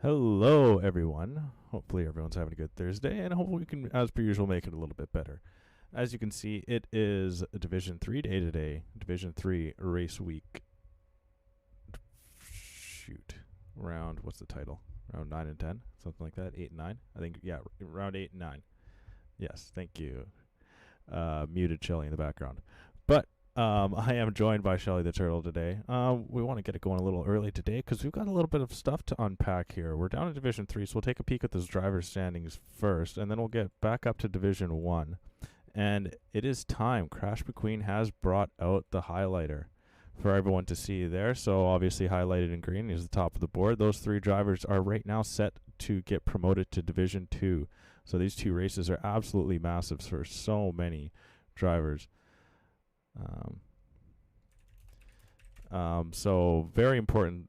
Hello, everyone. Hopefully, everyone's having a good Thursday, and hopefully, we can, as per usual, make it a little bit better. As you can see, it is a Division 3 day today. Division 3 race week. Shoot. Round, what's the title? Round 9 and 10? Something like that? 8 and 9? I think, yeah, round 8 and 9. Yes, thank you. Muted Shelly in the background. But I am joined by Shelly the Turtle today. We want to get it going a little early today because we've got a little bit of stuff to unpack here. We're down in Division 3, so we'll take a peek at those driver standings first, and then we'll get back up to Division 1. And it is time. Crash McQueen has brought out the highlighter for everyone to see there. So obviously highlighted in green is the top of the board. Those three drivers are right now set to get promoted to Division 2. So these two races are absolutely massive for so many drivers. So very important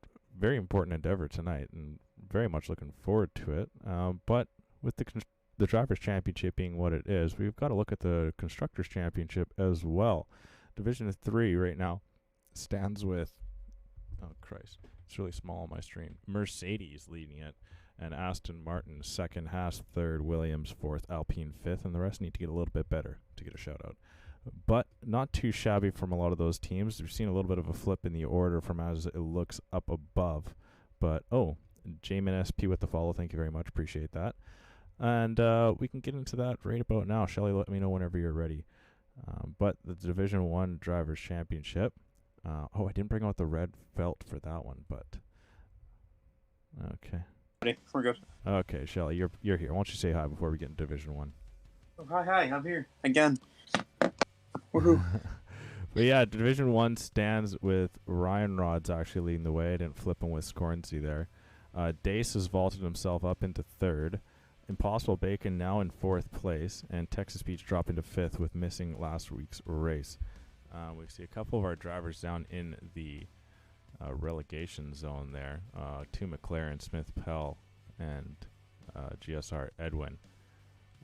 endeavor tonight, and very much looking forward to it. But with the Drivers' Championship being what it is, we've got to look at the Constructors' Championship as well. Division 3 right now stands with, oh Christ, it's really small on my screen. Mercedes leading it, and Aston Martin second, Haas third, Williams fourth, Alpine fifth, and the rest need to get a little bit better to get a shout out. But not too shabby from a lot of those teams. We've seen a little bit of a flip in the order from as it looks up above. But, Jamin SP with the follow. Thank you very much. Appreciate that. And we can get into that right about now. Shelly, let me know whenever you're ready. But the Division 1 Drivers' Championship. I didn't bring out the red felt for that one, but... Okay. We're good. Okay, Shelly, you're here. Why don't you say hi before we get into Division 1? Oh, hi, I'm here. Again. Woohoo. But yeah, Division 1 stands with Ryan Rods actually leading the way. I didn't flip him with Scornsey there. Dace has vaulted himself up into third. Impossible Bacon now in fourth place. And Texas Beach dropped into fifth with missing last week's race. We see a couple of our drivers down in the relegation zone there. Two McLaren, Smith Pell, and GSR Edwin.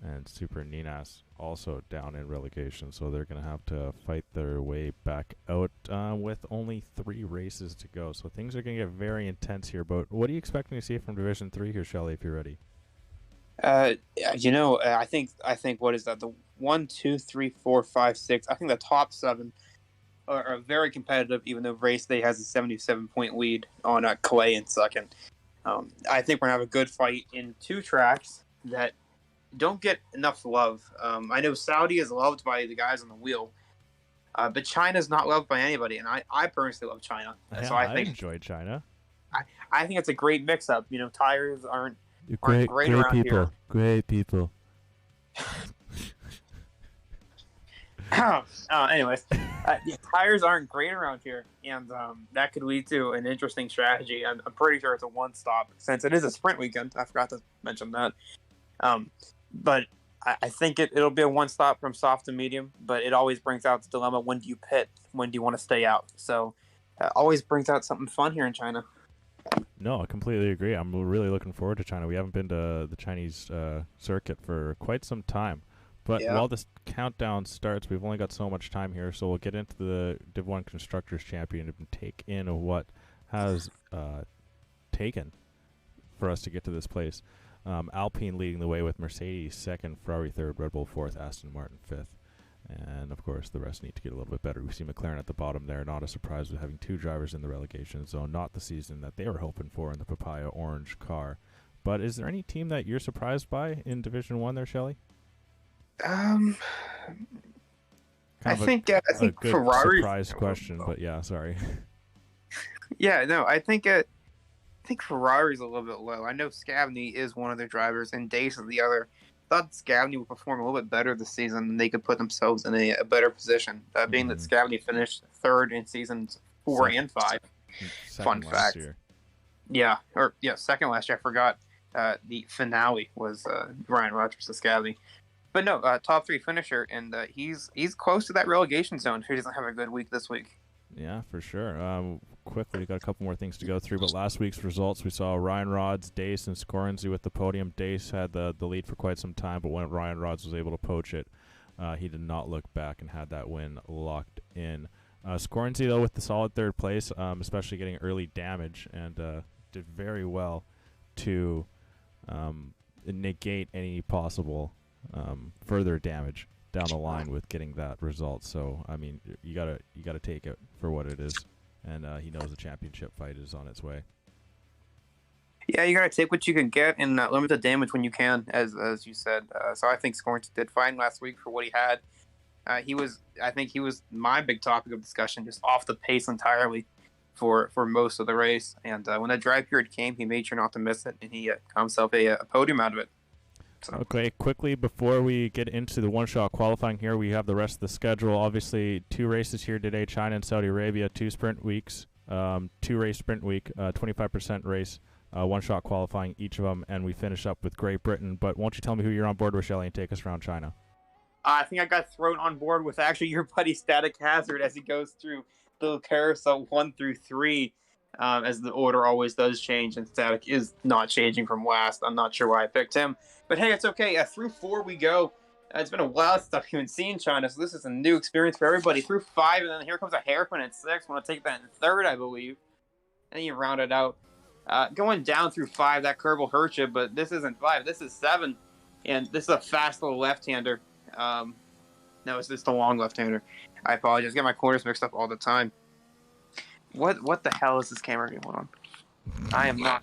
And Super Ninas also down in relegation, so they're going to have to fight their way back out with only 3 races to go. So things are going to get very intense here. But what are you expecting to see from Division 3 here, Shelly, if you're ready? I think what is that? The 1, 2, 3, 4, 5, 6. I think the top 7 are very competitive, even though Race Day has a 77-point lead on Clay in second. I think we're going to have a good fight in 2 tracks that don't get enough love. I know Saudi is loved by the guys on the wheel, but China's not loved by anybody, and I personally love China. Yeah, so I enjoy China. I think it's a great mix-up. You know, tires aren't great around people. here. Great people. Anyways, tires aren't great around here, and that could lead to an interesting strategy. I'm pretty sure it's a one-stop, since it is a sprint weekend. I forgot to mention that. But I think it'll be a one-stop from soft to medium, but it always brings out the dilemma: when do you pit? When do you want to stay out? So always brings out something fun here in China. No, I completely agree. I'm really looking forward to China. We haven't been to the Chinese circuit for quite some time. But while this countdown starts, we've only got so much time here, so we'll get into the Div 1 Constructors Championship and take in what has taken for us to get to this place. Alpine leading the way with Mercedes second, Ferrari third, Red Bull fourth, Aston Martin fifth. And, of course, the rest need to get a little bit better. We see McLaren at the bottom there. Not a surprise with having 2 drivers in the relegation zone. Not the season that they were hoping for in the Papaya Orange car. But is there any team that you're surprised by in Division 1 there, Shelly? I think Ferrari. Surprise question, but yeah, sorry. I think Ferrari's a little bit low. I know Scavney is one of their drivers, and Dace is the other. I thought Scavney would perform a little bit better this season, and they could put themselves in a better position. Being that Scavney finished third in seasons 4 and 5. Fun fact. Second last year. I forgot. The finale was Ryan Rogers to Scavney. But no, top 3 finisher, and he's close to that relegation zone if he doesn't have a good week this week. Yeah, for sure. Quickly, we got a couple more things to go through, but last week's results, we saw Ryan Rods, Dace, and Scornsey with the podium. Dace had the lead for quite some time, but when Ryan Rods was able to poach it, he did not look back and had that win locked in. Scornsey, though, with the solid third place, especially getting early damage, and did very well to negate any possible further damage down the line with getting that result. So I mean, you gotta take it for what it is, and he knows the championship fight is on its way. Yeah, you gotta take what you can get and limit the damage when you can, as you said. So I think Scorn did fine last week for what he had. I think he was my big topic of discussion, just off the pace entirely for most of the race. And when that dry period came, he made sure not to miss it, and he got himself a podium out of it. So. Okay, quickly before we get into the one-shot qualifying here, we have the rest of the schedule. Obviously, 2 races here today, China and Saudi Arabia, 2 sprint weeks, 2-race sprint week, 25% race, one-shot qualifying each of them, and we finish up with Great Britain. But won't you tell me who you're on board with, Shelley, and take us around China? I think I got thrown on board with actually your buddy Static Hazard as he goes through the carousel 1 through 3, as the order always does change, and Static is not changing from last. I'm not sure why I picked him. But hey, it's okay. Through 4 we go. It's been a while since I've even seen China, so this is a new experience for everybody. Through 5, and then here comes a hairpin at 6. Want to take that in 3rd, I believe. And then you round it out. Going down through 5, that curve will hurt you, but this isn't 5. This is 7, and this is a fast little left-hander. No, it's just a long left-hander. I apologize. I get my corners mixed up all the time. What the hell is this camera doing? Hold on. I am not.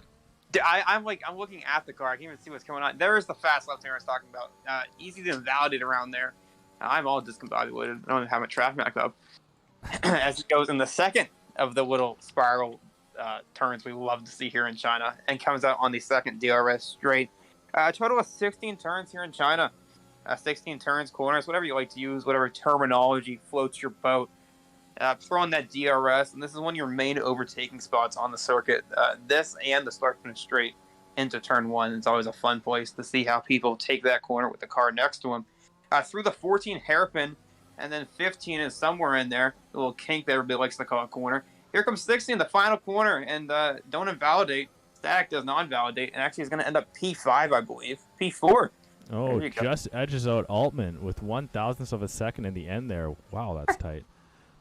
I'm looking at the car. I can't even see what's going on. There is the fast left-hander I was talking about. Easy to invalidate around there. I'm all discombobulated. I don't even have my traffic back up. As it goes in the second of the little spiral turns we love to see here in China, and comes out on the second DRS straight. A total of 16 turns here in China. 16 turns, corners, whatever you like to use, whatever terminology floats your boat. Throw on that DRS, and this is one of your main overtaking spots on the circuit. This and the start finish straight into turn 1. It's always a fun place to see how people take that corner with the car next to them. Through the 14 hairpin, and then 15 is somewhere in there. A little kink that everybody likes to call a corner. Here comes 16, the final corner, and don't invalidate. Static does not invalidate, and actually is going to end up P5, I believe. P4. Oh, just edges out Altman with 1,000th of a second in the end there. Wow, that's tight.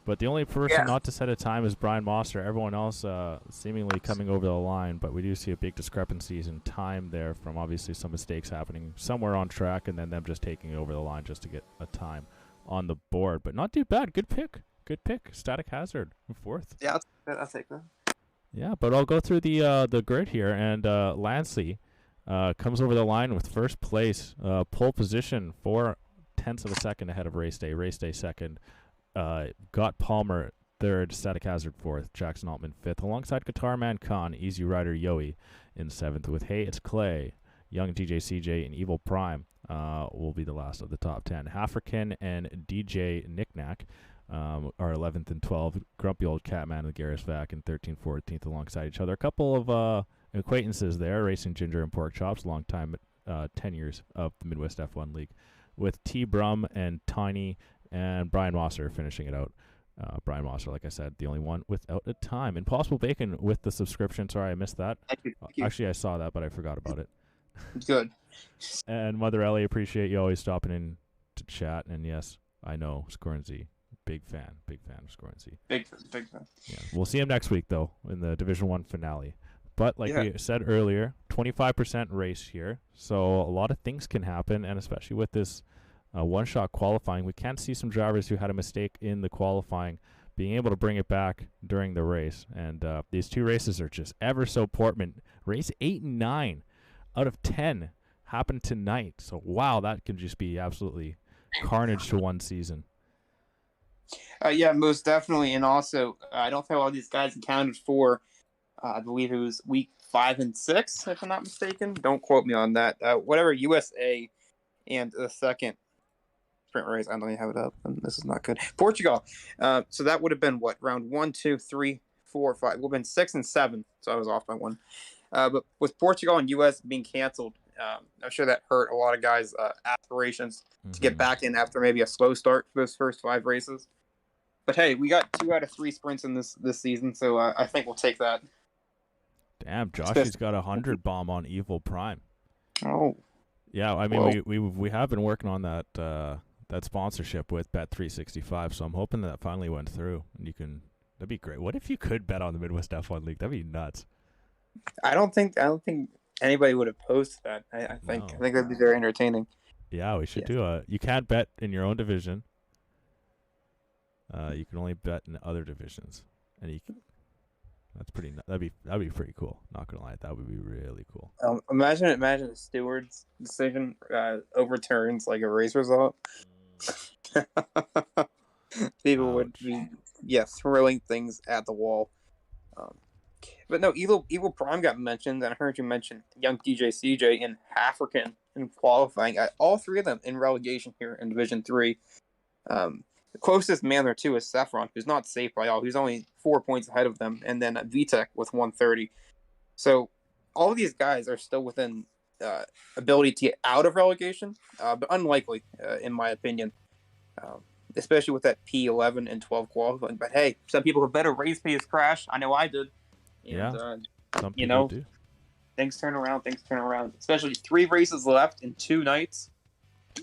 But the only person not to set a time is Brian Mosser. Everyone else seemingly coming over the line, but we do see a big discrepancies in time there from obviously some mistakes happening somewhere on track, and then them just taking over the line just to get a time on the board. But not too bad. Good pick. Good pick. Static Hazard, 4th. Yeah, I'll take that. Yeah, but I'll go through the grid here, and Lansley comes over the line with first place, pole position, 0.4 of a second ahead of race day. Race day second. Got Palmer 3rd, Static Hazard 4th, Jackson Altman 5th, alongside Guitar Man Khan, Easy Rider Yoey in 7th, with Hey It's Clay, Young DJ CJ, and Evil Prime will be the last of the top 10. African and DJ Knickknack are 11th and 12th. Grumpy Old Catman and Garrus Vac in 13th, 14th alongside each other. A couple of acquaintances there, Racing Ginger and Pork Chops, long time, 10 years of the Midwest F1 League, with T. Brum and Tiny and Brian Mosser finishing it out. Brian Mosser, like I said, the only one without a time. Impossible Bacon with the subscription. Sorry, I missed that. Thank you. Actually, I saw that, but I forgot about it. Good. And Mother Ellie, appreciate you always stopping in to chat. And yes, I know, Scornsy, big fan of Scornsy. Big fan. Yeah, we'll see him next week, though, in the Division 1 finale. But like we said earlier, 25% race here. So a lot of things can happen, and especially with this one-shot qualifying, we can see some drivers who had a mistake in the qualifying being able to bring it back during the race. And these 2 races are just ever so important. Race 8 and 9 out of 10 happened tonight. So, wow, that can just be absolutely carnage to one season. Yeah, most definitely. And also, I don't think all these guys accounted for, I believe it was week 5 and 6, if I'm not mistaken. Don't quote me on that. Whatever, USA and the second sprint race. I don't even have it up, and this is not good. Portugal. So that would have been what, round 1, 2, 3, 4, 5. It would have been 6 and 7. So I was off by 1. But with Portugal and US being canceled, I'm sure that hurt a lot of guys' aspirations to get back in after maybe a slow start for those first 5 races. But hey, we got 2 out of 3 sprints in this season, so I think we'll take that. Damn, Joshy's got 100 bomb on Evil Prime. Oh. Yeah, I mean, we have been working on that that sponsorship with Bet365, so I'm hoping that finally went through. And that'd be great. What if you could bet on the Midwest F1 League? That'd be nuts. I don't think anybody would oppose that. I think No. that'd be very entertaining. Yeah, we should Yeah. do a. You can't bet in your own division. You can only bet in other divisions, and that's pretty. That'd be pretty cool. Not gonna lie, that would be really cool. Imagine a steward's decision overturns like a race result. People would be throwing things at the wall. But no, Evil Prime got mentioned, and I heard you mention young DJ CJ and African in qualifying. All three of them in relegation here in Division 3. The closest man there too is Saffron, who's not safe by all. He's only 4 points ahead of them, and then Vitek with 130. So all of these guys are still within ability to get out of relegation, but unlikely, in my opinion. Especially with that P11 and 12 qualifying. But hey, some people have better race pace crash. I know I did. And, some people do. Things turn around. Especially 3 races left in 2 nights.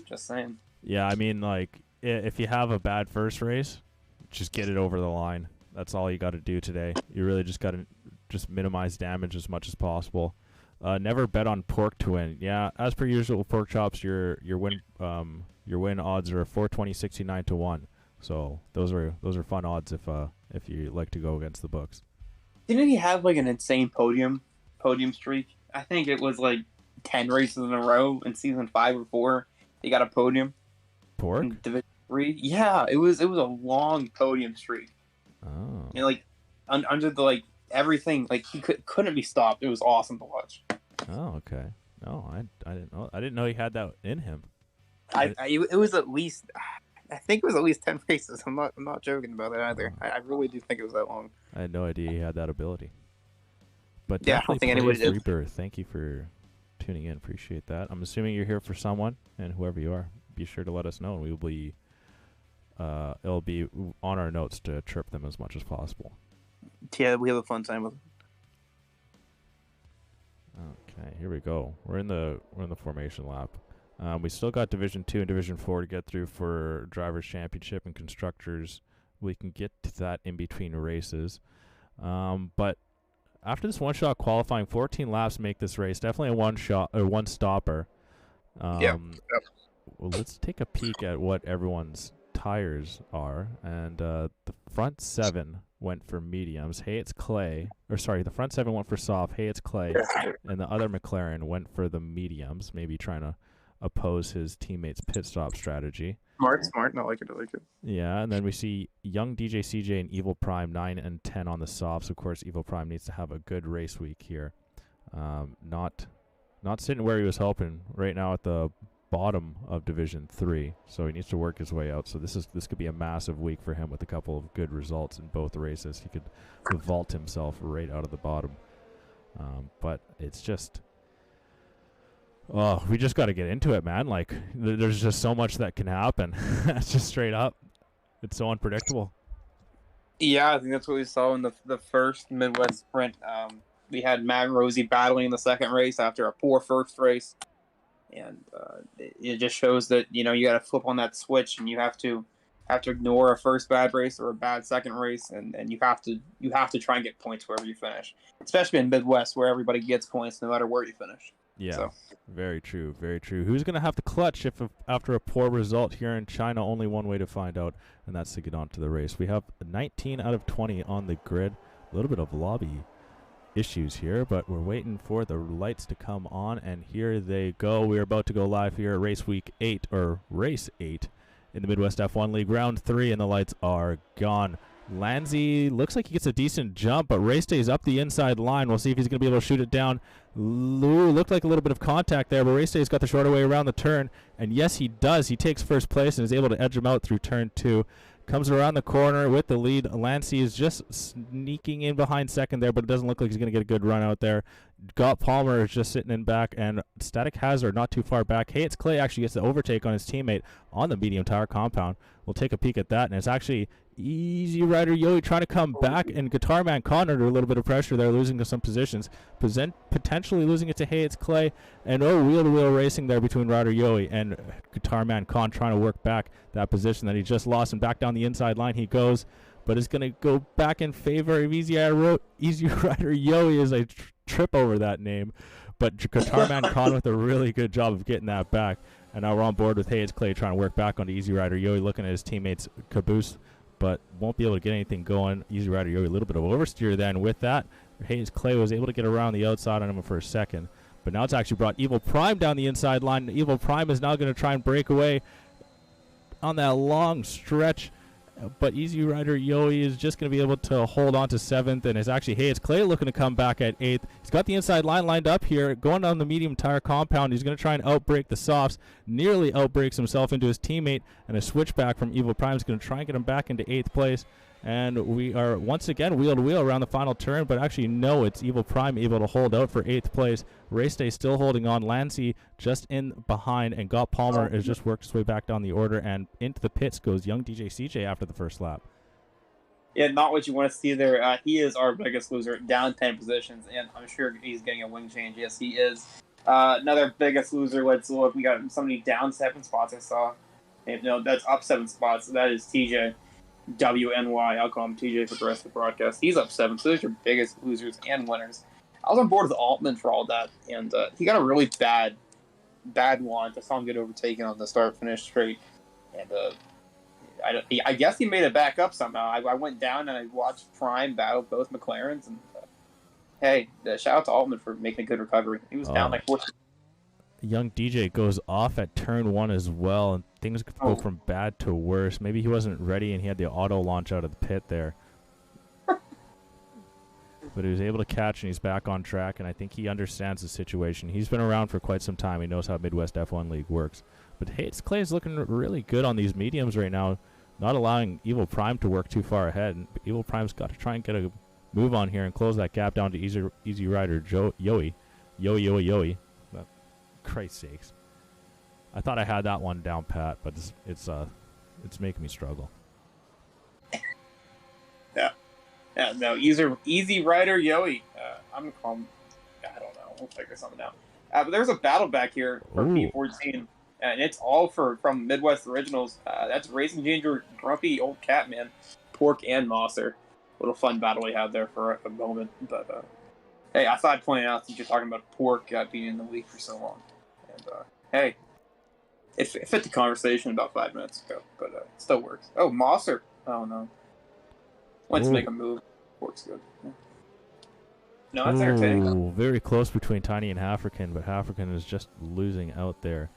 Just saying. Yeah, I mean, like, if you have a bad first race, just get it over the line. That's all you got to do today. You really just got to just minimize damage as much as possible. Never bet on pork to win. Yeah, as per usual, pork chops, your win odds are 420.69 to 1. So those are fun odds if you like to go against the books. Didn't he have like an insane podium streak? I think it was like 10 races in a row in season 5 or 4. He got a podium. Pork? In Division 3. Yeah, it was a long podium streak. Oh. And like under the like everything, like he couldn't be stopped. It was awesome to watch. Oh, okay. No, I didn't know. I didn't know he had that in him. It was at least, I think it was at least 10 races. I'm not joking about it either. I really do think it was that long. I had no idea he had that ability. But yeah, I don't think anybody did. Reaper, thank you for tuning in. Appreciate that. I'm assuming you're here for someone, and whoever you are, be sure to let us know, and we will be. It'll be on our notes to chirp them as much as possible. Yeah, we have a fun time with them. Okay, here we go. We're in the formation lap. We still got Division 2 and Division 4 to get through for Drivers' Championship and Constructors. We can get to that in between races. But after this one-shot qualifying, 14 laps make this race. Definitely a one-stopper. Well, let's take a peek at what everyone's tires are. And the front 7 went for mediums. The front 7 went for soft. Hey, it's Clay. And the other McLaren went for the mediums, maybe trying to oppose his teammates' pit stop strategy. Smart. I like it. Yeah, and then we see young DJ CJ and Evil Prime 9 and 10 on the softs. Of course, Evil Prime needs to have a good race week here. Not sitting where he was hoping right now at the bottom of Division 3, so he needs to work his way out. So this could be a massive week for him with a couple of good results in both races. He could vault himself right out of the bottom. But it's just, we just got to get into it, man. Like there's just so much that can happen. It's just straight up. It's so unpredictable. Yeah, I think that's what we saw in the first Midwest Sprint. We had Matt and Rosie battling in the second race after a poor first race. And it just shows that, you got to flip on that switch, and you have to ignore a first bad race or a bad second race, and you have to try and get points wherever you finish, especially in Midwest where everybody gets points no matter where you finish. Yeah, so. Very true, very true. Who's going to have to clutch if after a poor result here in China? Only one way to find out, and that's to get on to the race. We have 19 out of 20 on the grid. A little bit of lobby issues here, but we're waiting for the lights to come on, and here they go. We're about to go live here at race 8 in the Midwest F1 League, round 3, and the lights are gone. Lanzi looks like he gets a decent jump, but race stays up the inside line. We'll see if he's going to be able to shoot it down. Lou looked like a little bit of contact there, but race day's got the shorter way around the turn, and yes, he does. He takes first place and is able to edge him out through turn 2. Comes around the corner with the lead. Lancy is just sneaking in behind second there, but it doesn't look like he's going to get a good run out there. Got Palmer is just sitting in back, and Static Hazard not too far back. Hey, it's Clay actually gets the overtake on his teammate on the medium tire compound. We'll take a peek at that, and it's actually Easy Rider Yoey trying to come back, and Guitar Man Con under a little bit of pressure there, losing to some positions. Potentially losing it to Hey, it's Clay, and wheel-to-wheel racing there between Rider Yoey and Guitar Man Con trying to work back that position that he just lost, and back down the inside line he goes, but it's going to go back in favor of Easy Rider Yoey as I trip over that name. but Guitar Man Khan with a really good job of getting that back. And now we're on board with Hayes Clay trying to work back onto Easy Rider Yoey, looking at his teammates Caboose, but won't be able to get anything going. Easy Rider Yoey, a little bit of oversteer then. With that, Hayes Clay was able to get around the outside on him for a second. But now it's actually brought Evil Prime down the inside line. Evil Prime is now going to try and break away on that long stretch. But Easy Rider Yoey is just going to be able to hold on to 7th, and it's actually Hayes Clay looking to come back at 8th. He's got the inside line lined up here, going down the medium tire compound. He's going to try and outbrake the softs, nearly outbreaks himself into his teammate, and a switchback from Evil Prime is going to try and get him back into 8th place. And we are once again wheel to wheel around the final turn, but actually no, it's Evil Prime able to hold out for 8th place. Race Day still holding on. Lancey just in behind, and Got Palmer has just worked his way back down the order, and into the pits goes young DJ CJ after the first lap. Yeah, not what you want to see there. He is our biggest loser, down 10 positions, and I'm sure he's getting a wing change. Yes, he is. Another biggest loser. Let's look. We got somebody down 7 spots, I saw. And, no, that's up 7 spots. So that is TJ. WNY. I'll call him TJ for the rest of the broadcast. He's up 7, so those are your biggest losers and winners. I was on board with Altman for all that, and he got a really bad launch. I saw him get overtaken on the start-finish straight, and I guess he made it back up somehow. I went down and I watched Prime battle both McLarens, and hey, shout out to Altman for making a good recovery. He was down like 4. Young DJ goes off at turn 1 as well, and things could go from bad to worse. Maybe he wasn't ready and he had the auto launch out of the pit there. But he was able to catch, and he's back on track, and I think he understands the situation. He's been around for quite some time. He knows how Midwest F1 League works. But Hayes Clay is looking really good on these mediums right now, not allowing Evil Prime to work too far ahead. And Evil Prime's got to try and get a move on here and close that gap down to Easy Rider Yoey. Yoey. Christ's sakes. I thought I had that one down pat, but it's making me struggle. Yeah, no, Easy Rider Yoey. I'm going to call him, I don't know, we'll figure something out. But there's a battle back here for P14, and it's all from Midwest Originals. That's Racing Ginger, Grumpy Old Catman, Pork, and Mosser. Little fun battle we had there for a moment. But, hey, I thought I'd point out, since you're talking about Pork being in the league for so long. And, hey, it fit the conversation about 5 minutes ago, but it still works. Oh, Mosser. Oh, no. Went to make a move. Pork's good. Yeah. No, that's entertaining. Very close between Tiny and Hafrican, but Hafrican is just losing out there.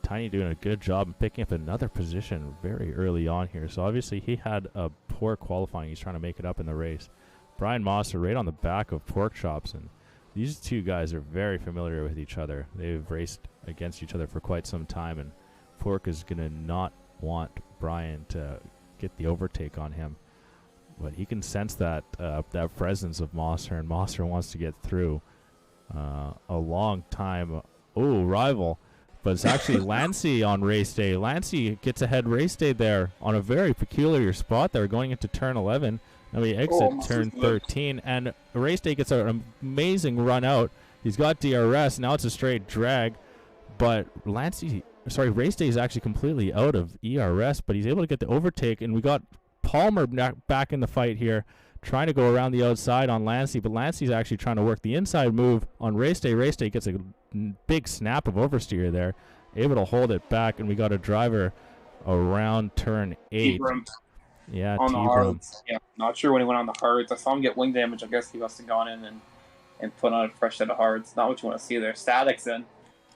Tiny doing a good job and picking up another position very early on here. So obviously he had a poor qualifying. He's trying to make it up in the race. Brian Mosser right on the back of Pork Chops, and these two guys are very familiar with each other. They've raced against each other for quite some time, and Pork is going to not want Brian to get the overtake on him. But he can sense that presence of Mosser, and Mosser wants to get through a long time. Oh, rival. But it's actually Lancey on race day. Lancey gets ahead race day there on a very peculiar spot there going into turn 11. Now he exits turn 13, and race day gets an amazing run out. He's got DRS. Now it's a straight drag. But race day is actually completely out of ERS, but he's able to get the overtake, and we got Palmer back in the fight here, trying to go around the outside on Lancey, but Lancey's actually trying to work the inside move on Race Day. Race Day gets a big snap of oversteer there, able to hold it back, and we got a driver around turn 8. Yeah, on the hards. Yeah, not sure when he went on the hards. I saw him get wing damage. I guess he must have gone in and put on a fresh set of hards. Not what you want to see there. Static's in.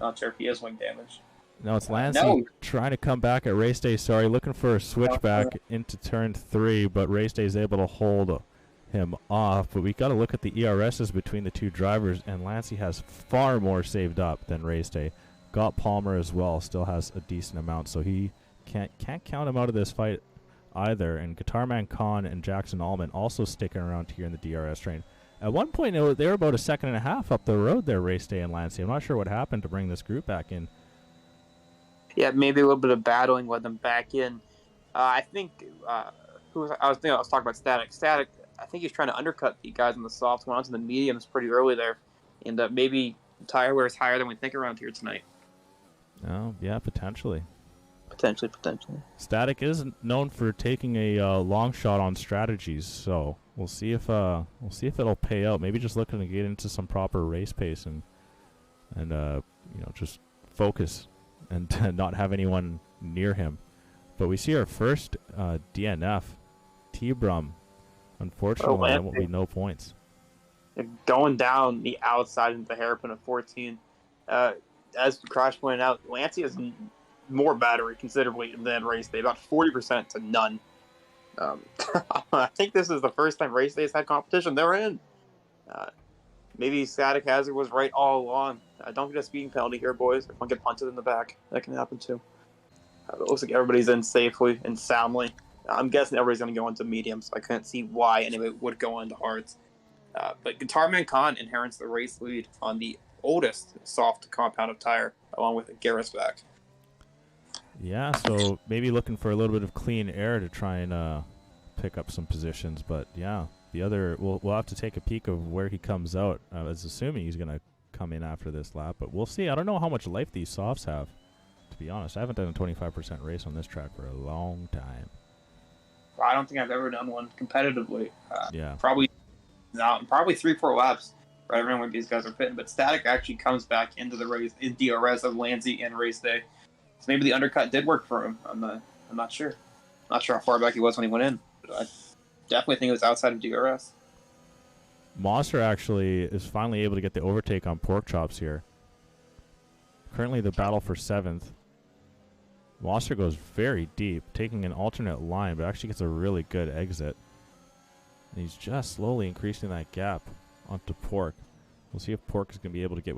Not sure if he has wing damage. No, it's Lancey trying to come back at Race Day. Looking for a switchback into turn 3, but Race Day is able to hold him off. But we got to look at the ERSs between the two drivers, and Lancey has far more saved up than Race Day. Got Palmer as well, still has a decent amount, so he can't count him out of this fight either. And Guitar Man Khan and Jackson Allman also sticking around here in the DRS train. At one point, they were about a second and a half up the road there, Race Day and Lancey. I'm not sure what happened to bring this group back in. Yeah, maybe a little bit of battling with them back in. I think I was talking about Static. Static, I think he's trying to undercut the guys on the softs, went on to the mediums pretty early there, and maybe tire wear is higher than we think around here tonight. Oh, yeah, potentially. Potentially. Static is known for taking a long shot on strategies, so we'll see if it'll pay out. Maybe just looking to get into some proper race pace and and just focus and not have anyone near him. But we see our first DNF, T-Brum. Unfortunately, that won't be no points. Going down the outside into the hairpin of 14. As Crash pointed out, Lancey has more battery considerably than Race Day, about 40% to none. I think this is the first time Race Day has had competition they're in. Maybe Static Hazard was right all along. Don't get a speeding penalty here, boys. If one get punted in the back, that can happen too. It looks like everybody's in safely and soundly. I'm guessing everybody's going to go into mediums. I couldn't see why anybody would go into hards. But Guitar Man Khan inherits the race lead on the oldest soft compound tire, along with Garris back. Yeah, so maybe looking for a little bit of clean air to try and pick up some positions. But yeah, the other we'll have to take a peek of where he comes out. I was assuming he's going to come in after this lap, but we'll see. I don't know how much life these softs have, to be honest. I haven't done a 25% race on this track for a long time. I don't think I've ever done one competitively. Yeah. Probably 3-4 laps right around where these guys are fitting. But Static actually comes back into the race in DRS of Lancey and Race Day. So maybe the undercut did work for him. I'm not sure. Not sure how far back he was when he went in. But I definitely think it was outside of DRS. Mosser actually is finally able to get the overtake on Pork Chops here. Currently the battle for 7th. Mosser goes very deep, taking an alternate line, but actually gets a really good exit. And he's just slowly increasing that gap onto Pork. We'll see if Pork is going to be able to get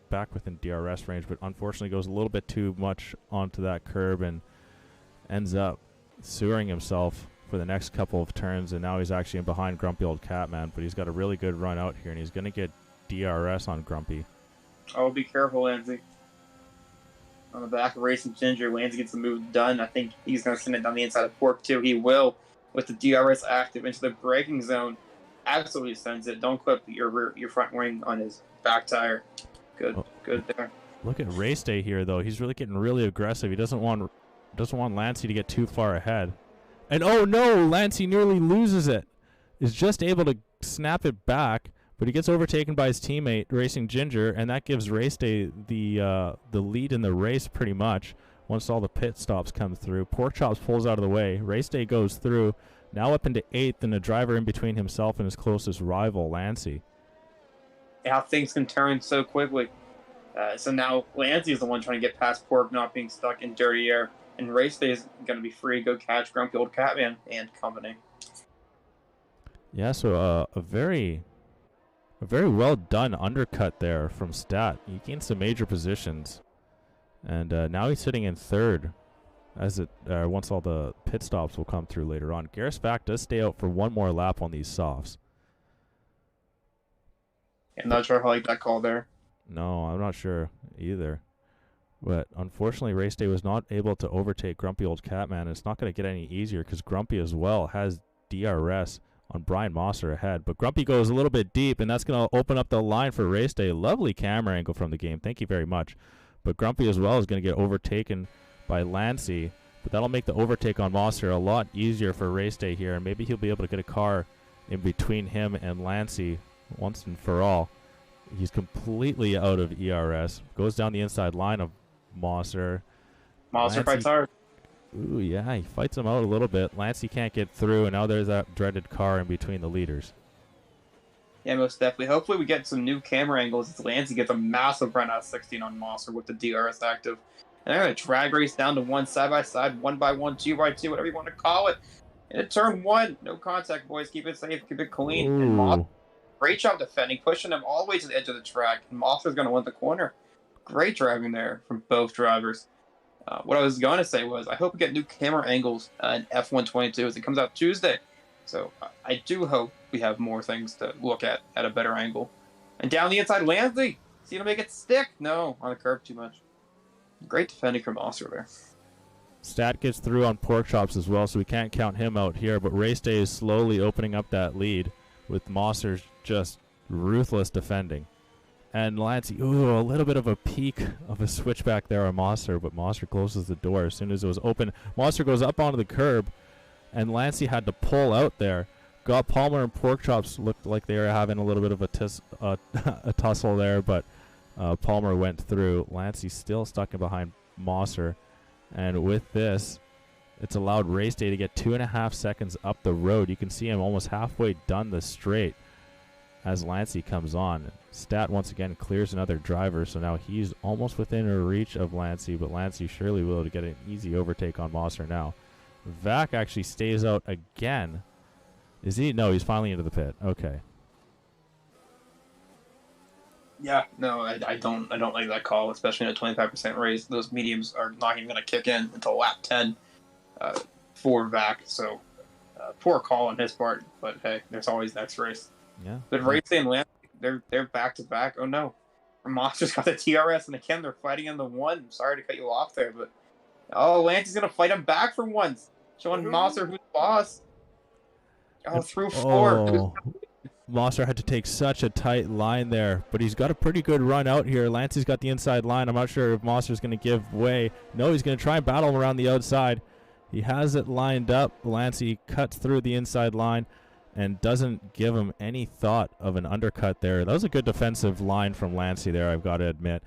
back within DRS range, but unfortunately goes a little bit too much onto that curb and ends up sewering himself for the next couple of turns, and now he's actually in behind Grumpy Old Catman, but he's got a really good run out here, and he's going to get DRS on Grumpy. Oh, be careful, Lancey. On the back of Racing Ginger, Lancey gets the move done. I think he's going to send it down the inside of Pork, too. He will, with the DRS active into the braking zone. Absolutely sends it. Don't clip your front wing on his back tire. Good there. Look at Race Day here, though. He's really getting really aggressive. He doesn't want Lancey to get too far ahead. And oh no, Lancey nearly loses it. Is just able to snap it back, but he gets overtaken by his teammate Racing Ginger, and that gives Race Day the lead in the race pretty much. Once all the pit stops come through, Pork Chops pulls out of the way. Race Day goes through, now up into 8th, and a driver in between himself and his closest rival, Lancey. How things can turn so quickly. So now Lancey is the one trying to get past Pork, not being stuck in dirty air. And Race Day is going to be free to go catch Grumpy Old Catman and company. Yeah, so a very well done undercut there from Stat. He gained some major positions, and now he's sitting in 3rd. Once all the pit stops will come through later on. Garris Vac does stay out for one more lap on these softs. I'm not sure if I like that call there. No, I'm not sure either. But unfortunately, Race Day was not able to overtake Grumpy Old Catman. It's not going to get any easier because Grumpy as well has DRS on Brian Mosser ahead. But Grumpy goes a little bit deep, and that's going to open up the line for Race Day. Lovely camera angle from the game. Thank you very much. But Grumpy as well is going to get overtaken by Lancey. But that'll make the overtake on Mosser a lot easier for Race Day here. And maybe he'll be able to get a car in between him and Lancey once and for all. He's completely out of ERS. Goes down the inside line of Mosser. Mosser fights hard. Ooh, yeah, he fights him out a little bit. Lancey can't get through, and now there's that dreaded car in between the leaders. Yeah, most definitely. Hopefully we get some new camera angles as Lancey gets a massive run out of 16 on Mosser with the DRS active. And they're going to drag race down to one side-by-side, 1x1, 2x2, whatever you want to call it. And at turn 1, no contact, boys. Keep it safe, keep it clean. Ooh. And Mosser, great job defending, pushing him all the way to the edge of the track. And Mosser's going to win the corner. Great driving there from both drivers. What I was going to say was I hope we get new camera angles in F122 as it comes out Tuesday. So I do hope we have more things to look at a better angle. And down the inside, Lancey. See to make it stick? No, on the curve too much. Great defending from Mosser there. Stat gets through on Pork Chops as well, so we can't count him out here. But Race Day is slowly opening up that lead with Mosser's just ruthless defending. And Lancey, ooh, a little bit of a peak of a switchback there on Mosser, but Mosser closes the door as soon as it was open. Mosser goes up onto the curb, and Lancey had to pull out there. Got Palmer and Pork Chops looked like they were having a little bit of a tussle there, but Palmer went through. Lancey still stuck in behind Mosser. And with this, it's allowed Race Day to get 2.5 seconds up the road. You can see him almost halfway done the straight as Lancey comes on. Stat once again clears another driver, so now he's almost within a reach of Lancey, but Lancey surely will to get an easy overtake on Mosser now. Vac actually stays out again. Is he? No, he's finally into the pit. Okay. Yeah, no, I don't like that call, especially in a 25% race. Those mediums are not even going to kick in until lap 10 for Vac. So poor call on his part, but hey, there's always next race. Yeah. But Race Day and Lancey, they're back to back. Oh no, Monster's got the TRS, and again they're fighting in the one. I'm sorry to cut you off there, but Lancey's going to fight him back for once, showing Monster who's boss. Oh, through 4. Oh. Mosser had to take such a tight line there, but he's got a pretty good run out here. Lancey's got the inside line. I'm not sure if Mosser's going to give way. No, he's going to try and battle him around the outside. He has it lined up. Lancey cuts through the inside line and doesn't give him any thought of an undercut there. That was a good defensive line from Lancey there, I've got to admit.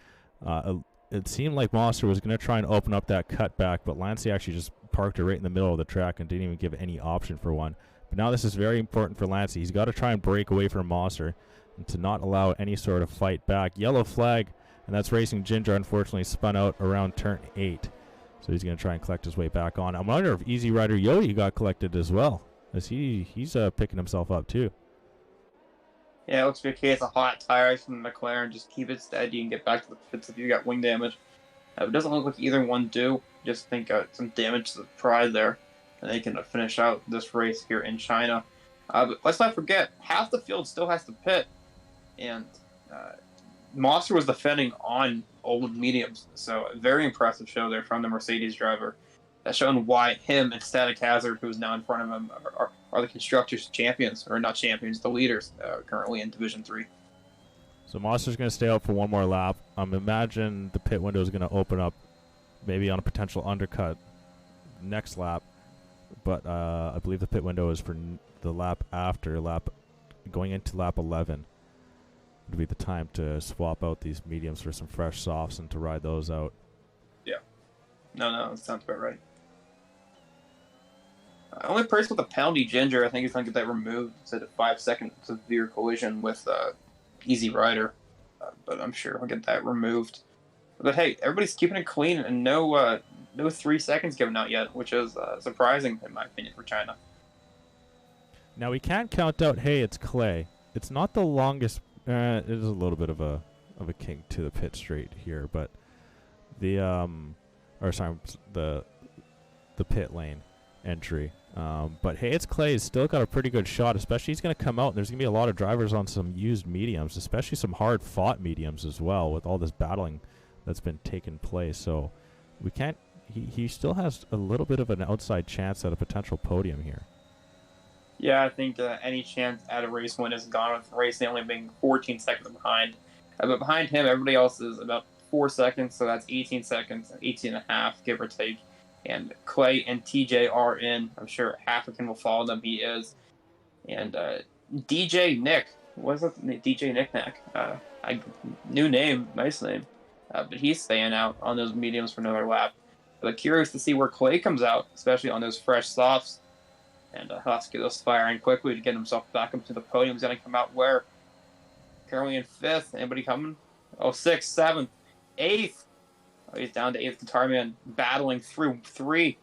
It seemed like Mosser was going to try and open up that cutback, but Lancey actually just parked it right in the middle of the track and didn't even give any option for one. But now this is very important for Lancey. He's got to try and break away from Mosser and to not allow any sort of fight back. Yellow flag, and that's Racing Ginger unfortunately spun out around turn 8. So he's going to try and collect his way back on. I wonder if Easy Rider Yodi got collected as well, as he's picking himself up too. Yeah, it looks like he has a hot tire from McLaren. Just keep it steady and get back to the pits if you got wing damage. It doesn't look like either one do. Just think some damage to the pride there. And they can finish out this race here in China. But let's not forget, half the field still has to pit. And Mosser was defending on old mediums. So a very impressive show there from the Mercedes driver. That's showing why him and Static Hazard, who's now in front of him, are the Constructors Champions. Or not champions, the leaders currently in Division 3. So Mosser's going to stay out for one more lap. Imagine the pit window is going to open up maybe on a potential undercut next lap. But I believe the pit window is for the lap after going into lap 11. Would be the time to swap out these mediums for some fresh softs and to ride those out. Yeah. No, that sounds about right. Only person with a penalty, Ginger, I think he's going to get that removed. It's at a 5-second severe collision with Easy Rider. But I'm sure he'll get that removed. But hey, everybody's keeping it clean and no 3 seconds given out yet, which is surprising in my opinion for China. Now we can't count out. Hey, it's Clay. It's not the longest. It is a little bit of a kink to the pit straight here, but the pit lane entry. But hey, it's Clay. He's still got a pretty good shot. Especially he's going to come out. And there's going to be a lot of drivers on some used mediums, especially some hard fought mediums as well, with all this battling that's been taking place. So we can't. He still has a little bit of an outside chance at a potential podium here. Yeah, I think any chance at a race win is gone with Racing only being 14 seconds behind. But behind him, everybody else is about 4 seconds, so that's 18 seconds, 18 and a half, give or take. And Clay and TJ are in. I'm sure African will follow them. He is. And DJ Nick. What's that? DJ Knick-Knack. New name. Nice name. But he's staying out on those mediums for another lap. But curious to see where Clay comes out, especially on those fresh softs. And he'll have to get those firing quickly to get himself back up to the podium. He's going to come out where? Currently in 5th. Anybody coming? 6th, 7th, 8th. Oh, he's down to 8th. Guitar Man battling through 3.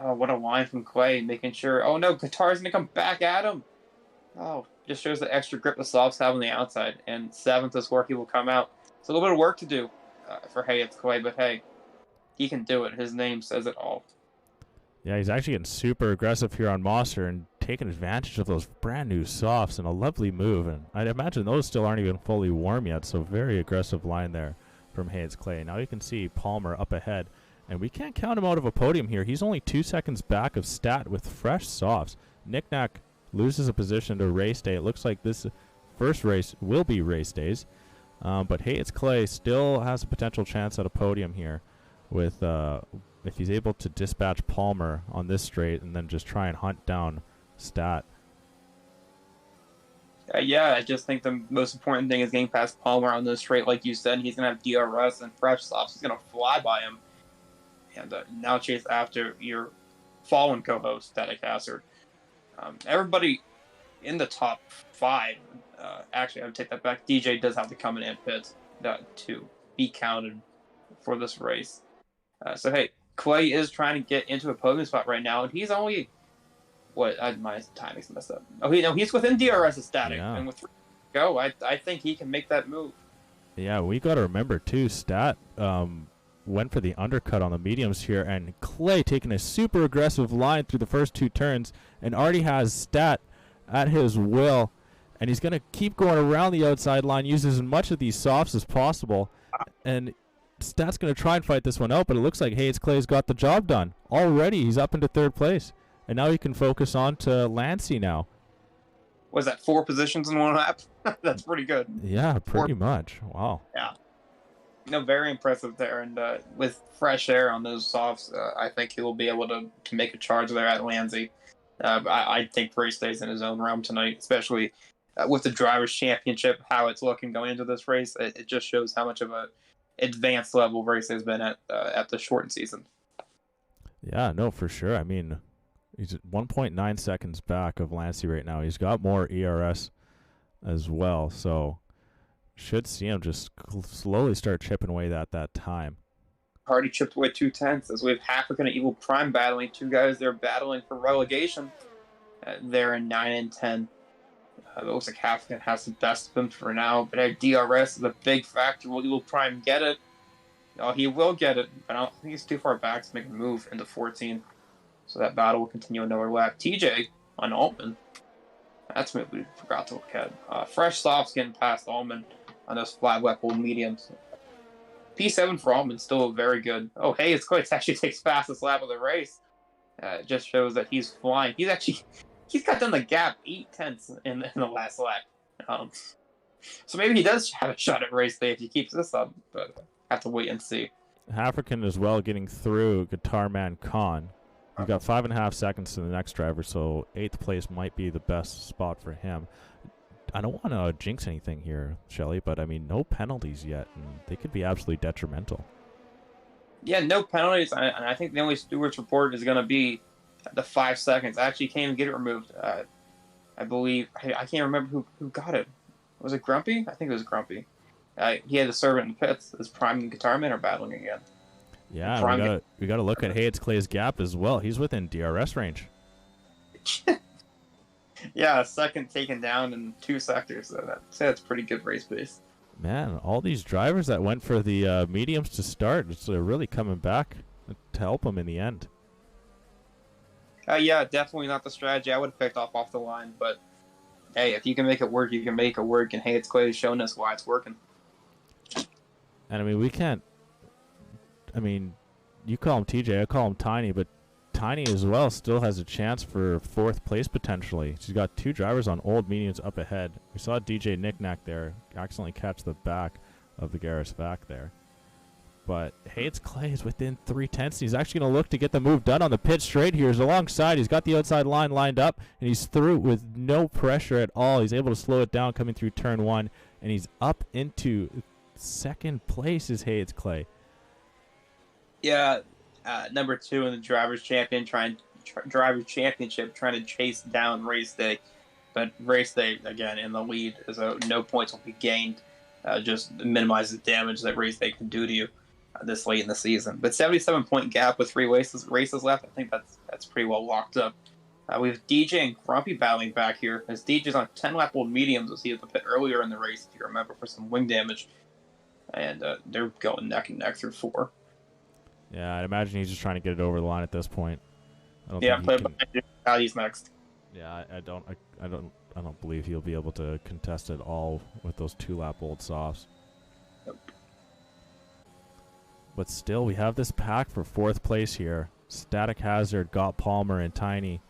Oh, what a line from Clay. Making sure. Oh, no. Guitar's going to come back at him. Oh, just shows the extra grip the softs have on the outside. And 7th is where he will come out. It's a little bit of work to do for Hey, it's Clay. But hey, he can do it. His name says it all. Yeah, he's actually getting super aggressive here on Mosser and taking advantage of those brand new softs and a lovely move. And I'd imagine those still aren't even fully warm yet, so very aggressive line there from Hayes Clay. Now you can see Palmer up ahead, and we can't count him out of a podium here. He's only 2 seconds back of Stat with fresh softs. Knick-Knack loses a position to Race Day. It looks like this first race will be Race Days. But Hayes Clay still has a potential chance at a podium here with if he's able to dispatch Palmer on this straight and then just try and hunt down Stat. Yeah, I just think the most important thing is getting past Palmer on this straight. Like you said, he's going to have DRS and fresh softs. He's going to fly by him. And now chase after your fallen co-host, Static Hazard. Everybody in the top 5, actually, I would take that back. DJ does have to come in and pit to be counted for this race. So, hey, Clay is trying to get into a podium spot right now, and he's only... my timing's messed up. Oh, he's within DRS of Static, and with 3 to go, I think he can make that move. Yeah, we got to remember, too, Stat went for the undercut on the mediums here, and Clay taking a super aggressive line through the first 2 turns, and already has Stat at his will, and he's going to keep going around the outside line, use as much of these softs as possible, and Stat's going to try and fight this one out, but it looks like Hayes Clay's got the job done. Already, he's up into 3rd place, and now he can focus on to Lancey now. Was that 4 positions in 1 lap? That's pretty good. Yeah, pretty much. Wow. Yeah. Very impressive there, and with fresh air on those softs, I think he will be able to make a charge there at Lancey. I think Bray stays in his own realm tonight, especially with the Drivers' Championship, how it's looking going into this race. It just shows how much of a advanced level race has been at the shortened season. Yeah, no, for sure. I mean, he's 1.9 seconds back of Lancey right now. He's got more ERS as well, so should see him just slowly start chipping away at that time. Already chipped away 2/10 as we have African and Evil Prime battling. 2 guys they're battling for relegation. They're in 9 and 10. It looks like African has the best of them for now, but DRS is a big factor. Will Evil Prime get it? No, he will get it, but I don't think he's too far back to make a move into 14. So that battle will continue another lap. TJ on Altman. That's what we forgot to look at. Fresh softs getting past Altman on those flat wet old mediums. P7 for Altman still very good. Oh, hey, it's Clay actually takes fastest lap of the race. It just shows that he's flying. He's got done the gap 8/10 in the last lap. So maybe he does have a shot at race day if he keeps this up, but have to wait and see. African as well getting through Guitar Man Khan. He's got 5.5 seconds to the next driver, so 8th place might be the best spot for him. I don't want to jinx anything here, Shelly, but I mean, no penalties yet, and they could be absolutely detrimental. Yeah, no penalties, and I think the only Stewart's report is going to be the 5 seconds. I actually can't even get it removed. I believe, I can't remember who got it. Was it Grumpy? I think it was Grumpy. He had to serve it in the pits. His Prime and Guitar Man are battling again. Yeah, we got to look at Hayes Clay's gap as well. He's within DRS range. Yeah, a second taken down in 2 sectors. So that's pretty good race pace. Man, all these drivers that went for the mediums to start, it's really coming back to help them in the end. Yeah, definitely not the strategy I would have picked off the line. But, hey, if you can make it work, you can make it work. And Hayes Clay has shown us why it's working. And, I mean, we can't... I mean, you call him TJ, I call him Tiny, but Tiny as well still has a chance for 4th place potentially. She's got 2 drivers on old mediums up ahead. We saw DJ Knickknack there accidentally catch the back of the Garris back there. But Hayes Clay is within 3/10. He's actually going to look to get the move done on the pit straight here. He's alongside. He's got the outside line lined up, and he's through with no pressure at all. He's able to slow it down coming through turn 1, and he's up into 2nd place is Hayes Clay. Yeah, number 2 in the Drivers' Championship, trying to chase down Race Day. But Race Day, again, in the lead, so no points will be gained. Just minimize the damage that Race Day can do to you this late in the season. But 77-point gap with 3 races left, I think that's pretty well locked up. We have DJ and Grumpy battling back here, as DJ's on 10-lap-old mediums, as he had to pit earlier in the race, if you remember, for some wing damage. And they're going neck and neck through 4. Yeah, I'd imagine he's just trying to get it over the line at this point. He's next. Yeah, I don't believe he'll be able to contest it all with those 2-lap-old softs. Nope. But still, we have this pack for 4th place here. Static Hazard, Got Palmer, and Tiny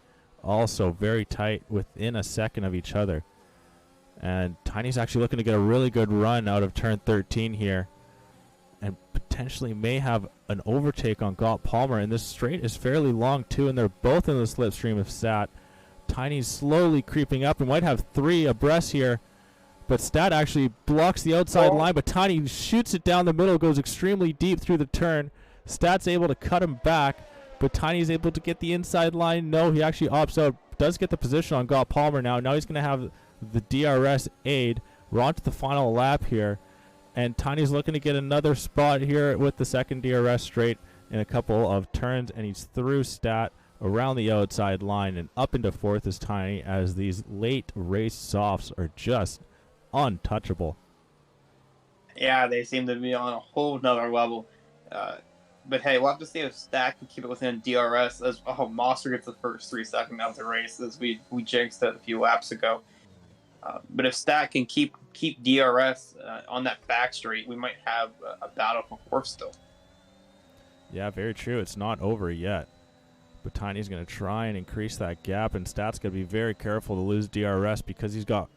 also very tight within a second of each other. And Tiny's actually looking to get a really good run out of turn 13 here, and potentially may have an overtake on Got Palmer. And this straight is fairly long too, and they're both in the slipstream of Stat. Tiny's slowly creeping up and might have 3 abreast here. But Stat actually blocks the outside line, but Tiny shoots it down the middle, goes extremely deep through the turn. Stat's able to cut him back, but Tiny's able to get the inside line. No, he actually opts out. Does get the position on Galt Palmer now. Now he's going to have the DRS aid. We're on to the final lap here, and Tiny's looking to get another spot here with the second DRS straight in a couple of turns, and he's through Stat around the outside line and up into 4th is Tiny, as these late race softs are just untouchable. Yeah, they seem to be on a whole nother level. But hey, we'll have to see if Stat can keep it within DRS. As Monster gets the first 3 seconds of the race, as we jinxed it a few laps ago. But if Stat can keep DRS on that back straight, we might have a battle for 4th still. Yeah, very true. It's not over yet. But Tiny's going to try and increase that gap, and Stat's going to be very careful to lose DRS because he's got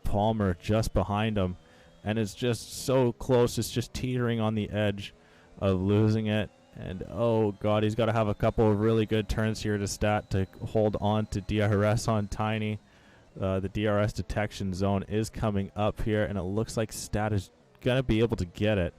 Palmer just behind him. And it's just so close. It's just teetering on the edge of losing it. And, oh, God, he's got to have a couple of really good turns here to Stat to hold on to DRS on Tiny. The DRS detection zone is coming up here, and it looks like Stat is going to be able to get it.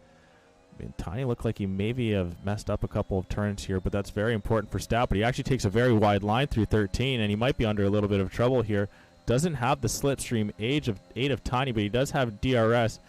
I mean, Tiny looked like he maybe have messed up a couple of turns here, but that's very important for Stat. But he actually takes a very wide line through 13, and he might be under a little bit of trouble here. Doesn't have the slipstream age of 8 of Tiny, but he does have DRS.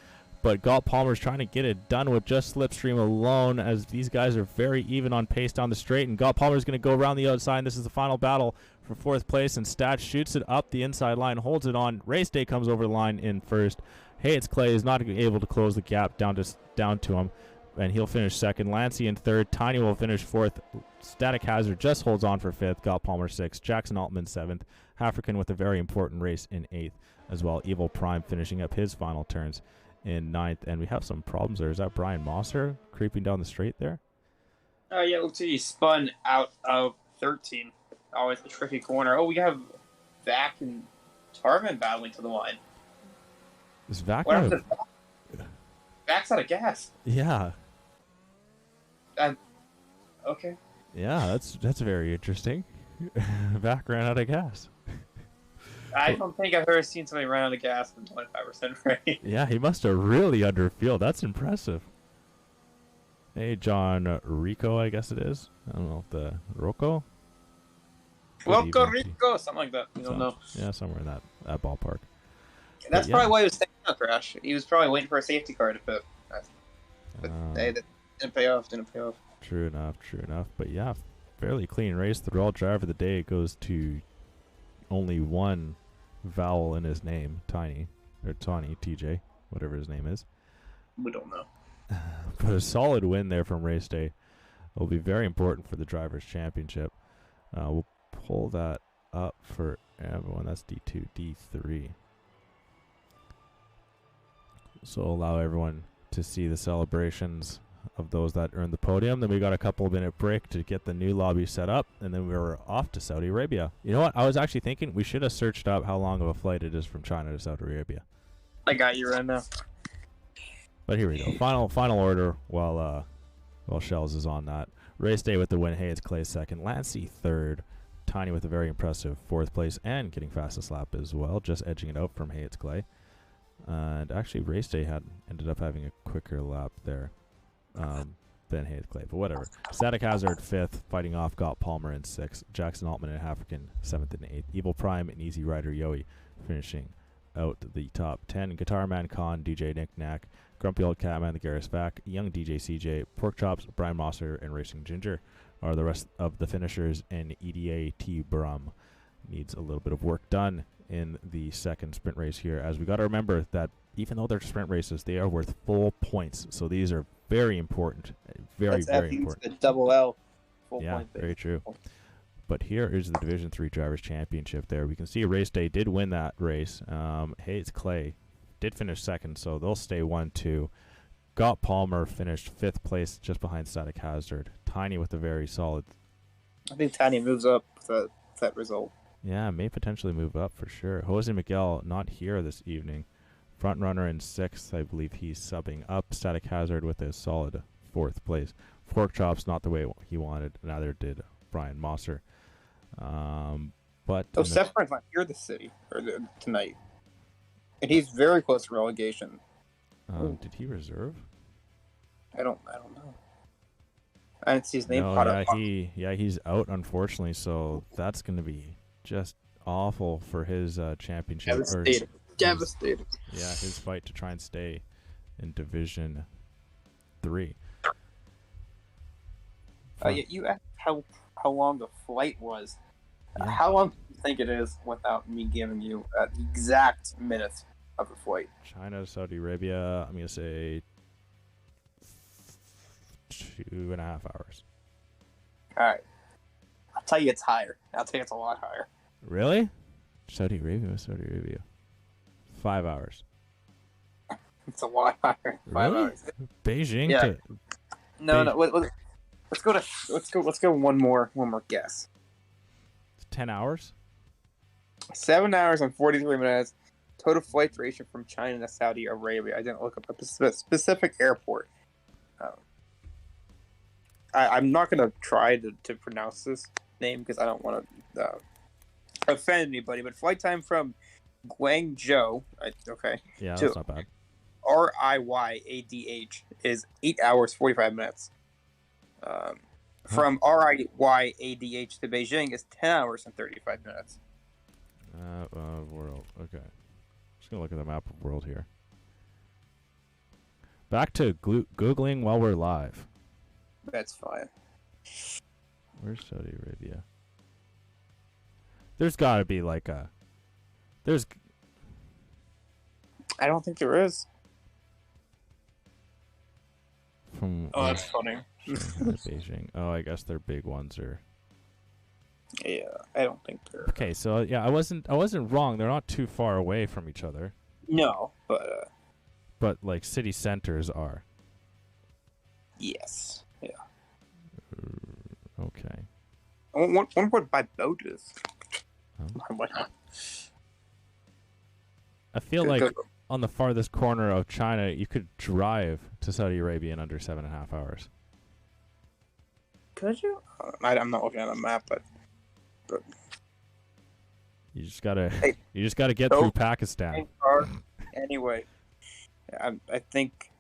But Galt Palmer's trying to get it done with just slipstream alone, as these guys are very even on pace down the straight. And Galt Palmer's going to go around the outside. This is the final battle for 4th place, and Stat shoots it up the inside line, holds it on. Race Day comes over the line in 1st. Hayes Clay is not able to close the gap down to him, and he'll finish 2nd. Lancey in 3rd. Tiny will finish 4th. Static Hazard just holds on for 5th. Galt Palmer 6th. Jackson Altman 7th. African with a very important race in 8th as well. Evil Prime finishing up his final turns in 9th. And we have some problems there. Is that Brian Mosser creeping down the straight there? Yeah, it looks like he spun out of 13. Always a tricky corner. Oh, we have Vac and Tarvin battling to the line. Is Vac Vac's out of gas. Yeah. Okay. Yeah, that's very interesting. Vac ran out of gas. I don't think I've ever seen somebody run out of gas in 25% rate. Yeah, he must have really underfueled. That's impressive. Hey, John Rico, I guess it is. I don't know if the Rocco. Welcome Rico, something like that. We don't know. Yeah, somewhere in that ballpark. That's probably why he was staying on Crash. He was probably waiting for a safety car to put. But hey, that didn't pay off. True enough. But yeah, fairly clean race. The raw driver of the day goes to only one vowel in his name, Tiny, or Tawny, TJ, whatever his name is. We don't know. But a solid win there from race day. Will be very important for the Drivers' Championship. We'll pull that up for everyone. That's D2, D3. So allow everyone to see the celebrations of those that earned the podium. Then we got a couple-minute break to get the new lobby set up, and then we were off to Saudi Arabia. You know what? I was actually thinking we should have searched up how long of a flight it is from China to Saudi Arabia. I got you right now. But here we go. Final order while Shells is on that. Race day with the win. Hayes Clay 2nd. Lancey 3rd. Tiny with a very impressive 4th place and getting fastest lap as well, just edging it out from Hayes Clay. And actually, race day ended up having a quicker lap there than Hayes Clay, but whatever. Static Hazard 5th, fighting off Galt Palmer in 6th. Jackson Altman and African 7th and 8th. Evil Prime and Easy Rider Yoey finishing out the top 10. Guitar Man Khan, DJ Nick Knack, Grumpy Old Catman, the Garrus Vac, Young DJ CJ, Pork Chops, Brian Mosser, and Racing Ginger are the rest of the finishers, and EDA T Brum needs a little bit of work done in the second sprint race here, as we got to remember that even though they're sprint races, they are worth full points. So these are very important. Very important. The double L. Full point very true. But here is the Division 3 Drivers' Championship there. We can see Race Day did win that race. Hayes Clay did finish 2nd, so they'll stay 1-2. Galt Palmer finished 5th place just behind Static Hazard. Tiny with a very solid. I think Tiny moves up with that result. Yeah, may potentially move up for sure. Jose Miguel not here this evening. Front runner in 6th, I believe he's subbing up. Static Hazard with a solid 4th place. Pork Chops not the way he wanted. Neither did Brian Mosser. But Oh, Seth Brown's not here tonight, and he's very close to relegation. Did he reserve? I don't know. I didn't see his name No, pop yeah, up. he's out, unfortunately. So that's going to be just awful for his championship. Devastated. His fight to try and stay in Division 3. You asked how long the flight was. Yeah. How long do you think it is without me giving you the exact minutes of the flight? China, Saudi Arabia, I'm going to say 2.5 hours. All right. I'll tell you it's higher. I'll tell you it's a lot higher. Really? Saudi Arabia. 5 hours. It's a lot higher. 5 Really? hours. Beijing Yeah. to No. Let's go one more guess. 10 hours? 7 hours and 43 minutes. Total flight duration from China to Saudi Arabia. I didn't look up a specific airport. I'm not going to try to pronounce this name because I don't want to offend anybody. But flight time from Guangzhou, Yeah, to that's not bad. RIYADH is 8 hours 45 minutes. From RIYADH to Beijing is 10 hours and 35 minutes. World. Okay. Just going to look at the map of world here. Back to Googling while we're live. That's fine. Where's Saudi Arabia? There's got to be like a... I don't think there is. From that's funny. Beijing. Oh, I guess their big ones are... Yeah, I don't think they're... Okay, so yeah, I wasn't wrong. They're not too far away from each other. No, but like city centers are. Yes. Yeah. Okay. I wonder what by boat is. I feel like on the farthest corner of China, you could drive to Saudi Arabia in under 7.5 hours. Could you? I'm not looking at a map, but you just gotta get through Pakistan. Anyway, I think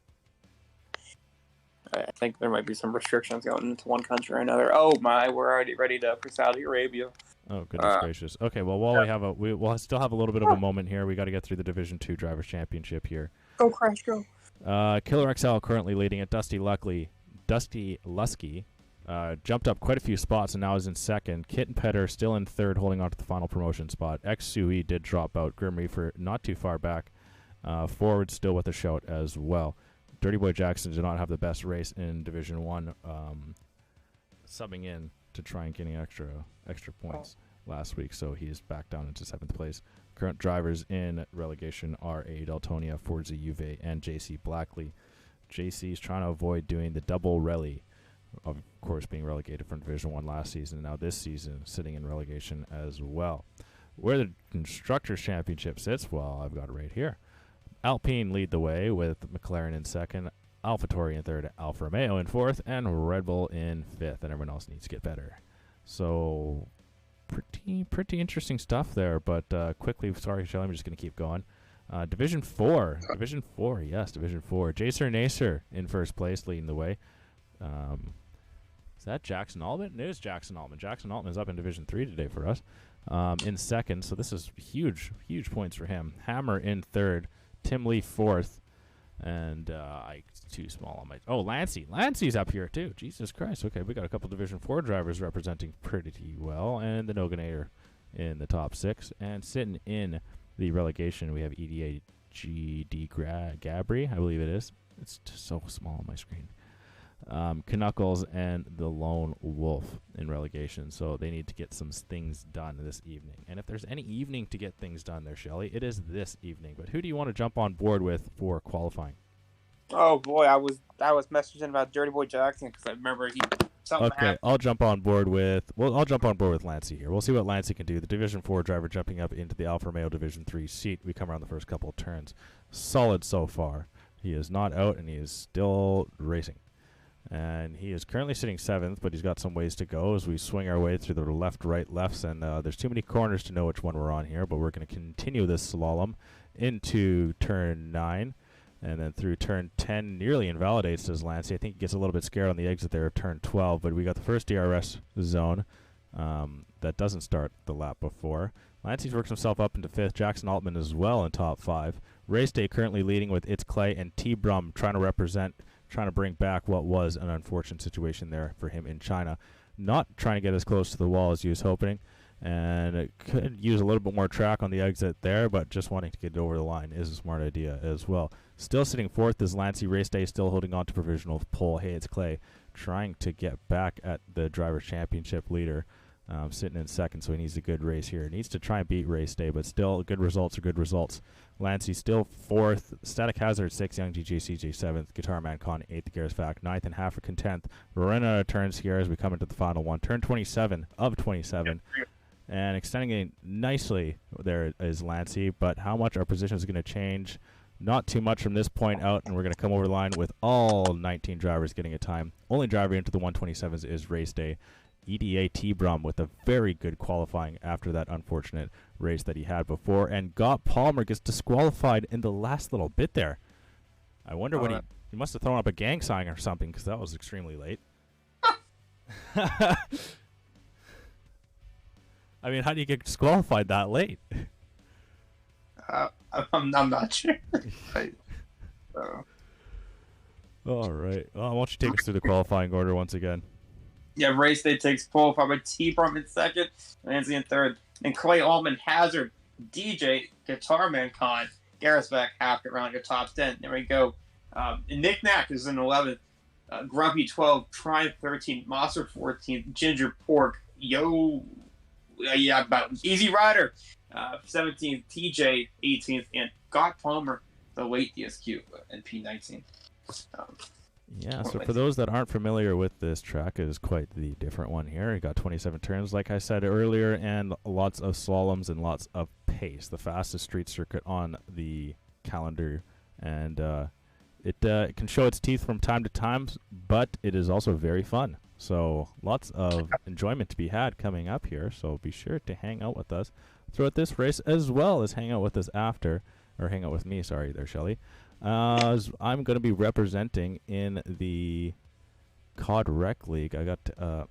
there might be some restrictions going into one country or another. Oh my, we're already ready for Saudi Arabia. Oh goodness gracious. Okay, well while we'll still have a little bit of a moment here. We got to get through the Division 2 Drivers Championship here. Go Crash, go. Killer XL currently leading it. Dusty Lusky jumped up quite a few spots and now is in second. Kit and Petter still in third, holding on to the final promotion spot. X-Sui did drop out. Grim Reaper not too far back. Forward still with a shout as well. Dirty Boy Jackson did not have the best race in Division 1, subbing in to try and getting extra points last week, so he's back down into 7th place. Current drivers in relegation are A. Deltonia, Forza Juve, and JC Blackley. JC is trying to avoid doing the double rally, of course being relegated from Division 1 last season, and now this season sitting in relegation as well. Where the Constructors Championship sits, well, I've got it right here. Alpine lead the way with McLaren in second, AlphaTauri in third, Alfa Romeo in fourth, and Red Bull in fifth, and everyone else needs to get better. So pretty interesting stuff there, but quickly, sorry, Shelly, I'm just going to keep going. Division 4, yes, Division 4. Jacer Nacer in first place, leading the way. Is that Jackson Altman? It is Jackson Altman. Jackson Altman is up in Division 3 today for us. In second, so this is huge points for him. Hammer in third, Tim Lee fourth, and too small on my... Oh, Lancey's up here too. Jesus Christ. Okay, we got a couple Division 4 drivers representing pretty well, and the Noganator in the top 6. And sitting in the relegation, we have EDA GD Gabri, I believe it is. It's just so small on my screen. Knuckles and the Lone Wolf in relegation, so they need to get some things done this evening. And if there's any evening to get things done there, Shelley, it is this evening. But who do you want to jump on board with for qualifying? Oh boy, I was messaging about Dirty Boy Jackson because I remember something happened. I'll jump on board with Lancey here. We'll see what Lancey can do. The Division 4 driver jumping up into the Alfa Romeo Division 3 seat. We come around the first couple of turns. Solid so far. He is not out and he is still racing. And he is currently sitting 7th, but he's got some ways to go as we swing our way through the left, right, lefts. And there's too many corners to know which one we're on here, but we're going to continue this slalom into turn 9. And then through turn 10, nearly invalidates, says Lancey. I think he gets a little bit scared on the exit there of turn 12, but we got the first DRS zone that doesn't start the lap before. Lancey's works himself up into 5th. Jackson Altman as well in top 5. Race Day currently leading with It's Clay and T. Brum trying to bring back what was an unfortunate situation there for him in China. Not trying to get as close to the wall as he was hoping, and it could use a little bit more track on the exit there, but just wanting to get it over the line is a smart idea as well. Still sitting 4th is Lancey. Race Day still holding on to provisional pole. Hey, It's Clay trying to get back at the Drivers' Championship leader. Sitting in 2nd, so he needs a good race here. He needs to try and beat Race Day, but still, good results are good results. Lancey still 4th, Static Hazard 6th, Young DJ CJ 7th, Guitar Man Con 8th, Garris Fack 9th, and African 10th. We're running out of turns here as we come into the final one. Turn 27 of 27, and extending it nicely there is Lancey, but how much our position is going to change? Not too much from this point out, and we're going to come over the line with all 19 drivers getting a time. Only driver into the 127s is Race Day. EDA T. Brum with a very good qualifying after that unfortunate race that he had before, and Gott Palmer gets disqualified in the last little bit there. I wonder when he must have thrown up a gang sign or something, because that was extremely late. I mean, how do you get disqualified that late? I'm not sure. All right. Well, why don't you take us through the qualifying order once again? Yeah, Race Day takes pole, followed by T. Brum in 2nd, Lancey in 3rd, and Clay Altman, Hazard, DJ, Guitar Man Con, Garris back half around your top 10. There we go. Nick Knack is in 11th, Grumpy 12, Prime 13, Monster 14, Ginger Pork, about Easy Rider 17th, TJ 18th, and Gott Palmer, the late DSQ, and P19. Yeah, so for those that aren't familiar with this track, it is quite the different one here. You got 27 turns, like I said earlier, and lots of slaloms and lots of pace. The fastest street circuit on the calendar, and it can show its teeth from time to time, but it is also very fun. So lots of enjoyment to be had coming up here, so be sure to hang out with us throughout this race, as well as hang out with us after, or hang out with me, sorry there, Shelley. I'm going to be representing in the COD Rec League. I got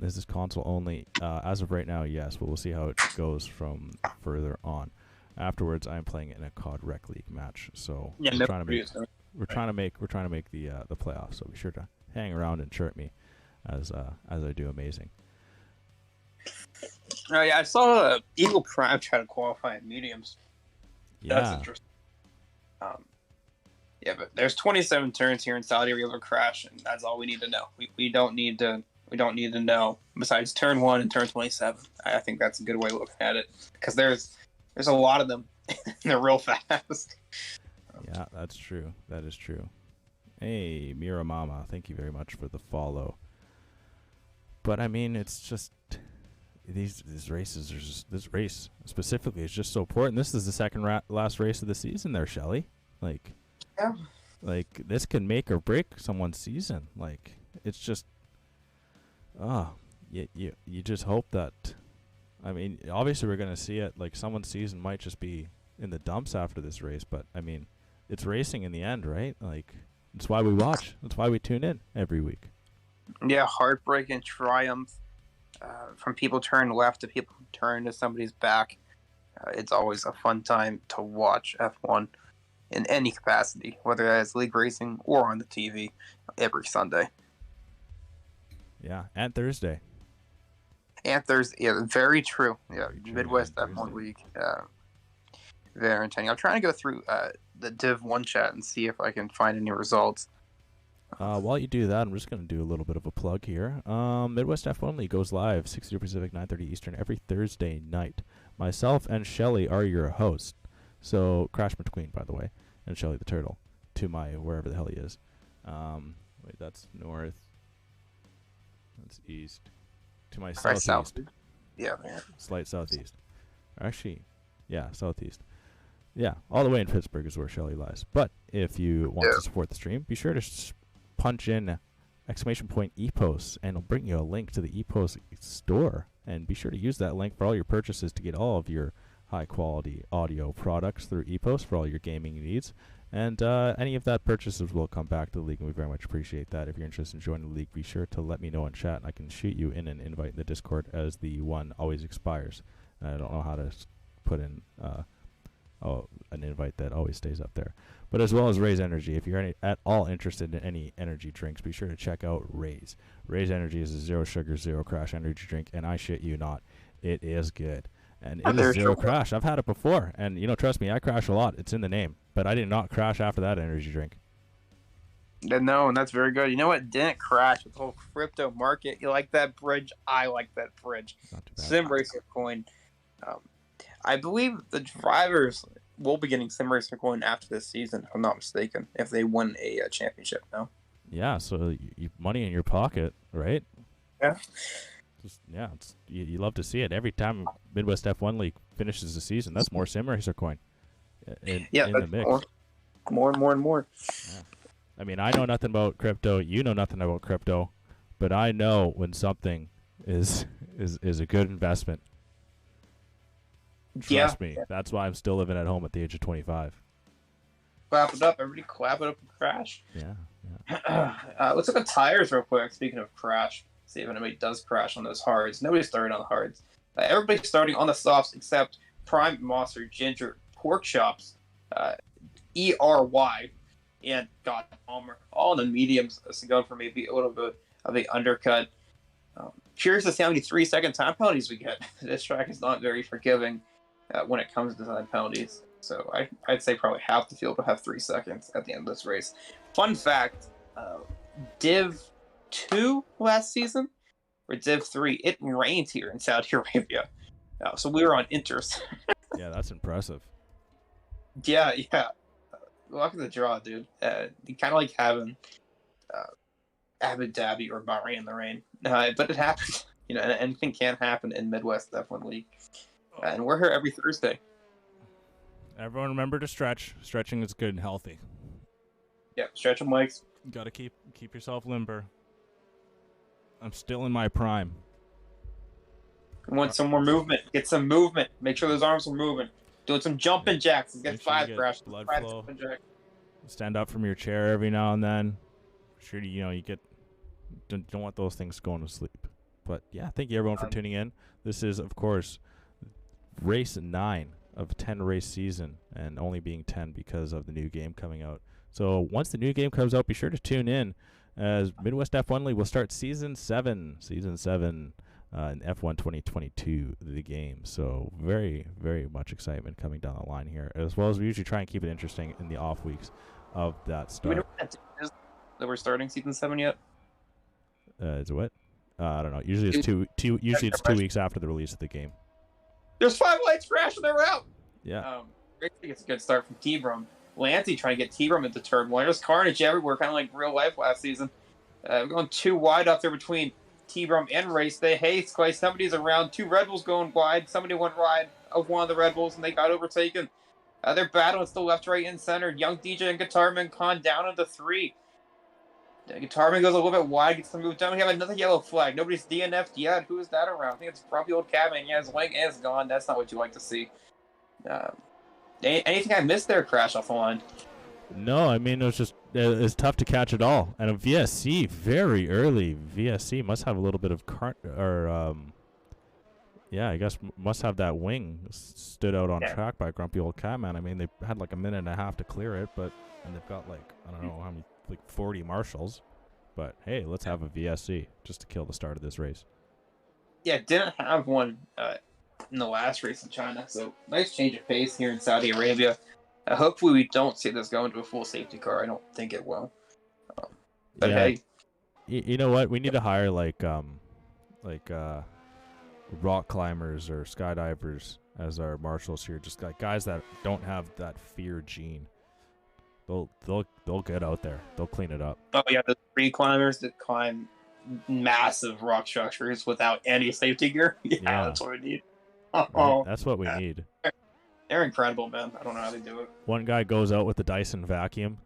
is this console only? As of right now, yes, but we'll see how it goes from further on. Afterwards, I'm playing in a COD Rec League match. So yeah, we're trying to make the playoffs. So be sure to hang around and chirp me as I do amazing. Oh yeah, I saw Eagle Prime try to qualify in mediums. Yeah. That's interesting. Yeah, but there's 27 turns here in Saudi Arabia to crash, and that's all we need to know. We don't need to know besides turn 1 and turn 27. I think that's a good way of looking at it, because there's a lot of them. And they're real fast. Yeah, that's true. That is true. Hey, Mira Mama, thank you very much for the follow. But I mean, it's just these races are just, this race specifically is just so important. This is the second last race of the season there, Shelley. Yeah. Like this can make or break someone's season. Like it's just, you just hope that. I mean, obviously we're gonna see it. Like someone's season might just be in the dumps after this race, but I mean, it's racing in the end, right? Like that's why we watch. That's why we tune in every week. Yeah, heartbreak and triumph. From people turn left to people turn to somebody's back. It's always a fun time to watch F1 in any capacity, whether that's league racing or on the TV every Sunday. Yeah, and Thursday. And Thursday, yeah, very true. Yeah, Very true, Midwest and F1 Thursday. League. Very entertaining. I'm trying to go through the Div 1 chat and see if I can find any results. While you do that, I'm just going to do a little bit of a plug here. Midwest F1 League goes live 6:00 Pacific, 9:30 Eastern every Thursday night. Myself and Shelley are your hosts. So Crash McQueen, by the way, and Shelley the Turtle, to my wherever the hell he is. Wait, that's north. That's east. To my southeast. South. Yeah. Slight southeast. Actually, yeah, southeast. Yeah, all the way in Pittsburgh is where Shelley lies. But if you want to support the stream, be sure to punch in !EPOS, and it'll bring you a link to the EPOS store. And be sure to use that link for all your purchases to get all of your high-quality audio products through EPOS for all your gaming needs. And any of that purchases will come back to the league, and we very much appreciate that. If you're interested in joining the league, be sure to let me know in chat. I can shoot you in an invite in the Discord, as the one always expires. I don't know how to put in an invite that always stays up there. But as well as Raise Energy, if you're at all interested in any energy drinks, be sure to check out Raise. Raise Energy is a zero sugar, zero crash energy drink, and I shit you not, it is good. And it is zero crash. I've had it before, and trust me, I crash a lot. It's in the name, but I did not crash after that energy drink. No, and that's very good. You know what didn't crash with the whole crypto market? You like that bridge? I like that bridge. Sim Racer coin. I believe the drivers will be getting Sim Racer coin after this season, if I'm not mistaken, if they win a championship. No. Yeah, so you money in your pocket, right? Yeah. You love to see it every time Midwest F1 League finishes the season. That's more Sim Racer coin in the mix. More and more and more. Yeah. I mean, I know nothing about crypto. You know nothing about crypto, but I know when something is a good investment. Trust me. That's why I'm still living at home at the age of 25. Clap it up, everybody! Clap it up and crash. Yeah. Let's look at tires real quick. Speaking of crash. See if anybody does crash on those hards. Nobody's starting on the hards. Everybody's starting on the softs except Prime, Monster, Ginger, Pork Chops, ERY, and God Palmer. All in the mediums. So going for maybe a little bit of an undercut. Curious to see how many 3-second time penalties we get. This track is not very forgiving when it comes to time penalties. So I'd say probably half the field will have 3 seconds at the end of this race. Fun fact, Div 2 last season, or Div 3, it rained here in Saudi Arabia. So we were on inters. Yeah, that's impressive. Yeah. Luck of the draw, dude. You kind of like having Abu Dhabi or Bahrain in the rain. But it happens. Anything can happen in Midwest F1 League. And we're here every Thursday. Everyone remember to stretch. Stretching is good and healthy. Yeah, stretch them legs. You got to keep yourself limber. I'm still in my prime. Want some more movement. Get some movement. Make sure those arms are moving. Doing some jumping jacks. Get 5 crash. Blood flow. Stand up from your chair every now and then. Sure, you don't want those things going to sleep. But yeah, thank you everyone for tuning in. This is, of course, race 9 of a 10-race season, and only being 10 because of the new game coming out. So once the new game comes out, be sure to tune in, as Midwest F1 League will start Season 7 in F1 2022, the game. So very, very much excitement coming down the line here, as well as we usually try and keep it interesting in the off weeks of that start. Do we know that we're starting Season 7 yet? Is it what? I don't know. Usually it's usually it's 2 weeks after the release of the game. There's 5 lights crashing. They're out. Yeah. I think it's a good start from T-Brum. Lancey trying to get T-Brum into turn 1. There's carnage everywhere, kind of like real life last season. We're going 2 wide up there between T-Brum and Race Day. Hey, Clay, somebody's around. 2 Red Bulls going wide. Somebody went wide of one of the Red Bulls, and they got overtaken. They're battling still left, right, and center. Young DJ and Guitarman Khan down into 3. Guitarman goes a little bit wide, gets the move done. We have another yellow flag. Nobody's DNF'd yet. Who is that around? I think it's probably old Cabin. Yeah, his leg is gone. That's not what you like to see. Anything I missed there, Crash, off the line? No, I mean, it's tough to catch it all. And a VSC, very early. VSC must have a little bit of I guess must have that wing stood out on track by Grumpy Old Catman. I mean, they had like a minute and a half to clear it, and they've got like, I don't know how many, like 40 marshals. But hey, let's have a VSC just to kill the start of this race. Yeah, didn't have one in the last race in China, so nice change of pace here in Saudi Arabia. Hopefully we don't see this go into a full safety car. I don't think it will. But hey. You know what? We need to hire like rock climbers or skydivers as our marshals here. Just like guys that don't have that fear gene. They'll get out there. They'll clean it up. Oh yeah, the tree climbers that climb massive rock structures without any safety gear. Yeah, that's what we need. Right, that's what we need. They're incredible, man. I don't know how they do it. One guy goes out with the Dyson vacuum,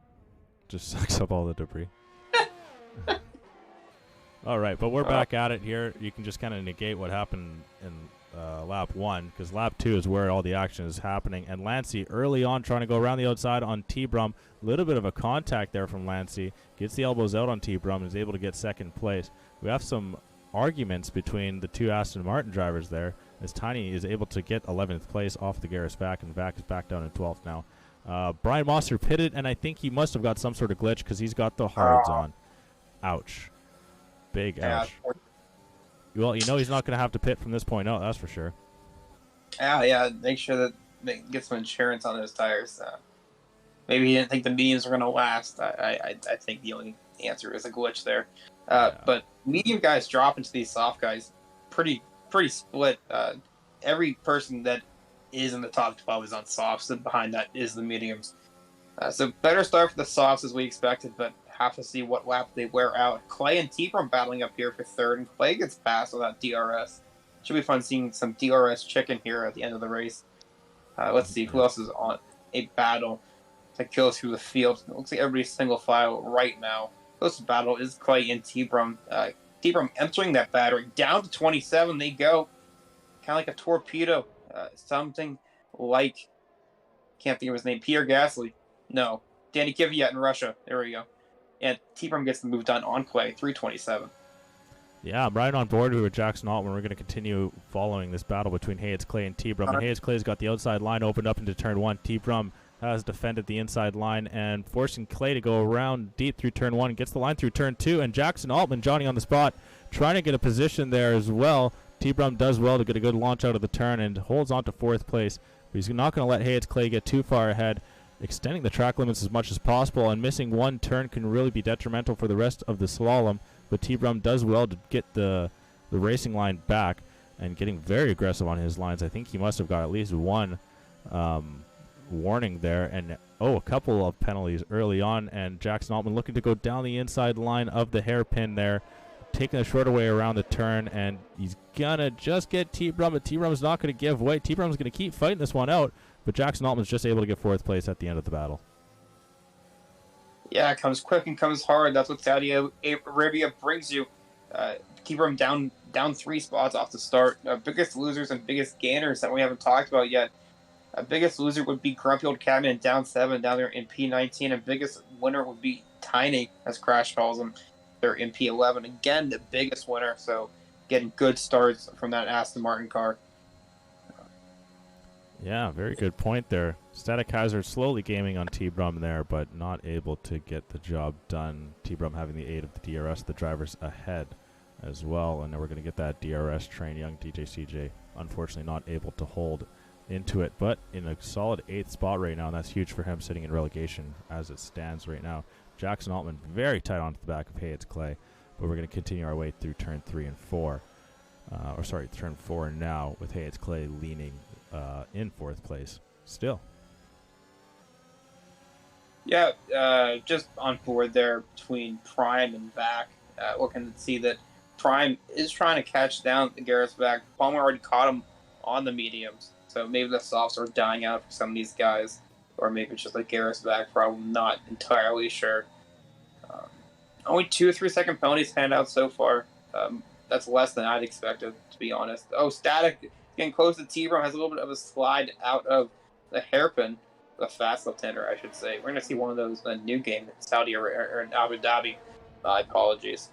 just sucks up all the debris. All right, but we're back at it here. You can just kind of negate what happened in lap 1, because lap 2 is where all the action is happening. And Lancey early on trying to go around the outside on T-Brum. A little bit of a contact there from Lancey. Gets the elbows out on T-Brum and is able to get second place. We have some arguments between the two Aston Martin drivers there, as Tiny is able to get 11th place off the Garris Vac, and Vac is back down in 12th now. Brian Mosser pitted, and I think he must have got some sort of glitch because he's got the hards on. Ouch. Big ouch. Well, you know he's not going to have to pit from this point out, that's for sure. Yeah. Make sure that they get some insurance on those tires. Maybe he didn't think the mediums were going to last. I think the only answer is a glitch there. But medium guys drop into these soft guys pretty split. Every person that is in the top 12 is on softs, and behind that is the mediums. So better start for the softs as we expected, but have to see what lap they wear out. Clay and T-Brum battling up here for third, and Clay gets past without DRS. Should be fun seeing some DRS chicken here at the end of the race. Let's see who else is on a battle that goes through the field. It looks like everybody's single file right now. Closest battle is Clay and T-Brum. T-Brum entering that battery. Down to 27 they go. Kind of like a torpedo. Something like, can't think of his name, Pierre Gasly. No, Danny Kvyat in Russia. There we go. And T-Brum gets the move done on Clay, 327. Yeah, I'm right on board with Jackson Altman. We're going to continue following this battle between Hayes Clay and T-Brum. And Hayes Clay's got the outside line opened up into turn 1. T-Brum has defended the inside line and forcing Clay to go around deep through turn 1. Gets the line through turn 2. And Jackson Altman, Johnny on the spot, trying to get a position there as well. T-Brum does well to get a good launch out of the turn and holds on to 4th place. But he's not going to let Hayes Clay get too far ahead, extending the track limits as much as possible, and missing one turn can really be detrimental for the rest of the slalom. But T-Brum does well to get the racing line back and getting very aggressive on his lines. I think he must have got at least one warning there, and a couple of penalties early on, and Jackson Altman looking to go down the inside line of the hairpin there, taking the shorter way around the turn, and he's gonna just get T-Brum, but T-Brum's not going to give way. T-Brum's going to keep fighting this one out, but Jackson Altman's just able to get 4th place at the end of the battle. Yeah, it comes quick and comes hard. That's what Saudi Arabia brings you. T-Brum down 3 spots off the start. Biggest losers and biggest gainers that we haven't talked about yet. Biggest loser would be Grumpy Old Cabin down 7 down there in P19, and biggest winner would be Tiny, as Crash calls him. They're in P11. Again, the biggest winner, so getting good starts from that Aston Martin car. Yeah, very good point there. Static Hazard slowly gaming on T-Brum there, but not able to get the job done. T-Brum having the aid of the DRS, the drivers ahead as well. And now we're going to get that DRS train. Young DJ CJ, unfortunately not able to hold into it, but in a solid 8th spot right now, and that's huge for him sitting in relegation as it stands right now. Jackson Altman very tight onto the back of Hayes Clay, but we're going to continue our way through turn 3 and 4. Turn 4 now with Hayes Clay leaning in 4th place still. Yeah, just on board there between Prime and Vac. Looking to see that Prime is trying to catch down the Garris Vac. Palmer already caught him on the mediums, so maybe the softs are dying out for some of these guys, or maybe it's just like Garris Vac problem. Not entirely sure. Only 2 or 3 second penalties handed out so far. That's less than I'd expected, to be honest. Static getting close to T-Brum, has a little bit of a slide out of the hairpin. The fast left-hander, I should say. We're going to see one of those in a new game in Saudi or in Abu Dhabi. My apologies.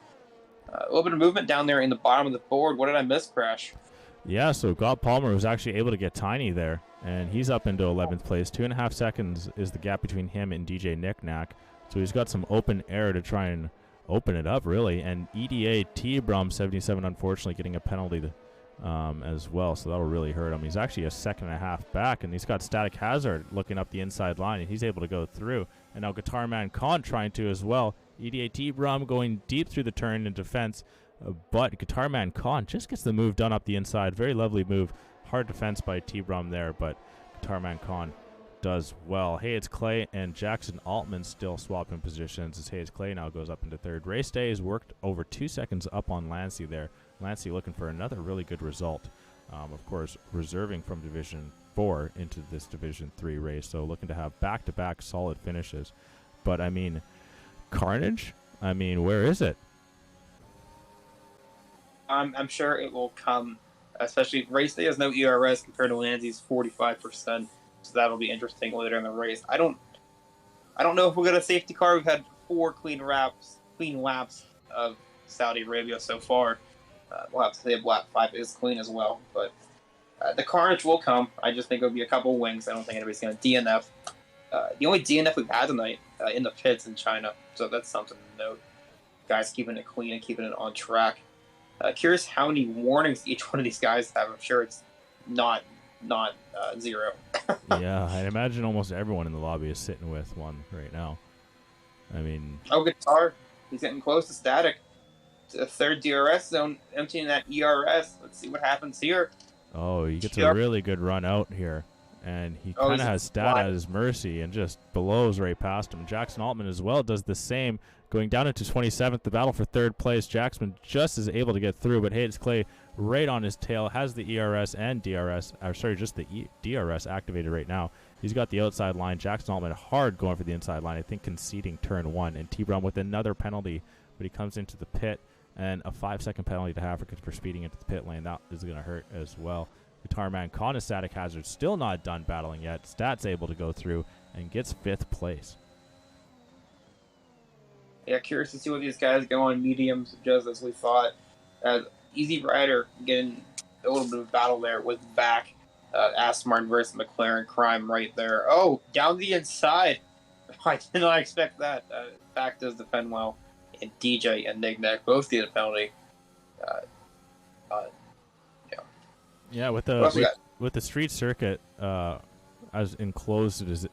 A little bit of movement down there in the bottom of the board. What did I miss, Crash? Yeah, so God Palmer was actually able to get Tiny there, and he's up into 11th place. 2.5 seconds is the gap between him and DJ Knick-Knack. So he's got some open air to try and open it up, really. And EDA T-Brum 77, unfortunately, getting a penalty as well, so that'll really hurt him. He's actually a 1.5 seconds back, and he's got Static Hazard looking up the inside line, and he's able to go through. And now Guitar Man Khan trying to as well. EDA T-Brum going deep through the turn in defense, but Guitar Man Khan just gets the move done up the inside. Very lovely move. Hard defense by T-Brum there, but Guitar Man Khan does well. Hayes Clay and Jackson Altman still swapping positions as Hayes Clay now goes up into 3rd. Race day has worked over 2 seconds up on Lancey there. Lancey looking for another really good result. Of course, reserving from Division 4 into this Division 3 race, so looking to have back-to-back solid finishes. But, I mean, carnage? I mean, where is it? I'm sure it will come. Especially race day has no ERS compared to Lanzy's 45%, so that'll be interesting later in the race. I don't know if we'll get a safety car. We've had 4 clean laps of Saudi Arabia so far. We'll have to say lap 5 is clean as well, but the carnage will come. I just think it'll be a couple of wings. I don't think anybody's going to DNF. The only DNF we've had tonight in the pits in China, so that's something to note. Guys keeping it clean and keeping it on track. Curious how many warnings each one of these guys have. I'm sure it's not 0. Yeah, I imagine almost everyone in the lobby is sitting with one right now. I mean... Oh, Guitar. He's getting close to static. To the 3rd DRS zone, emptying that ERS. Let's see what happens here. Oh, he gets a really good run out here. And he kind of has Stat at his mercy and just blows right past him. Jackson Altman as well does the same, going down into 27th, the battle for 3rd place. Jackson just is able to get through, but Hayes Clay right on his tail, has the ERS and DRS, or sorry, just the DRS activated right now. He's got the outside line. Jackson Altman hard going for the inside line, I think conceding turn 1. And T-Brown with another penalty, but he comes into the pit, and a 5-second penalty to Africa for speeding into the pit lane. That is going to hurt as well. Guitar Man Con is Static Hazard, still not done battling yet. Stat's able to go through and gets 5th place. Yeah, curious to see what these guys go on mediums just as we thought. Easy Rider getting a little bit of battle there with Vac. Aston Martin versus McLaren crime right there. Oh, down the inside. I did not expect that. Vac does defend well. And DJ and Nignac both get a penalty. Yeah, with the street circuit as enclosed as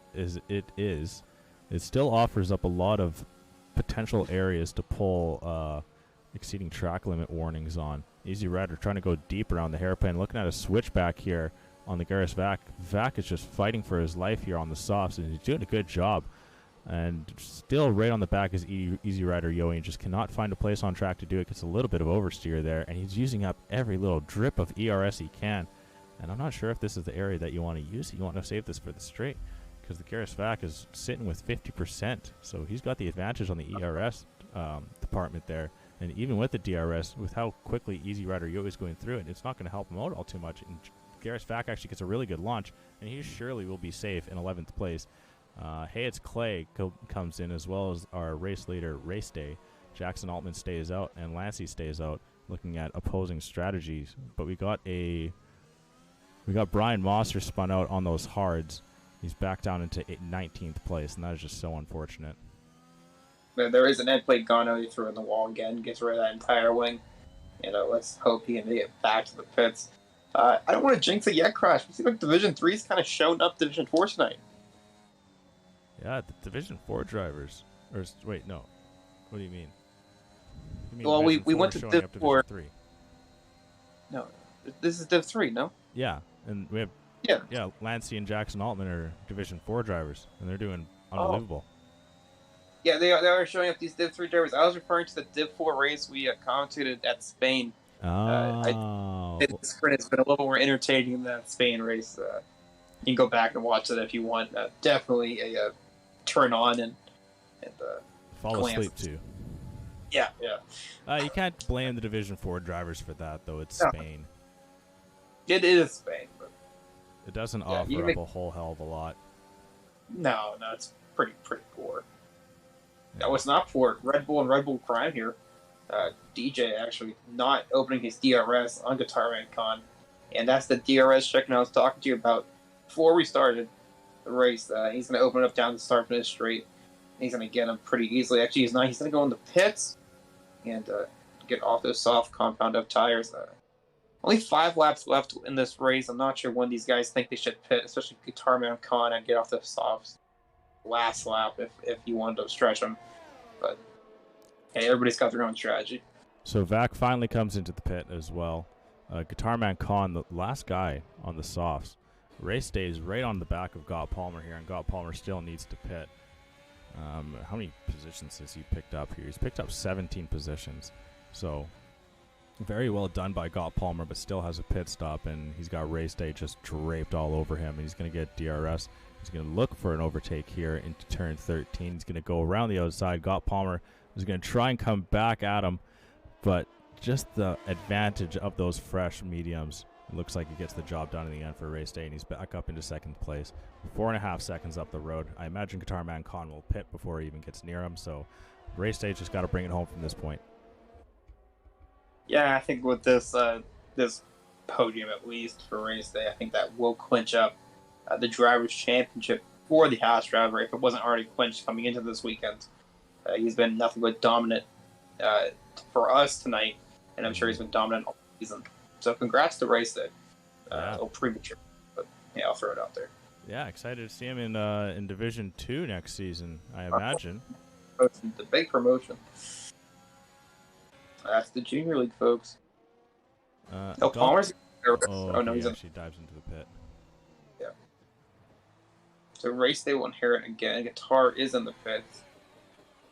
it is, it still offers up a lot of potential areas to pull exceeding track limit warnings on. Easy Rider trying to go deep around the hairpin, looking at a switchback here on the Garris Vac. Vac is just fighting for his life here on the softs, and he's doing a good job. And still right on the back is Easy Rider Yoey, and just cannot find a place on track to do it. Gets a little bit of oversteer there, and he's using up every little drip of ERS he can. And I'm not sure if this is the area that you want to use. You want to save this for the straight, because the Garris Vac is sitting with 50%. So he's got the advantage on the ERS department there. And even with the DRS, with how quickly Easy Rider Yoey is going through it, it's not going to help him out all too much. And Garris Vac actually gets a really good launch, and he surely will be safe in 11th place. Hayes Clay comes in, as well as our race leader, Race Day. Jackson Altman stays out, and Lancey stays out, looking at opposing strategies. But we got Brian Mosser spun out on those hards. He's back down into 19th place, and that is just so unfortunate. There is an end plate Gano he threw in the wall again, gets rid of that entire wing. Let's hope he can get back to the pits. I don't want to jinx it yet, Crash. It seems like Division 3's kind of shown up Division 4 tonight. Yeah, the Division 4 drivers. Wait, no. What do you mean? Well, we went to Div 4. 3. No, this is Div 3, no? Yeah, and we have Lancey and Jackson Altman are Division 4 drivers, and they're doing unbelievable. Yeah, they are showing up these Div 3 drivers. I was referring to the Div 4 race we commentated at Spain. It's been a little more entertaining than that Spain race. You can go back and watch it if you want. Definitely a turn on and fall asleep too. Yeah. You can't blame the Division 4 drivers for that, though. It's Spain. It is Spain, but it doesn't offer up a whole hell of a lot. No, it's pretty poor. No, it's not poor. Red Bull and Red Bull Crime here. DJ actually not opening his DRS on Guitar Man Con, and that's the DRS check I was talking to you about before we started the race. He's going to open it up down the start finish straight. He's going to get him pretty easily. Actually, he's not. He's going to go in the pits and get off those soft compound up tires. Only 5 laps left in this race. I'm not sure when these guys think they should pit, especially Guitar Man Con, and get off the softs last lap if you wanted to stretch them. But hey, everybody's got their own strategy. So Vac finally comes into the pit as well. Guitar Man Con, the last guy on the softs. Race stays right on the back of Gott Palmer here, and Gott Palmer still needs to pit. How many positions has he picked up here? He's picked up 17 positions. So very well done by Gott Palmer, but still has a pit stop, and he's got Race Day just draped all over him. And he's going to get DRS. He's going to look for an overtake here into turn 13. He's going to go around the outside. Gott Palmer is going to try and come back at him, but just the advantage of those fresh mediums. It looks like he gets the job done in the end for race day, and he's back up into second place. 4.5 seconds up the road. I imagine Guitar Man Khan will pit before he even gets near him, so race day just got to bring it home from this point. Yeah, I think with this this podium, at least for race day, I think that will clinch up the Drivers' Championship for the Haas driver if it wasn't already clinched coming into this weekend. He's been nothing but dominant for us tonight, and I'm sure he's been dominant all season. So congrats to race day. A little premature, but yeah, I'll throw it out there. Yeah, excited to see him in Division 2 next season, I imagine. The big promotion. That's the Junior League, folks. Palmer's... no, he he's actually dives into the pit. Yeah. So race day will inherit again. Guitar is in the pits.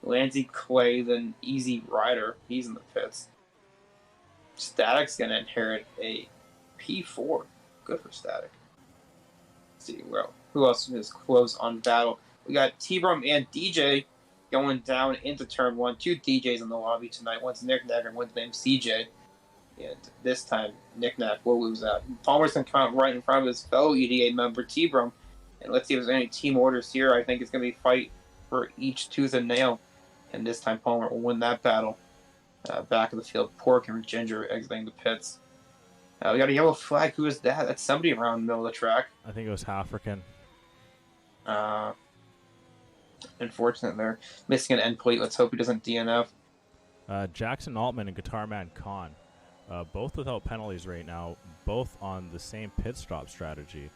Lansy Clay, then Easy Rider, he's in the pits. Static's going to inherit a P4. Good for Static. Let's see, well, who else is close on battle? We got T-Brum and DJ going down into turn 1. 2 DJs in the lobby tonight. One's Nick Nack and one's named CJ. And this time, Nick Nack will lose out. Palmer's going to come out right in front of his fellow EDA member, T-Brum. And let's see if there's any team orders here. I think it's going to be a fight for each tooth and nail. And this time, Palmer will win that battle. Back of the field, Pork and Ginger exiting the pits. We got a yellow flag. Who is that? That's somebody around the middle of the track. I think it was African. Unfortunate there. Missing an end plate. Let's hope he doesn't DNF. Jackson Altman and Guitar Man Khan, both without penalties right now, both on the same pit stop strategy,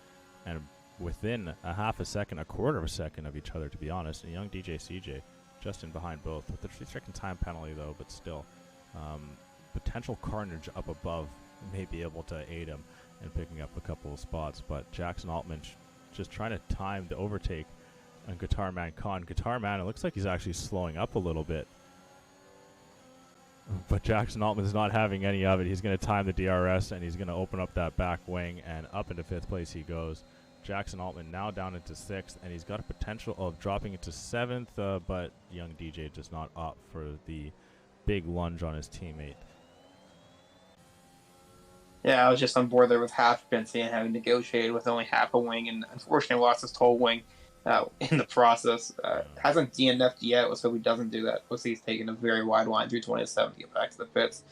and within a half a second, a quarter of a second of each other, to be honest. And young DJ CJ just in behind both, with the 3-second time penalty, though, but still. Potential carnage up above may be able to aid him in picking up a couple of spots, but Jackson Altman just trying to time the overtake on Guitar Man Khan. Guitar Man, it looks like he's actually slowing up a little bit, but Jackson Altman's not having any of it. He's going to time the DRS, and he's going to open up that back wing, and up into 5th place he goes. Jackson Altman now down into 6th, and he's got a potential of dropping into 7th, but young DJ just not opt for the big lunge on his teammate. Yeah, I was just on board there with half Benson and having negotiated with only half a wing, and unfortunately lost his whole wing in the process. Hasn't DNF'd yet. Let's hope he doesn't do that. Looks like he's taking a very wide line through 27 to get back to the pits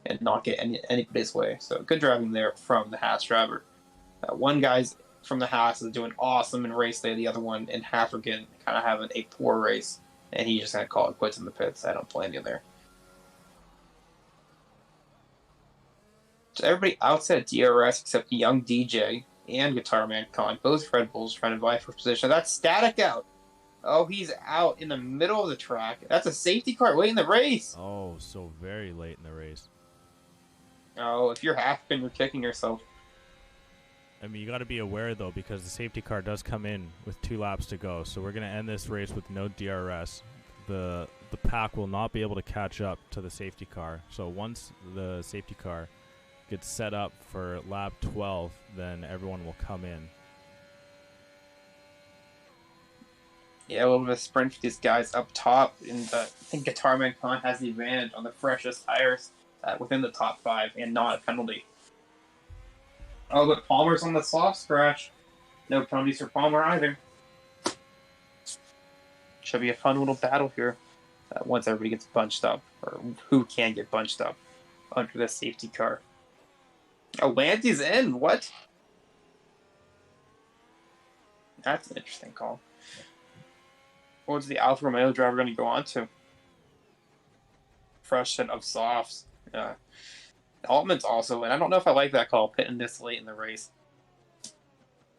and not get anybody's way. So good driving there from the Haas driver. One guy's from the Haas is doing awesome in race day. The other one in African kind of having a poor race, and he's just going to call it quits in the pits. I don't blame you there. So everybody outside DRS except young DJ and Guitar Man Khan, both Red Bulls trying to vie for position. That's Static out. Oh, he's out in the middle of the track. That's a safety car late in the race. Oh, so very late in the race. Oh, if you're half-pin, you're kicking yourself. I mean, you got to be aware, though, because the safety car does come in with 2 laps to go. So we're going to end this race with no DRS. The pack will not be able to catch up to the safety car. So once the safety car gets set up for lap 12, then everyone will come in. Yeah, a little bit of sprint for these guys up top. And I think Guitar Man Khan has the advantage on the freshest tires within the top 5 and not a penalty. Oh, but Palmer's on the soft scratch. No penalties for Palmer either. Should be a fun little battle here once everybody gets bunched up, or who can get bunched up under the safety car. Oh, Lanty's in. What? That's an interesting call. What's the Alfa Romeo driver going to go on to? Fresh set of softs. Altman's also in. I don't know if I like that call, pitting this late in the race.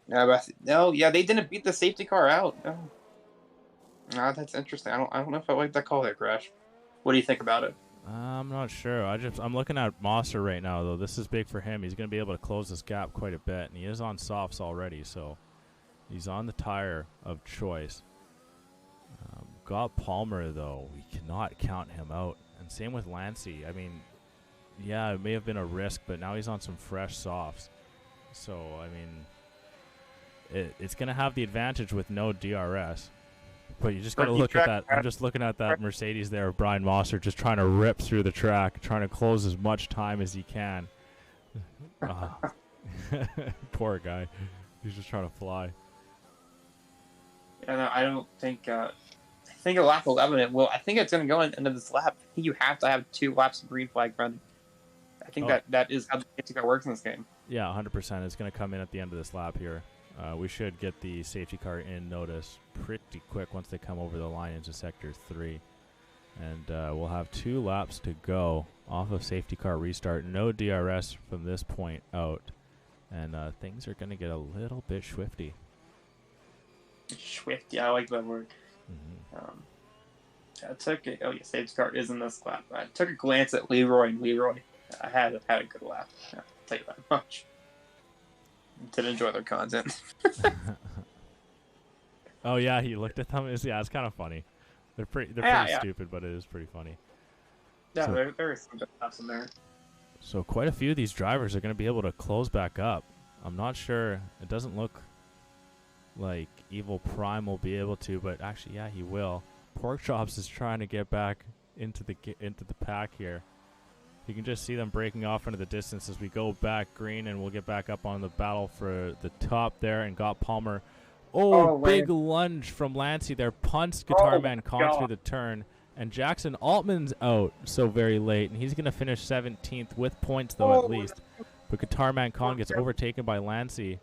Yeah, they didn't beat the safety car out. No. That's interesting. I don't know if I like that call there, Crash. What do you think about it? I'm not sure. I'm looking at Mosser right now, though. This is big for him. He's going to be able to close this gap quite a bit, and he is on softs already, so he's on the tire of choice. Got Palmer, though. We cannot count him out. And same with Lancey. I mean, yeah, it may have been a risk, but now he's on some fresh softs. So, I mean, it's going to have the advantage with no DRS. But you just got to look at that. I'm just looking at that Mercedes there of Brian Mosser just trying to rip through the track, trying to close as much time as he can. Poor guy. He's just trying to fly. Yeah, no, I don't think... I think at lap 11 it will. I think it's going to go into this lap. I think you have to have 2 laps of green flag running. I think that is how the safety car works in this game. Yeah, 100%. It's going to come in at the end of this lap here. We should get the safety car in notice pretty quick once they come over the line into Sector 3. And we'll have 2 laps to go off of safety car restart. No DRS from this point out. And things are going to get a little bit swifty. Swifty, I like that word. I took it. Oh, yeah, safety car is in this lap. I took a glance at Leroy, and Leroy had a good lap. I'll tell you that much. Did enjoy their content. Oh yeah, he looked at them. It's kind of funny. They're pretty stupid, but it is pretty funny. Yeah, so, there is some good stuff in there. So quite a few of these drivers are going to be able to close back up. I'm not sure. It doesn't look like Evil Prime will be able to, but actually, yeah, he will. Pork Chops is trying to get back into the pack here. You can just see them breaking off into the distance as we go back green, and we'll get back up on the battle for the top there, and got Palmer. Oh, big lunge from Lancey there. Punts Guitar Man Con through the turn, and Jackson Altman's out so very late, and he's going to finish 17th with points, though, at least. But Guitar Man Con gets overtaken by Lancey,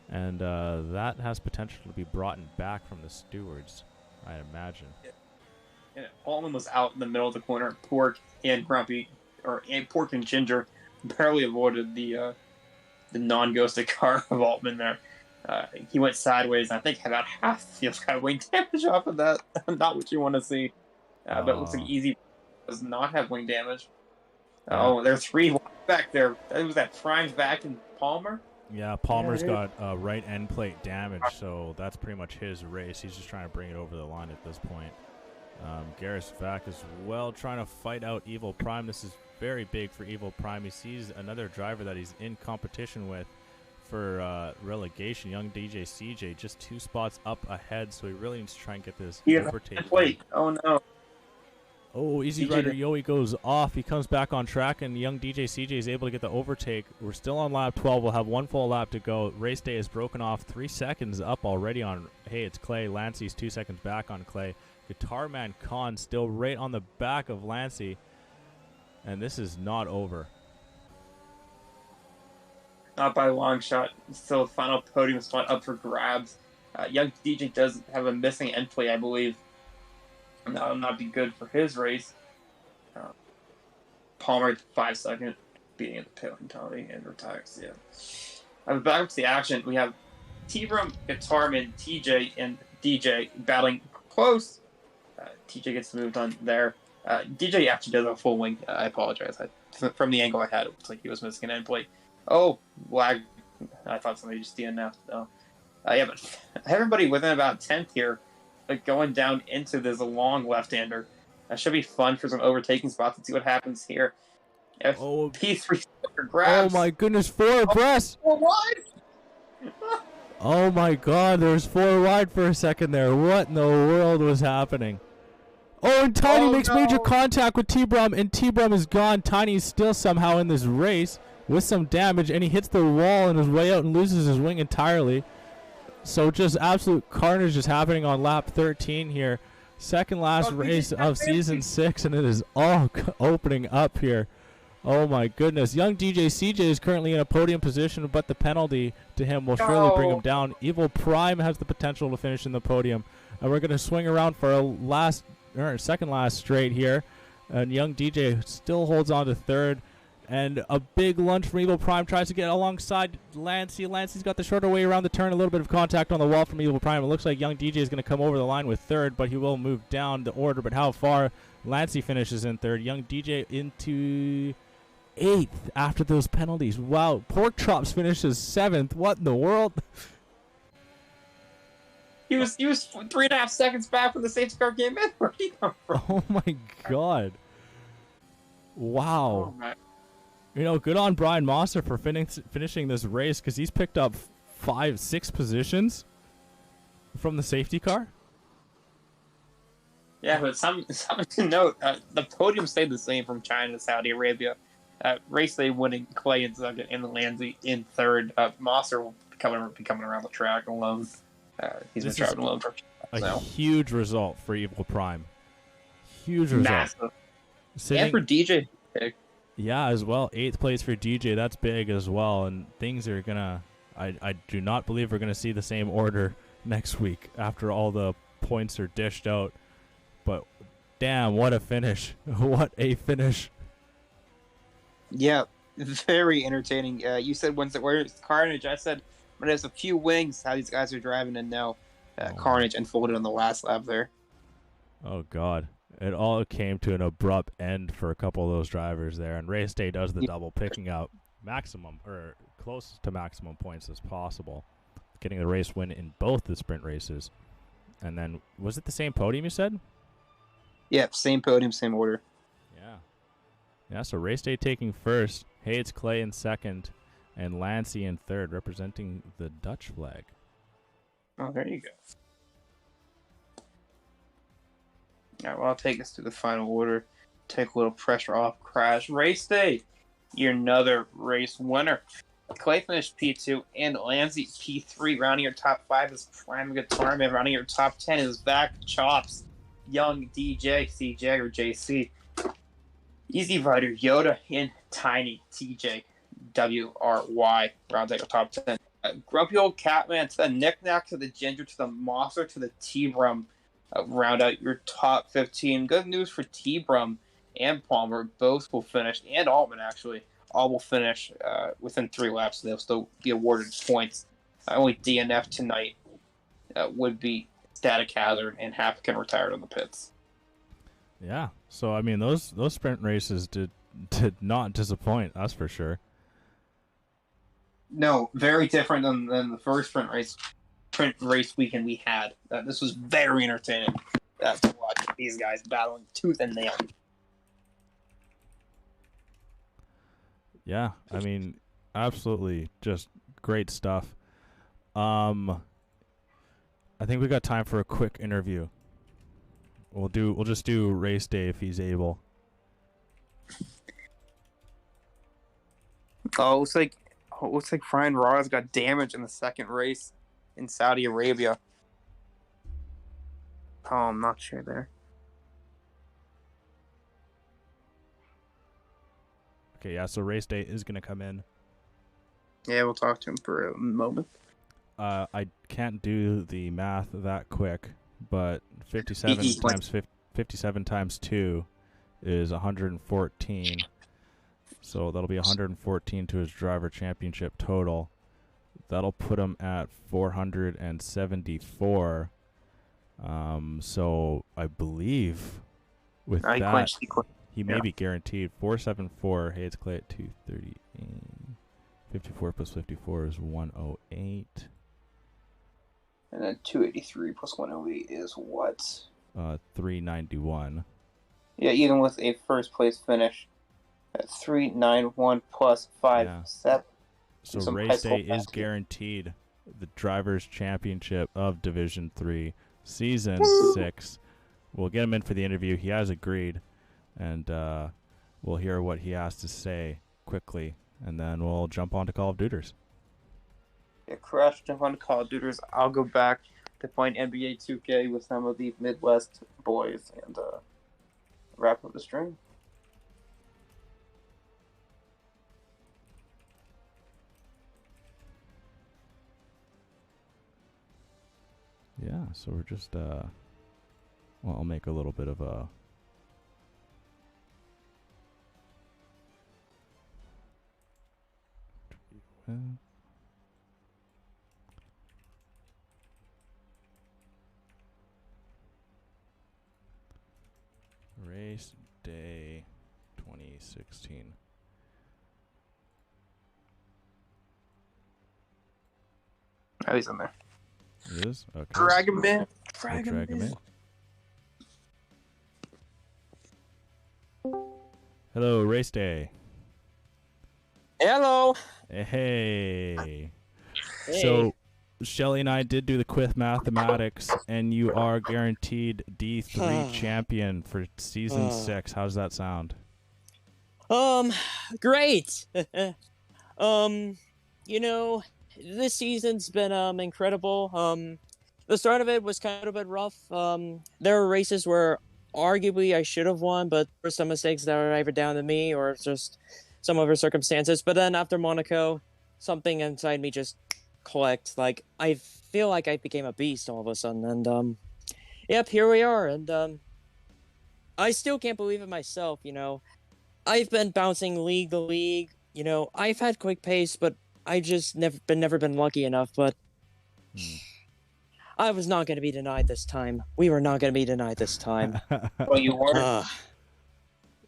and that has potential to be brought back from the stewards, I imagine. Yeah, Altman was out in the middle of the corner. Pork and Grumpy, and Pork and Ginger barely avoided the non-ghosted car of Altman there. He went sideways, and I think about half the field got wing damage off of that. Not what you want to see. But it looks like Easy does not have wing damage. Oh, there are 3 back there. Was that Prime's back in Palmer? Yeah, Palmer's got right end plate damage, so that's pretty much his race. He's just trying to bring it over the line at this point. Garris Vac as well, trying to fight out Evil Prime. This is very big for Evil Prime. He sees another driver that he's in competition with for relegation, young DJ CJ, just 2 spots up ahead, so he really needs to try and get this overtake. Wait, oh no. Oh, Easy Rider Yoey goes off. He comes back on track, and young DJ CJ is able to get the overtake. We're still on lap 12. We'll have 1 full lap to go. Race day is broken off. 3 seconds up already on, hey, it's Clay. Lancey's 2 seconds back on Clay. Guitar Man Khan still right on the back of Lancey, and this is not over. Not by a long shot. Still, final podium spot up for grabs. Young DJ does have a missing end plate, I believe. And that will not be good for his race. Palmer, 5 second, beating at the pit mentality and retires. Yeah. Back to the action. We have T-Brum, Guitarman, TJ, and DJ battling close. TJ gets moved on there. DJ actually does a full wing. I apologize. From the angle I had, it looks like he was missing an end plate. Oh, lag. I thought somebody just did now. No. Yeah, but everybody within about 10th here, like going down into this long left-hander. That should be fun for some overtaking spots. Let's see what happens here. P3 grabs. Oh my goodness, 4 abreast. 4 wide. Oh my God, there's 4 wide for a second there. What in the world was happening? Oh, and Tiny makes major contact with T-Brum, and T-Brum is gone. Tiny's still somehow in this race with some damage, and he hits the wall on his way out and loses his wing entirely. So just absolute carnage is happening on lap 13 here. Second last race of season 6, and it is all opening up here. Oh my goodness. Young DJ CJ is currently in a podium position, but the penalty to him will surely bring him down. Evil Prime has the potential to finish in the podium. And we're going to swing around for a second last straight here. And young DJ still holds on to third. And a big lunge from Evil Prime, tries to get alongside Lancey. Lancey's got the shorter way around the turn, a little bit of contact on the wall from Evil Prime. It looks like young DJ is going to come over the line with third, but he will move down the order. But how far? Lancey finishes in third. Young DJ into 8th after those penalties. Wow. Pork Chops finishes 7th. What in the world? He was 3.5 seconds back when the safety car came in. Where'd he come from? Oh my God. Wow. Oh my. You know, good on Brian Mosser for finishing this race, because he's picked up 5-6 positions from the safety car. Yeah, but something to note: the podium stayed the same from China to Saudi Arabia. Race day winning Clay in second, and Lanzi in third. Mosser will be coming around the track alone. He's been driving alone for a huge result for Evil Prime. Huge result. Massive. And for DJ. Yeah, as well. 8th place for DJ. That's big as well. And things are gonna. I do not believe we're gonna see the same order next week after all the points are dished out. But damn, what a finish! What a finish! Yeah, very entertaining. You said where's Carnage? I said when there's a few wings, how these guys are driving, and now Carnage unfolded on the last lap there. Oh God, it all came to an abrupt end for a couple of those drivers there, and Race Day does the double, picking up maximum or close to maximum points as possible, getting the race win in both the sprint races. And then, was it the same podium you said? Yeah, same podium, same order. Yeah, so Race Day taking first, Hayes Clay in second, and Lancy in third, representing the Dutch flag. Oh, there you go. All right, well, I'll take us to the final order. Take a little pressure off Crash. Race Day, you're another race winner. Clay finished P2 and Lancy P3, rounding your top 5 is Prime Guitar Man, rounding your top 10 is Vac Chops, Young DJ, CJ, or JC. Easy Rider, Yoda, and Tiny, TJ, WRY, rounds out your top 10. Grumpy Old Catman to the Knickknack, to the Ginger, to the Monster, to the T-Brum, round out your top 15. Good news for T-Brum and Palmer, both will finish, and Altman actually, all will finish within 3 laps, so they'll still be awarded points. Only DNF tonight would be Static Hazard, and Hapkin retired on the pits. Yeah, so I mean those sprint races did not disappoint, that's for sure. No, very different than the first sprint race weekend we had. This was very entertaining to watch these guys battling tooth and nail. Yeah, I mean, absolutely, just great stuff. I think we got time for a quick interview. We'll just do Race Day if he's able. Oh, it looks like Brian Raws got damaged in the second race in Saudi Arabia. Oh, I'm not sure there. Okay, yeah, so Race Day is going to come in. Yeah, we'll talk to him for a moment. I can't do the math that quick, but 57 times 2 is 114. So that'll be 114 to his driver championship total. That'll put him at 474. So I believe with that, he may be guaranteed 474. Hayes Clay at 238. 54 plus 54 is 108. And then 283 plus 108 is what? 391. Yeah, even with a first place finish. 391 plus 57. So Race Day is guaranteed the Drivers' Championship of Division 3, Season 6. We'll get him in for the interview. He has agreed, and we'll hear what he has to say quickly, and then we'll jump on to Call of Duters. Yeah, Crush, jump on to Call of Duters. I'll go back to playing NBA 2K with some of the Midwest boys and wrap up the stream. Yeah, so we're just, well, I'll make a little bit of a... Race Day 2016. Oh, he's in there. He is? Okay. Drag him in. Drag him in. Hello, Race Day. Hello. Hey. Hey. So, Shelly and I did do the quick mathematics, and you are guaranteed D3 champion for season 6. How does that sound? Great. You know, this season's been incredible. The start of it was kind of a bit rough. There were races where arguably I should have won, but there were some mistakes that were either down to me or just some other circumstances. But then after Monaco, something inside me just clicked. Like, I feel like I became a beast all of a sudden. And, yep, here we are. And, I still can't believe it myself, you know. I've been bouncing league to league. You know, I've had quick pace, but I just never been lucky enough. But I was not going to be denied this time. We were not going to be denied this time. Well, you were.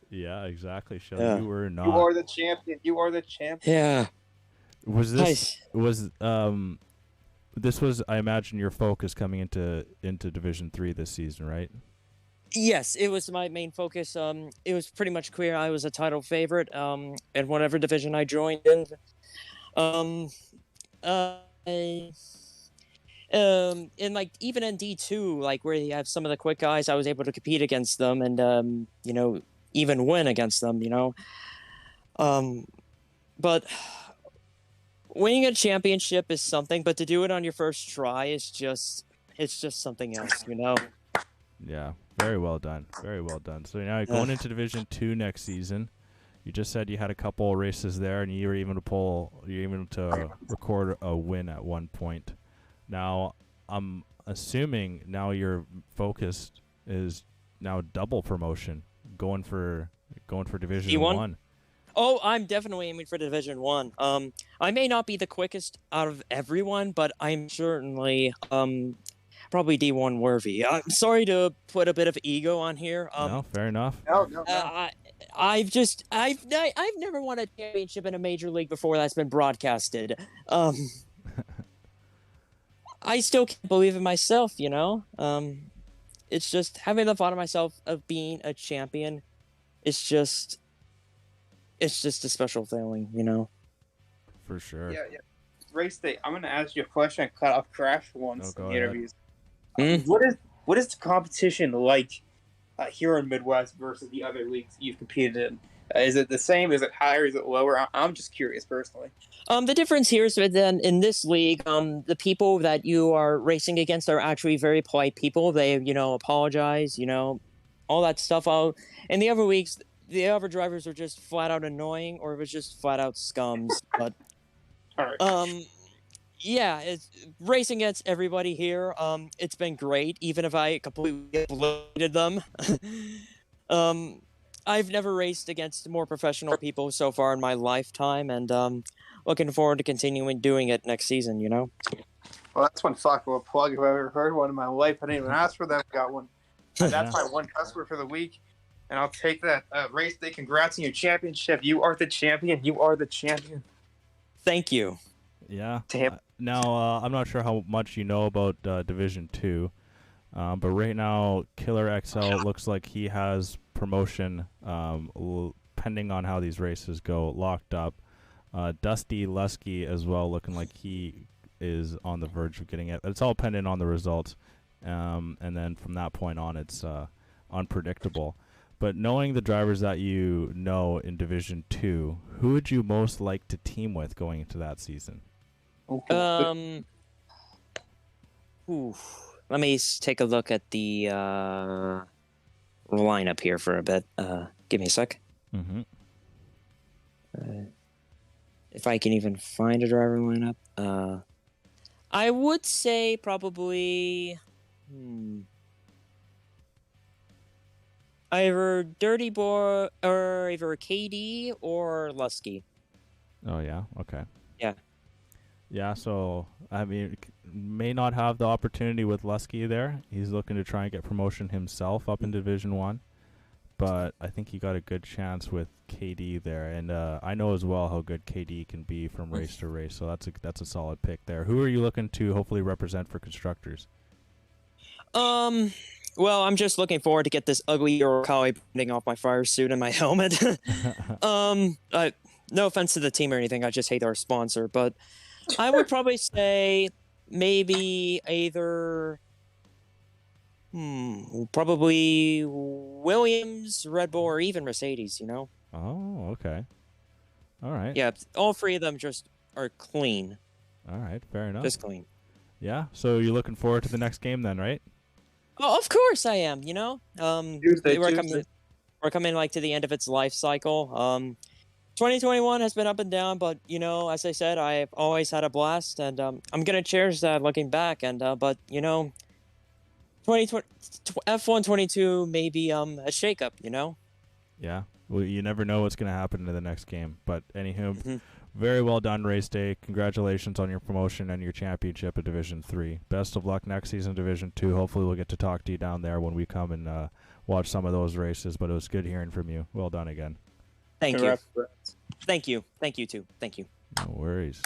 Yeah, exactly, Shelly. You were not. You are the champion. You are the champion. Yeah. Was this this was, I imagine, your focus coming into Division 3 this season, right? Yes, it was my main focus. It was pretty much clear I was a title favorite. In whatever division I joined in. And like even in D2, like where you have some of the quick guys, I was able to compete against them and you know, even win against them, you know. But winning a championship is something, but to do it on your first try is just something else, you know. Yeah, very well done. Very well done. So now you're going into Division 2 next season. You just said you had a couple of races there, and you were able to record a win at one point. Now, I'm assuming now your focus is now double promotion, going for Division 1. Oh, I'm definitely aiming for Division 1. I may not be the quickest out of everyone, but I'm certainly probably D1 worthy. I'm sorry to put a bit of ego on here. No, fair enough. No. I've never won a championship in a major league before that's been broadcasted. I still can't believe in myself, you know? It's just having the thought of myself of being a champion. It's just a special feeling, you know? For sure. Yeah. Race day. I'm going to ask you a question. I cut off Crash once in the interviews. What is the competition like here in Midwest versus the other leagues you've competed in? Is it the same? Is it higher? Is it lower? I'm just curious personally. The difference here is that then in this league, the people that you are racing against are actually very polite people. They, you know, apologize, you know, all that stuff. In the other leagues, the other drivers are just flat out annoying, or it was just flat out scums. But, All right. yeah, it's racing against everybody here. It's been great, even if I completely obliterated them. I've never raced against more professional people so far in my lifetime, and looking forward to continuing doing it next season, you know? Well, that's one fuck of a plug if I've ever heard one in my life. I didn't even ask for that. Got one. That's my one customer for the week, and I'll take that. Race day, congrats on your championship. You are the champion. You are the champion. Thank you. Yeah. Damn. Now, I'm not sure how much you know about Division 2, but right now, Killer XL looks like he has promotion, pending on how these races go, locked up. Dusty Lusky as well, looking like he is on the verge of getting it. It's all pending on the results, and then from that point on, it's unpredictable. But knowing the drivers that you know in Division 2, who would you most like to team with going into that season? Let me take a look at the lineup here for a bit. Give me a sec. Mm-hmm. If I can even find a driver lineup. I would say probably either Dirty Boy or either KD or Lusky. Oh, yeah? Okay. Yeah. Yeah, so, I mean, may not have the opportunity with Lusky there. He's looking to try and get promotion himself up in Division 1. But I think he got a good chance with KD there. And I know as well how good KD can be from race to race. So that's a solid pick there. Who are you looking to hopefully represent for Constructors? Well, I'm just looking forward to get this ugly Urukai putting off my fire suit and my helmet. No offense to the team or anything. I just hate our sponsor. But I would probably say maybe either probably Williams, Red Bull, or even Mercedes, you know? Oh, okay. All right. Yeah, all three of them just are clean. All right. Fair enough. Just clean. Yeah. So you're looking forward to the next game then, right? Oh, of course I am, you know? Tuesday, We're coming like to the end of its life cycle. 2021 has been up and down, but you know, as I said, I've always had a blast, and I'm gonna cherish that looking back. And but you know, 2020 F1 22 may be a shakeup, you know. Yeah. Well, you never know what's going to happen in the next game. But anywho, Mhm. very well done race day. Congratulations on your promotion and your championship of Division 3. Best of luck next season, Division 2. Hopefully we'll get to talk to you down there when we come and watch some of those races. But it was good hearing from you. Well done again. Thank you. Thank you. Thank you too. Thank you. No worries.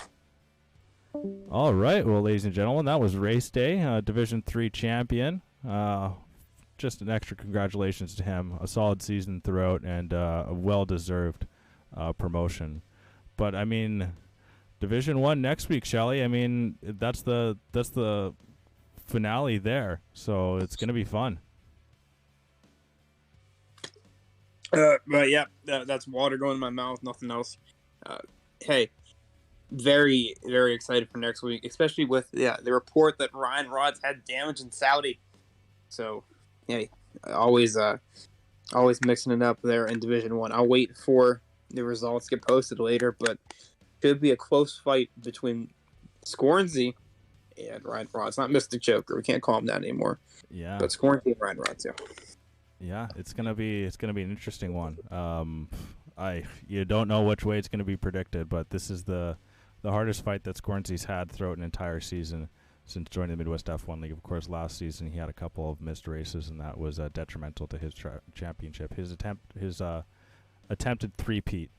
All right. Well, ladies and gentlemen, that was race day. Division 3 champion. Just an extra congratulations to him. A solid season throughout and a well-deserved promotion. But I mean, Division 1 next week, Shelly. I mean, that's the finale there. So it's gonna be fun. But yeah, that's water going in my mouth. Nothing else. Hey, very very excited for next week, especially with the report that Ryan Rod's had damage in Saudi. So, yeah, always mixing it up there in Division 1. I'll wait for the results to get posted later, but could be a close fight between Scornsy and Ryan Rod. It's not Mystic Joker. We can't call him that anymore. Yeah. But Scornsy and Ryan Rod, yeah. Yeah, it's gonna be an interesting one. You don't know which way it's gonna be predicted, but this is the hardest fight that Scornsy's had throughout an entire season since joining the Midwest F1 League. Of course, last season he had a couple of missed races, and that was detrimental to his championship. His attempted three-peat.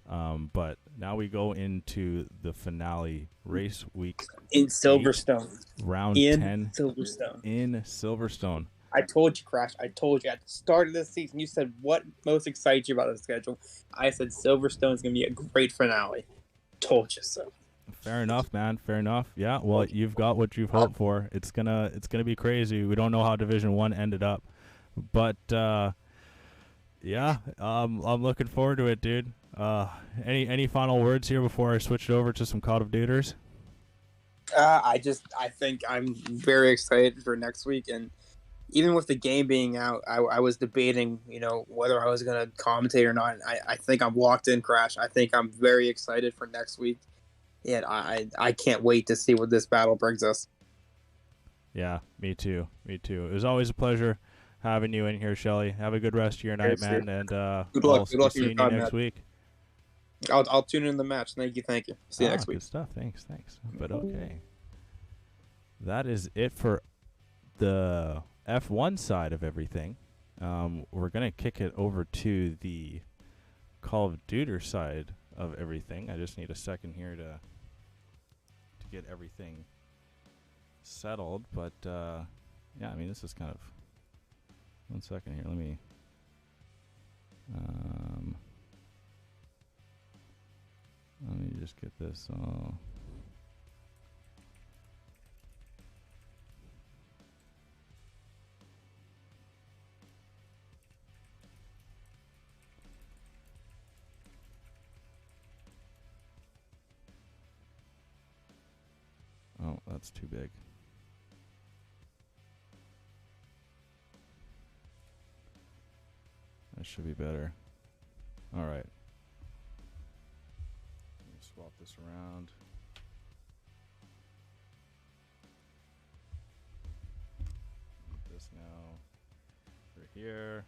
But now we go into the finale race week in Silverstone. Round in 10 Silverstone. in Silverstone. I told you, Crash. I told you at the start of this season. You said what most excites you about the schedule. I said Silverstone is going to be a great finale. Told you so. Fair enough, man. Fair enough. Yeah. Well, you've got what you've hoped for. It's gonna be crazy. We don't know how Division 1 ended up, but yeah, I'm looking forward to it, dude. Any final words here before I switch it over to some Call of Duters? I think I'm very excited for next week, and even with the game being out, I was debating, whether I was gonna commentate or not. I think I'm locked in, Crash. I think I'm very excited for next week, and I can't wait to see what this battle brings us. Yeah, me too. It was always a pleasure having you in here, Shelly. Have a good rest of your night, man, and good luck. Good luck seeing you next week. I'll tune in the match. Thank you. See you next week. Good stuff. Thanks. But okay, that is it for the F1 side of everything. We're gonna kick it over to the Call of Duty side of everything. I just need a second here to get everything settled. But yeah, I mean, this is kind of 1 second here. Let me. Let me just get this all. Oh, that's too big. That should be better. All right. Swap this around. Put this now for here.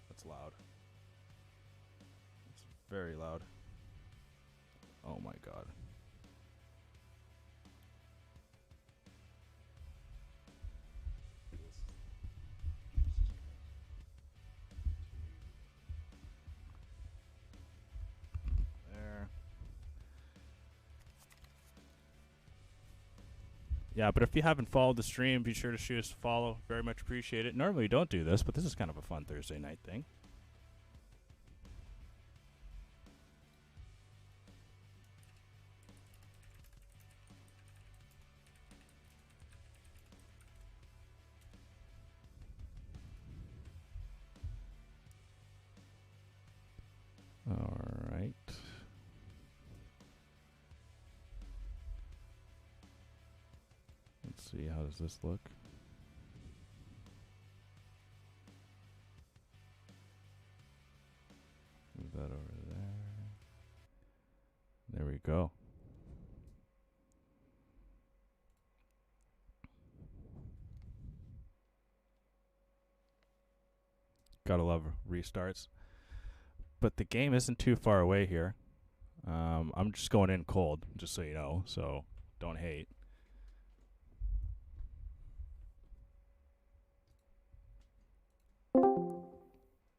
That's loud. It's very loud. Oh my god. Yeah, but if you haven't followed the stream, be sure to shoot us a follow. Very much appreciate it. Normally we don't do this, but this is kind of a fun Thursday night thing. see, how does this look? Move that over there. There we go. Gotta love restarts. But the game isn't too far away here. I'm just going in cold, just so you know, so don't hate.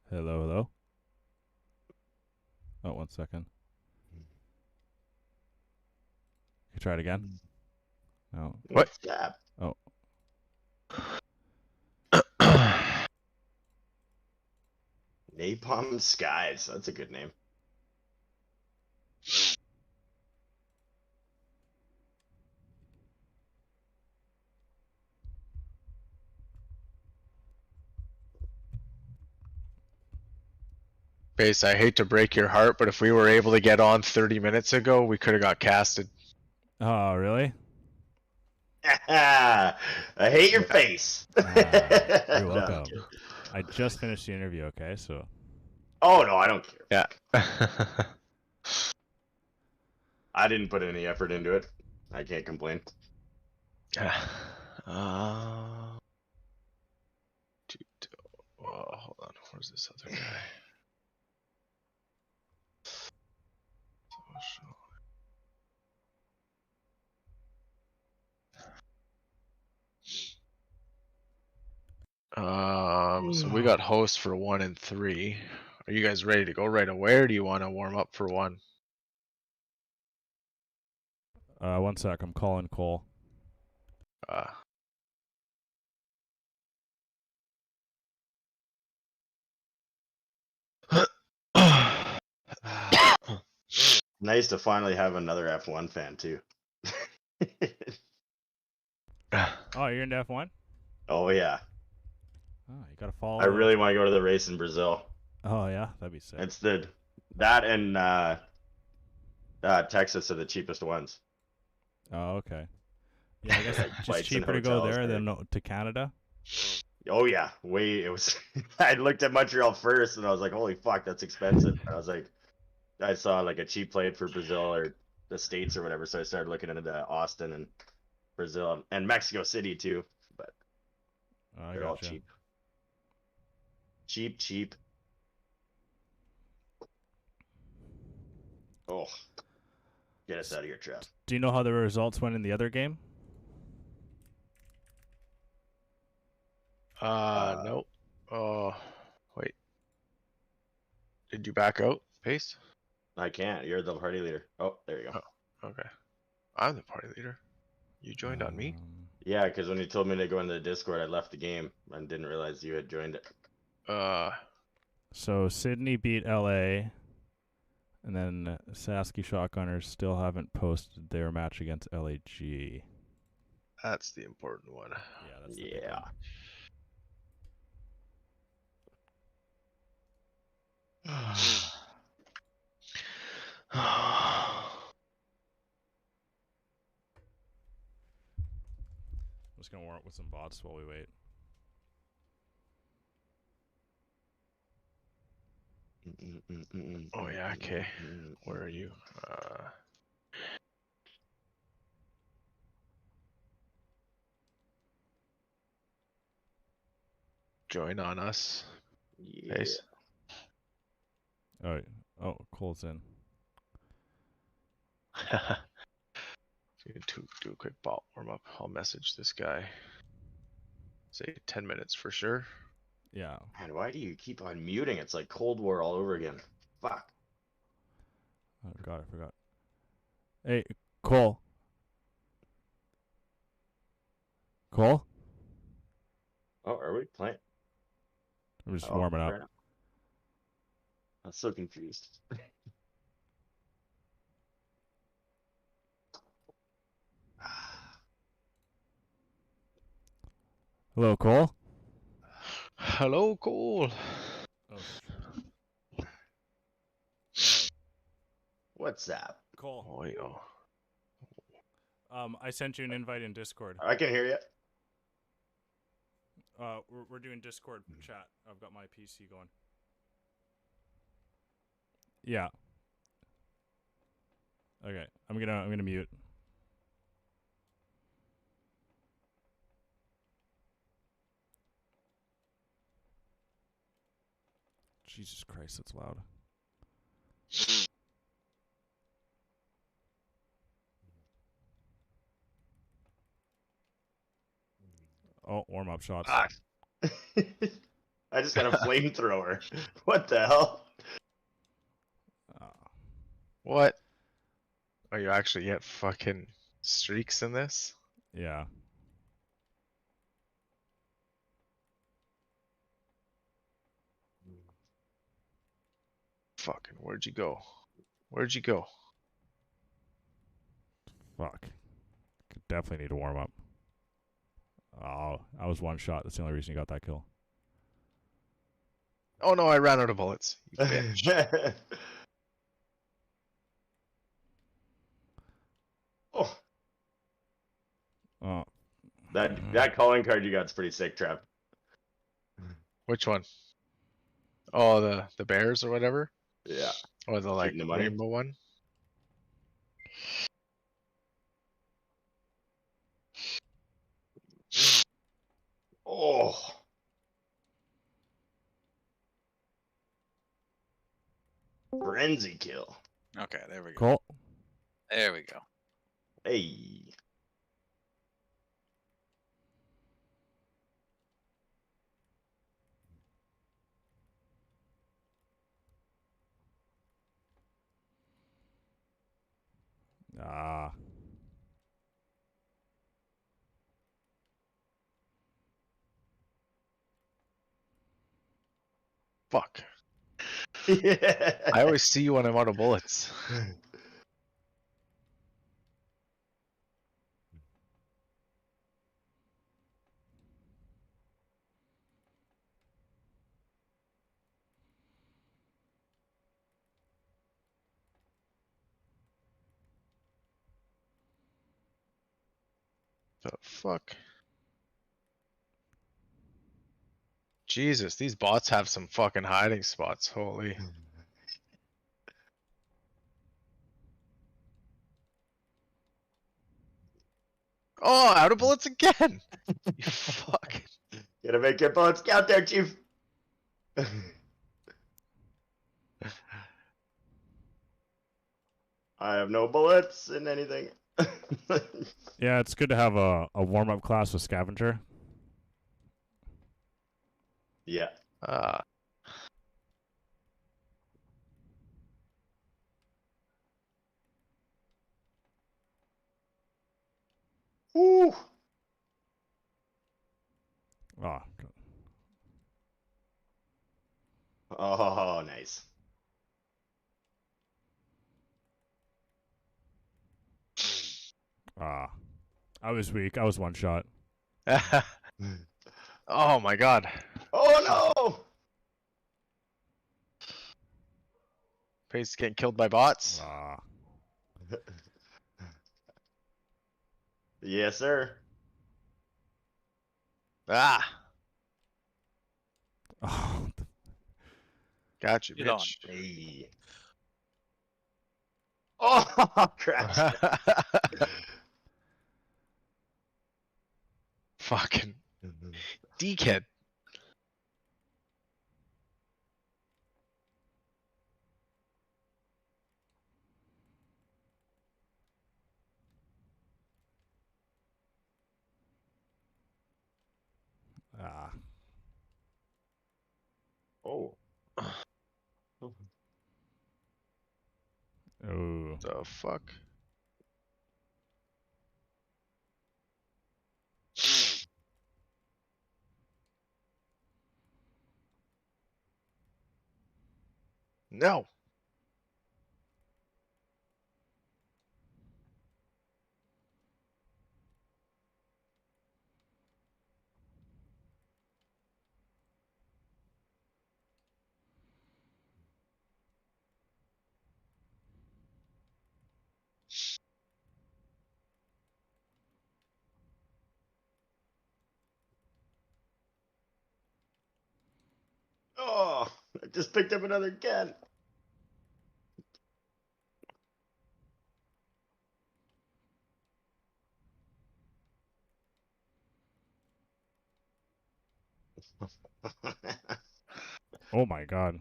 Hello, hello. Oh, 1 second. You try it again? No. What's that? Oh. Napalm Skies. That's a good name. Base, I hate to break your heart, but if we were able to get on 30 minutes ago, we could have got casted. Oh, really? I hate your face. You're No, welcome. I'm kidding. I just finished the interview, okay? So Oh no, I don't care. Yeah. I didn't put any effort into it. I can't complain. Hold on. Where's this other guy? So we got host for 1 and 3. Are you guys ready to go right away, or do you want to warm up for 1? 1 sec, I'm calling Cole. Nice to finally have another F1 fan too. Oh, you're into F1? Oh yeah. Oh, you gotta follow. I really want to go to the race in Brazil. Oh yeah, that'd be sick. It's that and Texas are the cheapest ones. Oh, okay. Yeah, I guess it's just Flights and cheaper to go hotels there there. than to Canada. Oh yeah, it was. I looked at Montreal first, and I was like, "Holy fuck, that's expensive." I was like, I saw like a cheap flight for Brazil or the States or whatever, so I started looking into Austin and Brazil and Mexico City too. But I they're all gotcha. cheap. Cheap. Oh, get us out of here, Trev. Do you know how the results went in the other game? Nope. Oh, wait. Did you back out, Pace? I can't. You're the party leader. Oh, there you go. Oh, okay. I'm the party leader. You joined on me? Yeah, because when you told me to go into the Discord, I left the game and didn't realize you had joined it. So Sydney beat LA, and then Sasky Shotgunners still haven't posted their match against LAG. That's the important one. Yeah, that's the big Yeah. one. I'm just gonna warm up with some bots while we wait. Oh yeah, okay. Where are you? Join on us. Yeah. Pace. Oh, Cole's in. Do a quick bot warm up. I'll message this guy. Say 10 minutes for sure. Yeah. Man, why do you keep on muting? It's like Cold War all over again. Fuck. Oh God, I forgot. Hey, Cole. Cole? Oh, are we playing? I'm just Oh, warming up. fair enough. I'm so confused. Hello, Cole. Hello, Cole. Oh, What's that? Cole. Oh, wait, oh. I sent you an invite in Discord. I can hear you. We're doing Discord chat. I've got my PC going. Yeah. Okay. I'm gonna mute. Jesus Christ, that's loud. Oh, warm up shots. Ah. I just got a flamethrower. What the hell? What? Oh, you actually get fucking streaks in this? Yeah. Fucking, where'd you go? Where'd you go? Fuck. Could definitely need to warm up. Oh, I was one shot. That's the only reason you got that kill. Oh no, I ran out of bullets. You bitch. Oh, Oh. that calling card you got's pretty sick, Trev. Which one? Oh, the bears or whatever? Yeah. Or the like Keeping the money. rainbow one? Oh. Frenzy kill. Okay, there we go. Cool. There we go. Hey. Ah. Fuck. Yeah. I always see you when I'm out of bullets. The fuck? Jesus, these bots have some fucking hiding spots. Holy. Oh, out of bullets again. You fuck. Gotta make your bullets count there, Chief. I have no bullets in anything. Yeah, it's good to have a warm up class with Scavenger. Yeah. Woo. Oh. Oh, nice. Ah. I was weak. I was one shot. Oh my god. Oh no! Pace getting killed by bots. Ah. Yes, sir. Ah. Oh. Got you, Get on. bitch. Hey. Oh, crap. Fucking D-kid. Ah. Oh. Oh. The fuck? No. Oh, I just picked up another can. Oh my god.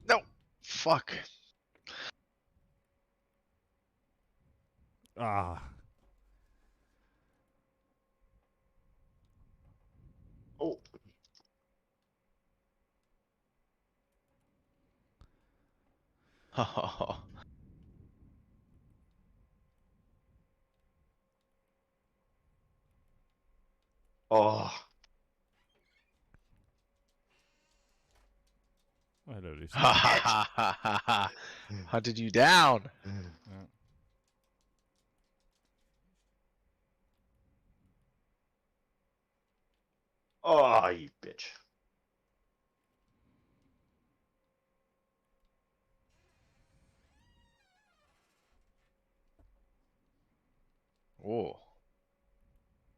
No. Fuck. Ah. Oh. Oh. I literally Hunted you down. Yeah. Oh, you bitch. Oh.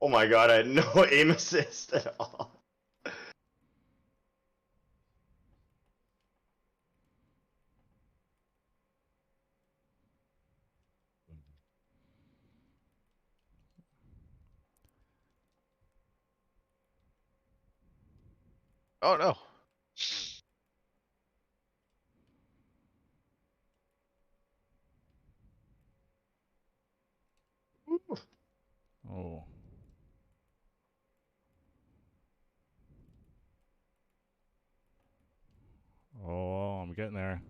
Oh my god, I had no aim assist at all. Oh no. Oh. Oh, I'm getting there.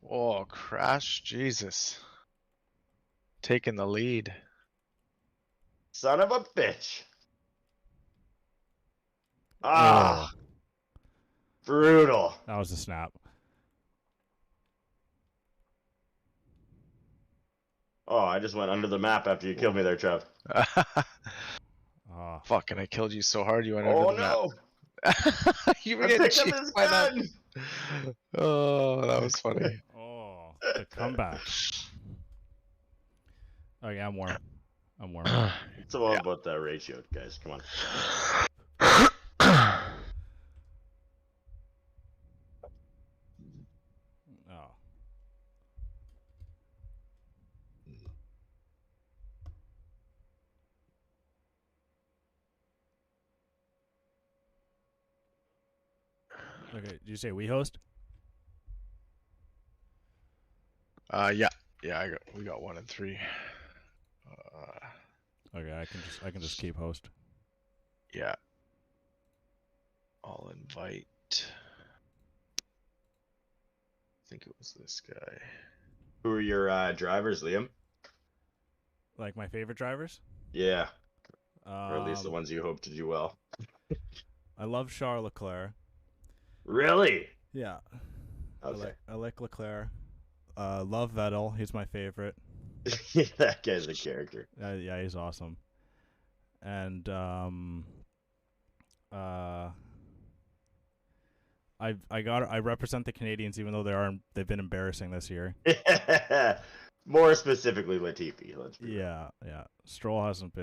Oh, crash. Jesus. Taking the lead. Son of a bitch. Ah, Oh, brutal. that was a snap. Oh, I just went under the map after you killed me there, Trev. Ah. Fuck, and I killed you so hard you went Oh under the no. map. You were I getting picked up chased his by that. gun. Oh, that was funny. Oh, the comeback. Okay, I'm warm. I'm warm. It's all about that ratio, guys. Come on. Oh. Okay, did you say we host? Yeah. Yeah, we got 1 and 3. Okay, I can just keep host. Yeah. I'll invite. I think it was this guy. Who are your drivers, Liam? Like my favorite drivers? Yeah. Or at least the Um, ones you hope to do well. I love Charles Leclerc. Really? Yeah. Okay. I like Leclerc. Love Vettel. He's my favorite. That guy's a character. Yeah, he's awesome. And I represent the Canadians even though they've been embarrassing this year. More specifically, Latifi. Let's be real. Yeah. Stroll's just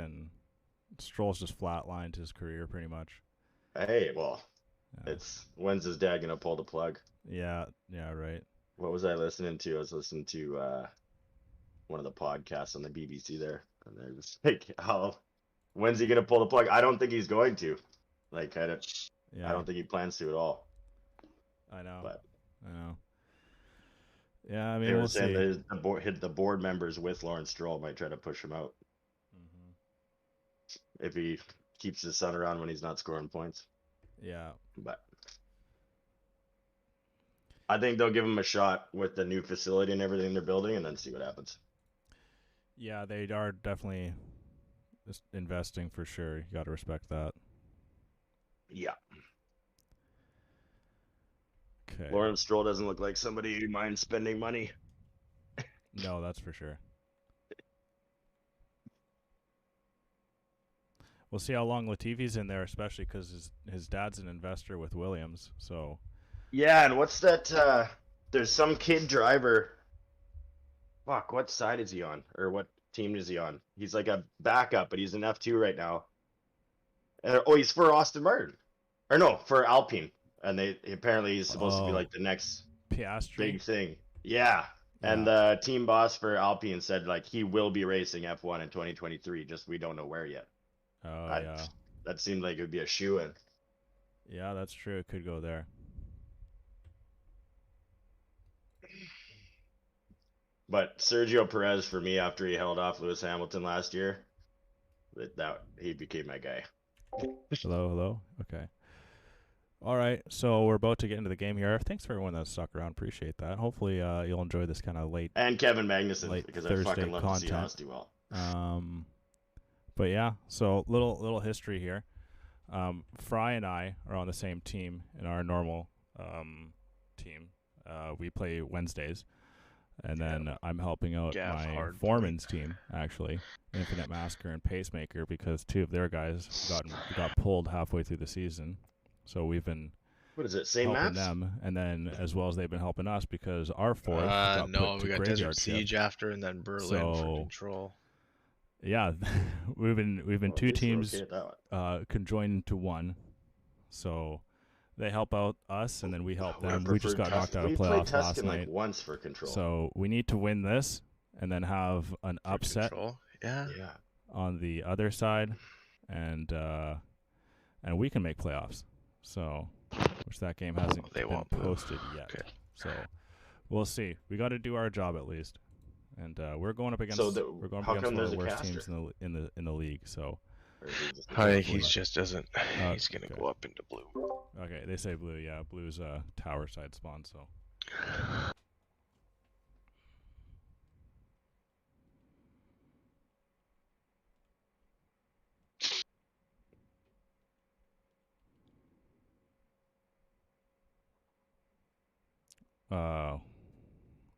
flatlined his career pretty much. Hey, well, Yeah. it's when's his dad gonna pull the plug? Yeah, right. What was I listening to? I was listening to one of the podcasts on the BBC there, and they're just like, "How? When's he gonna pull the plug?" I don't think he's going to. Like, I Yeah. don't think he plans to at all. I know. But I know. Yeah, I mean, they were we'll saying see. that the board members with Lawrence Stroll might try to push him out if he keeps his son around when he's not scoring points. Yeah. But I think they'll give him a shot with the new facility and everything they're building, and then see what happens. Yeah, they are definitely just investing for sure. You got to respect that. Yeah. Okay. Lawrence Stroll doesn't look like somebody who minds spending money. No, that's for sure. We'll see how long Latifi's in there, especially because his dad's an investor with Williams. So Yeah, and what's that? There's some kid driver. Fuck, what side is he on? Or what team is he on? He's like a backup, but he's in F2 right now. He's for Austin Martin, or no, for Alpine, and apparently he's supposed to be like the next Piastri. big thing. Yeah. And the team boss for Alpine said like he will be racing F1 in 2023. Just we don't know where yet. Oh yeah. That seemed like it would be a shoe-in. Yeah, that's true. It could go there. But Sergio Perez for me, after he held off Lewis Hamilton last year, that he became my guy. Hello. Okay. All right, so we're about to get into the game here. Thanks for everyone that stuck around. Appreciate that. Hopefully, you'll enjoy this kind of late. And Kevin Magnussen, because Thursday I fucking love content. to see Haas do well. But yeah, so little history here. Fry and I are on the same team in our normal team. We play Wednesdays, and then I'm helping out my foreman's team, actually, Infinite Massacre and Pacemaker, because two of their guys got pulled halfway through the season. So we've been same helping maps? them, and then as well as they've been helping us because our fourth got no, put we to got graveyard Desert Siege shift. after, and then Berlin for Control. Yeah, we've been two teams Okay conjoined into one, so they help out us, and then we help them. We just got knocked out of playoffs last night. Like once for Control. So we need to win this, and then have an upset Yeah. on the other side, and we can make playoffs. So, which that game hasn't been posted yet. Okay. So, we'll see. We got to do our job at least, and we're going up against one of the worst teams in the league. So, I think he just doesn't. He's gonna go up into blue. Okay, they say blue. Yeah, blue's a tower side spawn. So.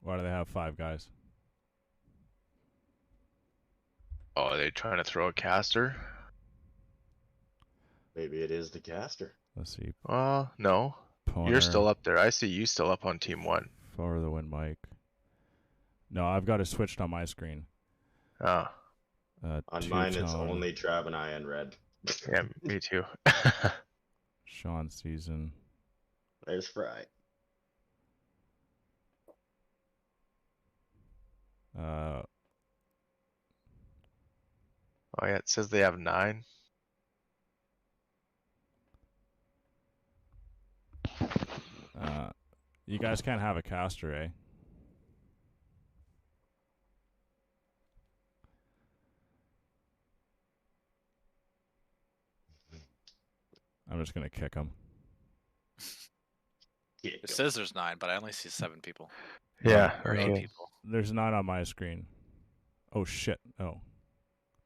Why do they have 5 guys? Oh, are they trying to throw a caster? Maybe it is the caster. Let's see. No. Poner, You're still up there. I see you still up on team 1. For the win, Mike. No, I've got it switched on my screen. Oh. On mine, it's only Trav and I in red. Yeah, me too. Sean Season. There's Fry. Oh yeah, it says they have 9. You guys can't have a caster, eh? I'm just gonna kick him. It says there's 9, but I only see 7 people. Yeah, or 8 people. There's 9 on my screen. Oh shit! Oh,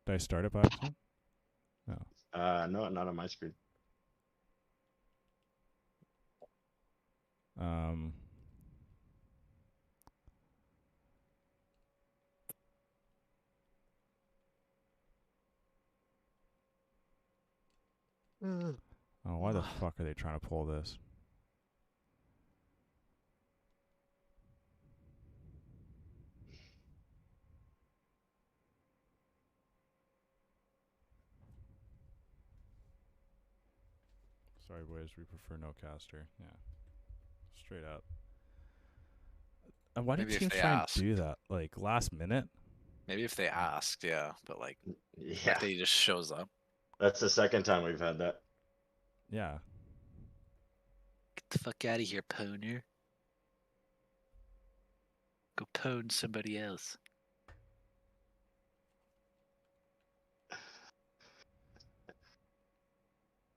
did I start it by accident? No. No, not on my screen. Oh, why the fuck are they trying to pull this? Sorry, boys. We prefer no caster. Yeah. Straight up. And why did Maybe if teams they try asked. and do that? Like, last minute? Maybe if they asked, yeah. But like, Yeah. he just shows up. That's the second time we've had that. Yeah. Get the fuck out of here, Poner. Go pwn somebody else.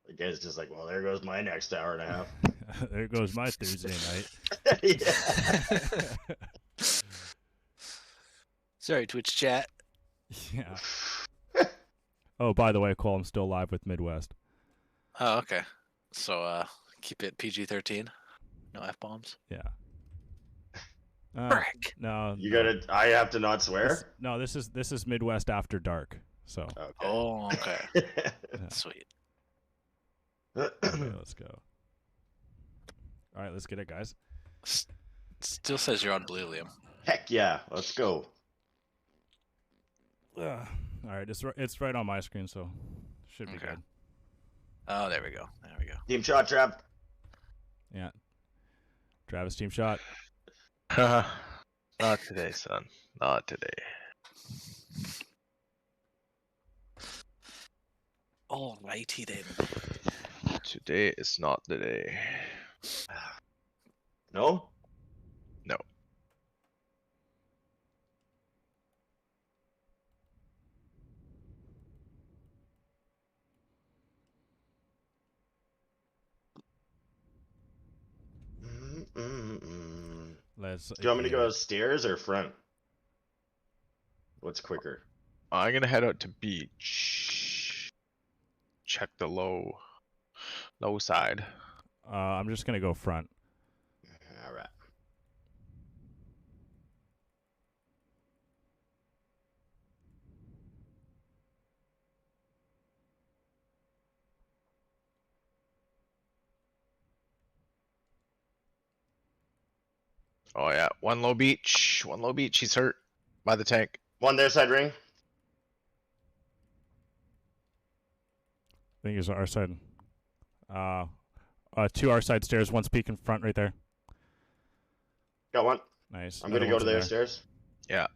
The guy's just like, well, there goes my next hour and a half. There goes my Thursday night. Yeah. Sorry, Twitch chat. Yeah. Oh, by the way, Cole, I'm still live with Midwest. Oh, okay. So, keep it PG-13. No F-bombs. Yeah. Frick. No. I have to not swear? This is Midwest After Dark. So. Okay. Oh, okay. Yeah. Sweet. Okay, let's go. All right, let's get it, guys. Still says you're on blue, Liam. Heck yeah, let's go. All right, it's right on my screen, so should be Okay. good. Oh, there we go. There we go. Team shot trap. Yeah. Travis team shot. Not today, son. Not today. Alrighty then. Today is not the day. No. No. Let's. Do you want me to go stairs or front? What's quicker? I'm gonna head out to beach. Check the low side. I'm just gonna go front. All right. Oh yeah, one low beach. One low beach. He's hurt by the tank. One there side ring. I think it's our side. Two our side stairs. One's peeking front right there. Got one. Nice. I'm gonna go to their stairs. Yeah.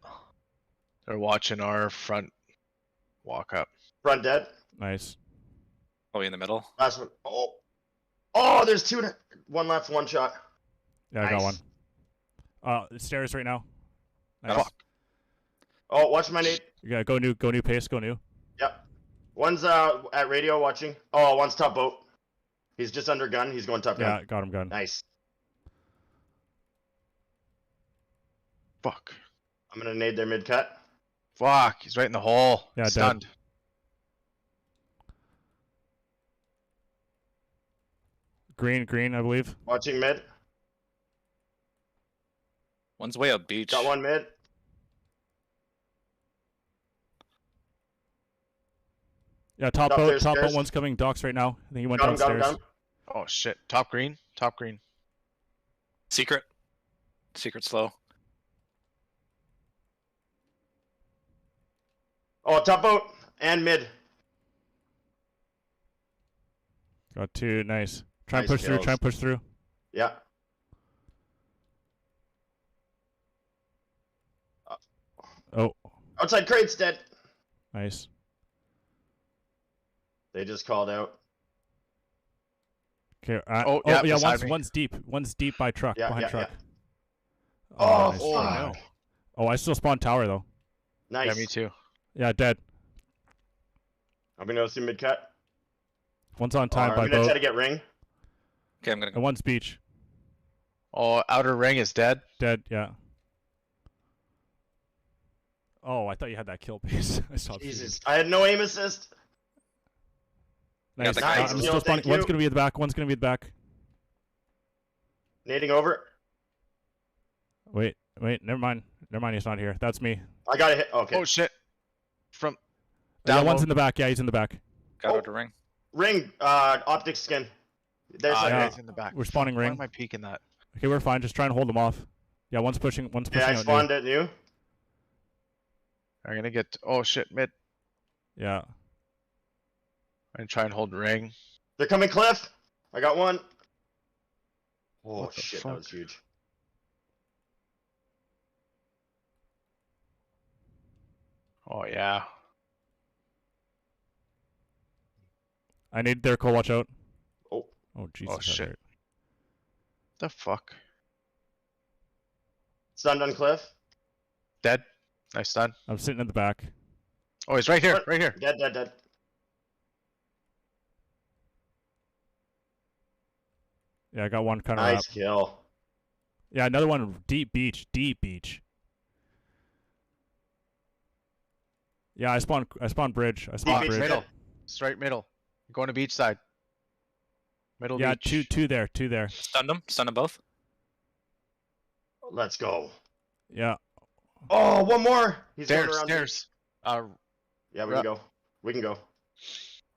They're watching our front walk up. Front dead. Nice. Probably in the middle. Last one. Oh. Oh, there's two. One left. One shot. Yeah, I got one. Nice. Stairs right now. Nice. Fuck. Oh, watch my nade. Yeah, go new pace, go new. Yep. One's at radio watching. Oh, one's top boat. He's just under gun. He's going top gun. Yeah, got him gun. Nice. Fuck. I'm gonna nade their mid cut. Fuck. He's right in the hole. Yeah, dead. Stunned. Green, I believe. Watching mid. One's way up beach. Got one mid. Yeah, top Upstairs, boat stairs. one's coming docks right now. I think he went Got him, got him, downstairs. got him. Oh shit. Top green. Top green. Secret. Secret slow. Oh, top boat and mid. Got two, nice. Try and Nice push through, kills. try and push through. Yeah. Oh, Outside crates dead. nice. They just called out. Okay. Oh, yeah, yeah. beside me. One's deep. One's deep by truck. Yeah, behind yeah, truck. Oh, nice. fuck. no. Oh, I still spawned tower though. Nice. Yeah, me too. Yeah, dead. I'm gonna go see mid cut. One's on time I'm by gonna try boat. to get ring. Okay, I'm gonna And go. one's beach. Oh, outer ring is dead. Dead. Yeah. Oh, I thought you had that kill pace. I stopped shooting. Jesus, I had no aim assist. Nice. the Nice I'm kill, still spawning. thank One's you. gonna be at the back. One's gonna be at the back. Nading over. Wait. Never mind. He's not here. That's me. I got a hit. Okay. Oh shit. From Yeah, down one's low. in the back. Yeah, he's in the back. Got Oh. out to ring. Ring. Optic skin. There's Ah, side yeah. yeah, ring. he's in the back. We're spawning Why ring. am I peeking that? Okay, we're fine. Just try and hold them off. Yeah, one's pushing. One's pushing Yeah, I out new. spawned at new. I'm gonna get. Oh shit, mid. Yeah. I'm gonna try and hold ring. They're coming cliff. I got one. Oh What the shit, fuck? that was huge. Oh yeah. I need their coal. Watch out. Oh. Oh Jesus. that shit. hurt. The fuck. Stunned on cliff. Dead. Nice stun. I'm sitting in the back. Oh, he's right here. What? Right here. Dead, dead, dead. Yeah, I got one kind of Nice kill. Yeah, another one. Deep beach. Deep beach. Yeah, I spawned bridge. I spawned beach, bridge. Middle. Straight middle. Going to beach side. Middle Yeah, beach. two there. Stunned them. Stunned them both. Let's go. Yeah. Oh, one more. He's going Stairs. around. Stairs. Yeah, we can go. We can go.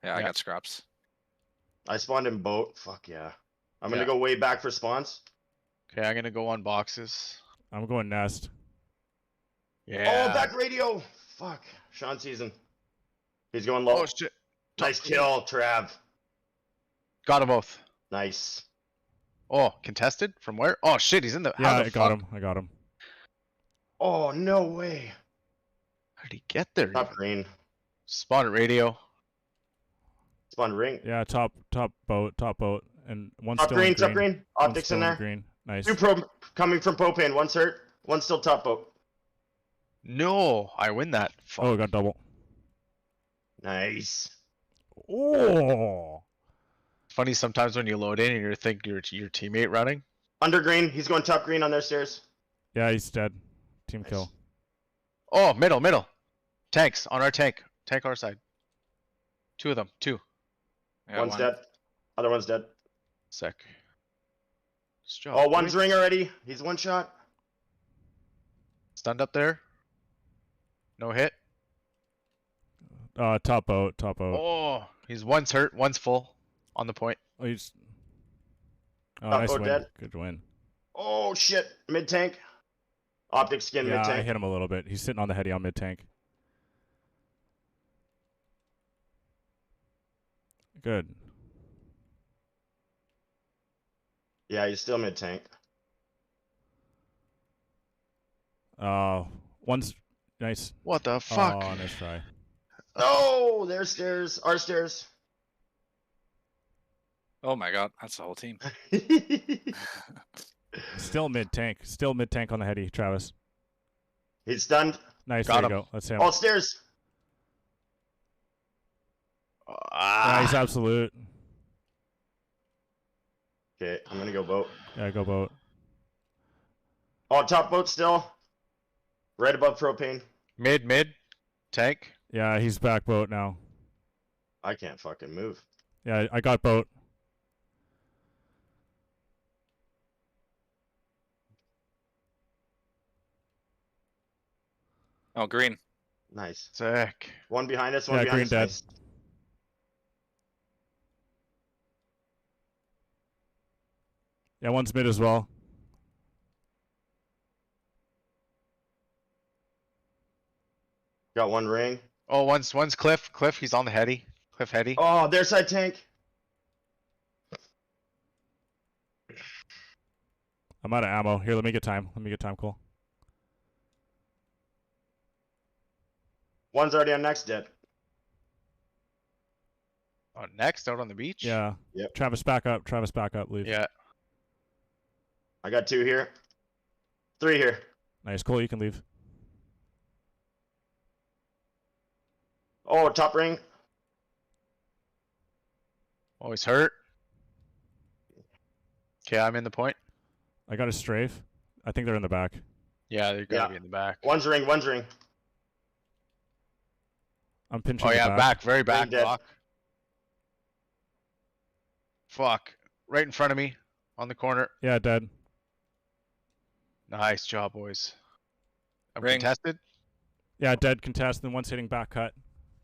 Yeah, I Yeah. got scraps. I spawned in boat. Fuck yeah. I'm gonna Yeah. go way back for spawns. Okay, I'm gonna go on boxes. I'm going nest. Yeah. Oh, back radio. Fuck. Sean Season. He's going low. Oh shit! Nice kill, Trav. Got them both. Nice. Oh, contested from where? Oh shit! He's in the. Yeah, How the I got fuck? him. I got him. Oh, no way. How did he get there? Top even? green. Spawn at radio. Spawn ring. Yeah, top boat, and one's Top still in green, green. top green. One's Optics still in there. Green. Nice. Two pro coming from propane. One's hurt. One's still top boat. No, I win that. Fuck. Oh, I got double. Nice. Oh. Funny sometimes when you load in and you think your teammate running. Under green. He's going top green on their stairs. Yeah, he's dead. Team Nice. kill. Oh, middle. Tanks on our tank. Tank our side. Two of them. Two. I got One's one. dead. Other one's dead. Sec. Nice job, Oh, one's boys. ring already. He's one shot. Stunned up there. No hit. Top boat. Oh, he's one's hurt. One's full. On the point. Oh, he's. Oh, Top nice boat win. dead. Good win. Oh, shit. Mid tank. Optic skin Yeah, mid I tank. hit him a little bit. He's sitting on the heady on mid tank. Good. Yeah, he's still mid tank. One's nice. What the fuck? Oh, nice try. Oh, their stairs. Our stairs. Oh my god, that's the whole team. Still mid tank. Still mid tank on the heady, Travis. He's stunned. Nice. Got there you him. go. That's him. All stairs. Yeah, he's absolute. Okay, I'm gonna go boat. Yeah, go boat. Oh, top boat still. Right above propane. Mid. Tank. Yeah, he's back boat now. I can't fucking move. Yeah, I got boat. Oh, green. Nice. Sick. One behind us, one Yeah, behind green us. dead. Nice. Yeah, one's mid as well. Got one ring. Oh, one's Cliff. Cliff, he's on the heady. Cliff heady. Oh, their side tank. I'm out of ammo. Here, let me get time. Cole. One's already on next dead. Oh, next out on the beach. Yeah. Yep. Travis, back up. Leave. Yeah. I got two here. Three here. Nice. Cole, you can leave. Oh, top ring. Oh, he's hurt. Okay, I'm in the point. I got a strafe. I think they're in the back. Yeah, they're gotta Yeah. be in the back. One's ring. One's ring. I'm pinching Oh the yeah, back, very back, dead. Rock. Fuck. Right in front of me. On the corner. Yeah, dead. Nice job, boys. I'm Ring. contested. Yeah, dead contest. Then one's hitting back cut.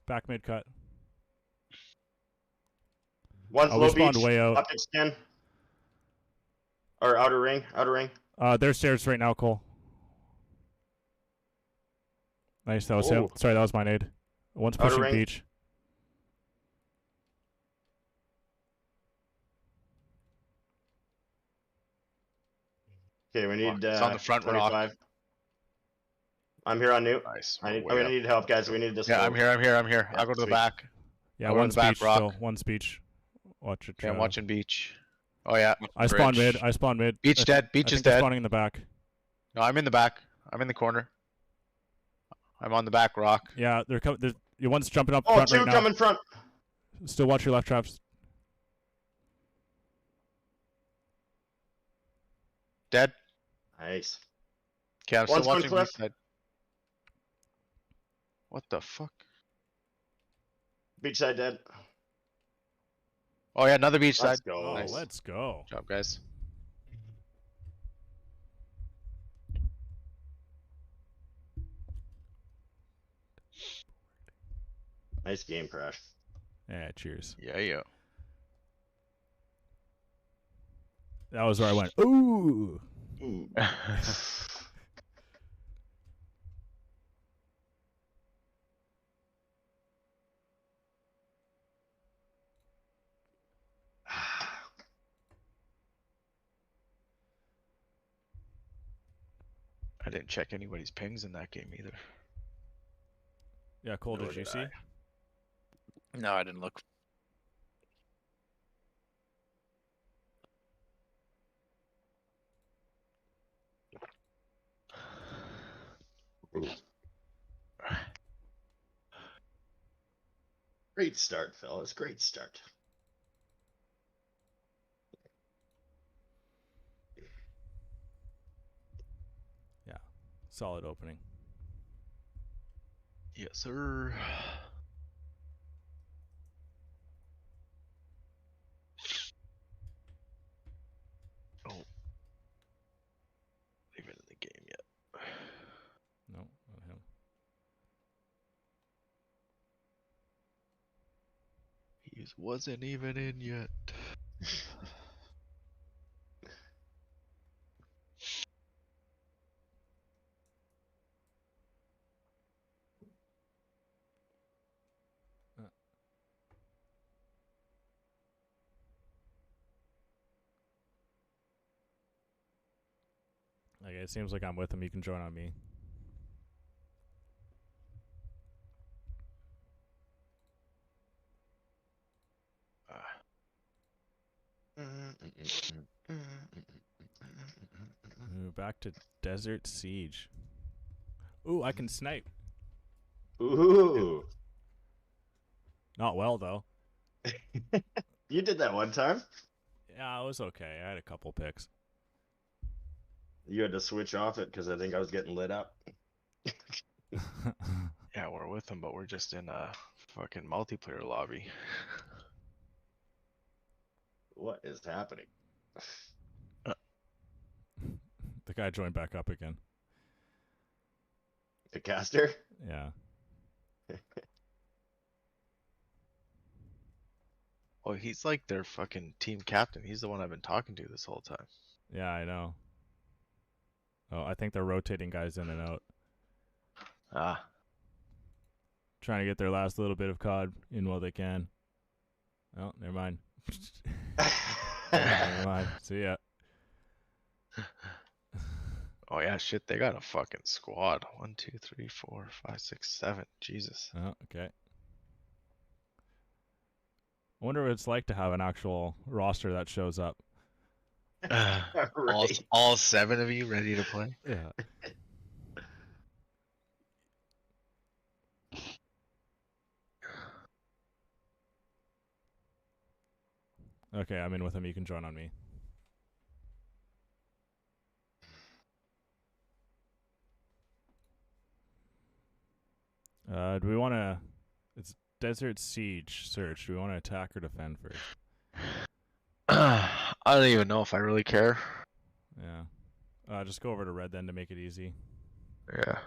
Back mid cut. One's Oh, we low spawned beach. way out. Optic skin. Or outer ring. Outer ring. They're stairs right now, Cole. Nice, that was him. Ooh. Sorry, that was my nade. One's Outer pushing ring. beach. Okay, we need. It's on the front rock. 25. I'm here on new. Nice. I We're way up. need help, guys. We need this. Yeah, I'm forward. here. I'll Yeah, go to the sweet. back. Yeah, I'll go to one's the back beach rock. still. One's beach. Watch it. Okay, I'm Trav. watching beach. Oh yeah. I spawned Bridge. mid. I spawned mid. Beach I dead. I Beach think is they're dead. spawning in the back. No, I'm in the back. I'm in the corner. I'm on the back rock. Yeah, they're coming. One's jumping up Oh, front two right now. coming front. Still watch your left, Travis. Dead. Nice. Okay, I'm still One's on watching cliff. beach side. What the fuck? Beachside dead. Oh yeah, another beach side. Let's go. Oh, Nice. let's go. Good job, guys. Nice game, Crash. Yeah, cheers. Yeah. That was where I went. Ooh. Ooh. I didn't check anybody's pings in that game either. Yeah, Cole, Nor did you did see? I. No, I didn't look. Great start, fellas. Great start. Yeah, solid opening. Yes, sir. Oh. Even in the game yet. No, not him. He wasn't even in yet. Okay, it seems like I'm with him. You can join on me. Ooh, back to Desert Siege. Ooh, I can snipe. Ooh. Not well, though. You did that one time? Yeah, it was okay. I had a couple picks. You had to switch off it because I think I was getting lit up. Yeah, we're with him, but we're just in a fucking multiplayer lobby. What is happening? The guy joined back up again. The caster? Yeah. Oh, he's like their fucking team captain. He's the one I've been talking to this whole time. Yeah, I know. Oh, I think they're rotating guys in and out. Ah. Trying to get their last little bit of COD in while they can. Oh, never mind. Never mind. See ya. Oh yeah, shit, they got a fucking squad. 1, 2, 3, 4, 5, 6, 7. Jesus. Oh, okay. I wonder what it's like to have an actual roster that shows up. Right. All 7 of you ready to play? Yeah. Okay, I'm in with him. You can join on me. Do we want to... It's Desert Siege search. Do we want to attack or defend first? I don't even know if I really care. Yeah. Just go over to red then to make it easy. Yeah.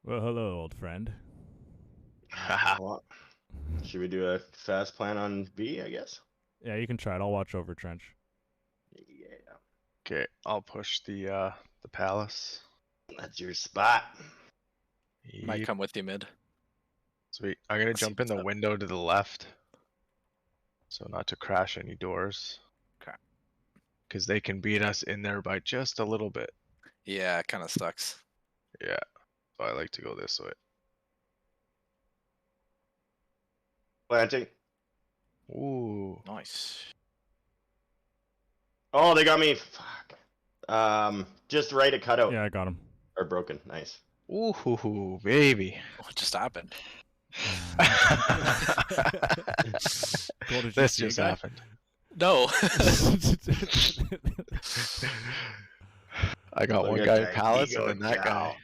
Well, hello, old friend. Well, should we do a fast plan on B, I guess? Yeah, you can try it. I'll watch over Trench. Yeah. Okay, I'll push the palace. That's your spot. Might Yep. come with you mid. Sweet. I'm gonna Let's see jump in what's the up. window to the left. So not to crash any doors. Okay. Because they can beat us in there by just a little bit. Yeah, it kind of sucks. Yeah. So I like to go this way. Planting. Ooh. Nice. Oh, they got me. Fuck. Just right a cutout. Yeah, I got him. Or broken. Nice. Ooh, baby. What just happened? Cole, did you This see a just guy? happened. No. I got Look one at guy in that Palace ego and then that guy.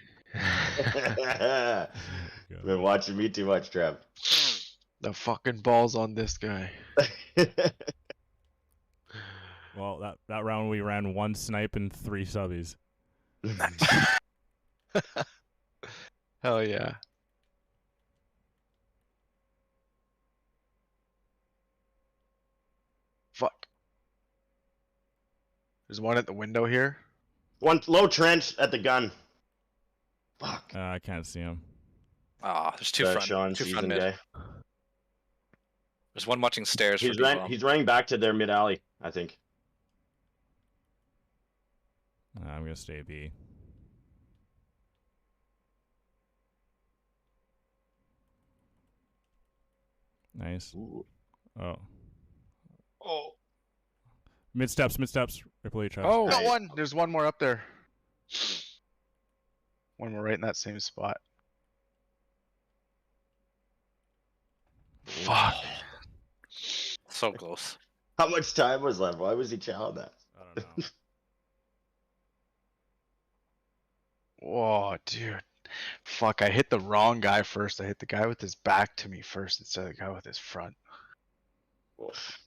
Been watching me too much, Trev. The fucking balls on this guy. Well, that round we ran 1 snipe and 3 subbies. Hell yeah. Fuck. There's one at the window here. One low trench at the gun. Fuck. I can't see him. Ah, there's two front. Sean, Two season front mid. guy. There's one watching stairs for He's B-bomb. running back to their mid alley, I think. I'm gonna stay B. Nice. Ooh. Oh. Oh. Mid steps. Ripple H. Oh, Right. got one. There's one more up there. One more right in that same spot. Fuck. So close. How much time was left? Why was he chowing that? I don't know. Whoa, dude. Fuck, I hit the wrong guy first. I hit the guy with his back to me first instead of the guy with his front. Oof.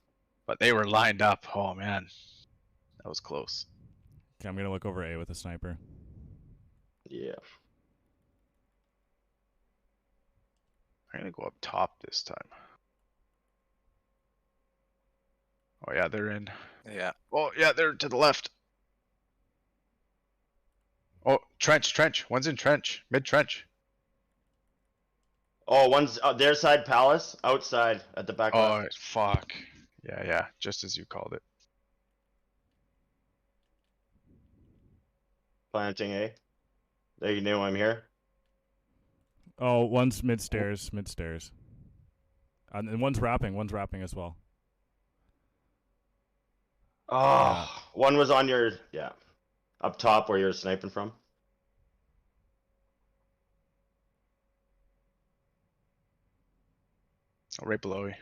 But they were lined up. Oh, man. That was close. Okay, I'm gonna look over A with a sniper. Yeah. I'm gonna go up top this time. Oh, yeah, they're in. Yeah. Oh, yeah, they're to the left. Oh, trench. One's in trench. Mid-trench. Oh, one's their side palace, outside at the back Oh, left. fuck. Yeah, just as you called it. Planting A. They knew I'm here. Oh, one's mid stairs. And one's wrapping as well. Oh, one was on your, up top where you're sniping from. Oh, right below you.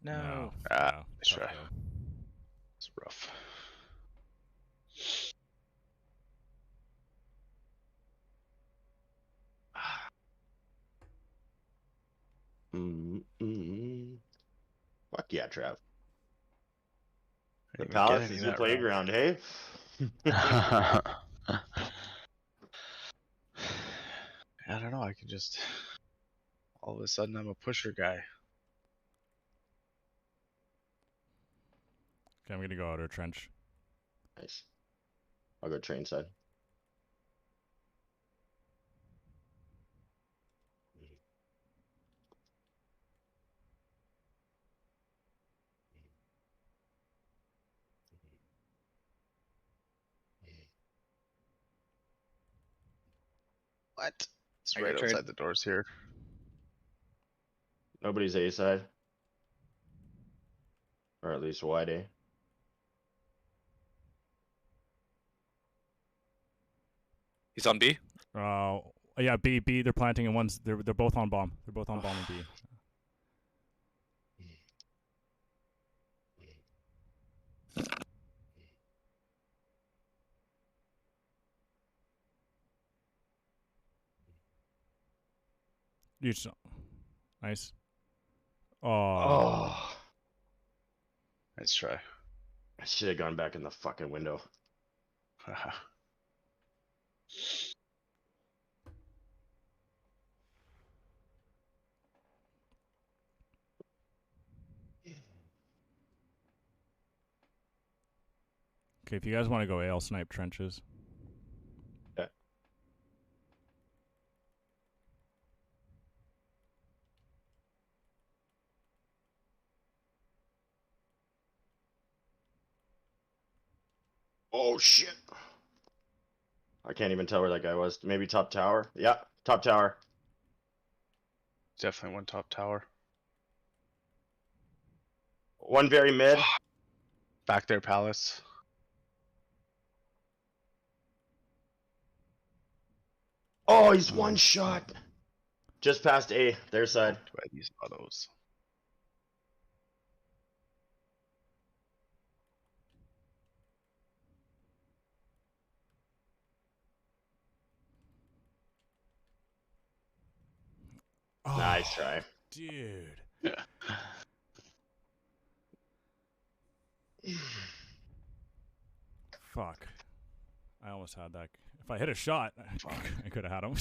No. Ah, No, nice tough try. go. It's rough. Fuck yeah, Trev. The Didn't even get palace any is your that round. playground, hey? I don't know. I can just. All of a sudden, I'm a pusher guy. Okay, I'm gonna go outer trench. Nice. I'll go train side. What? It's Are you right trade- outside the doors here. Nobody's A side. Or at least wide A. He's on B. Yeah, B. They're planting and one's they're both on bomb. They're both on bomb and B. Nice. Oh. Oh. Nice try. I should have gone back in the fucking window. Okay, if you guys want to go A, I'll snipe trenches. Yeah. Oh shit. I can't even tell where that guy was. Maybe top tower? Yeah, top tower. Definitely one top tower. One very mid. Back there, Palace. Oh, he's one shot. Just past A, their side. Fucked by these autos. Nice try. Dude. Fuck. I almost had that. If I hit a shot, I could have had him.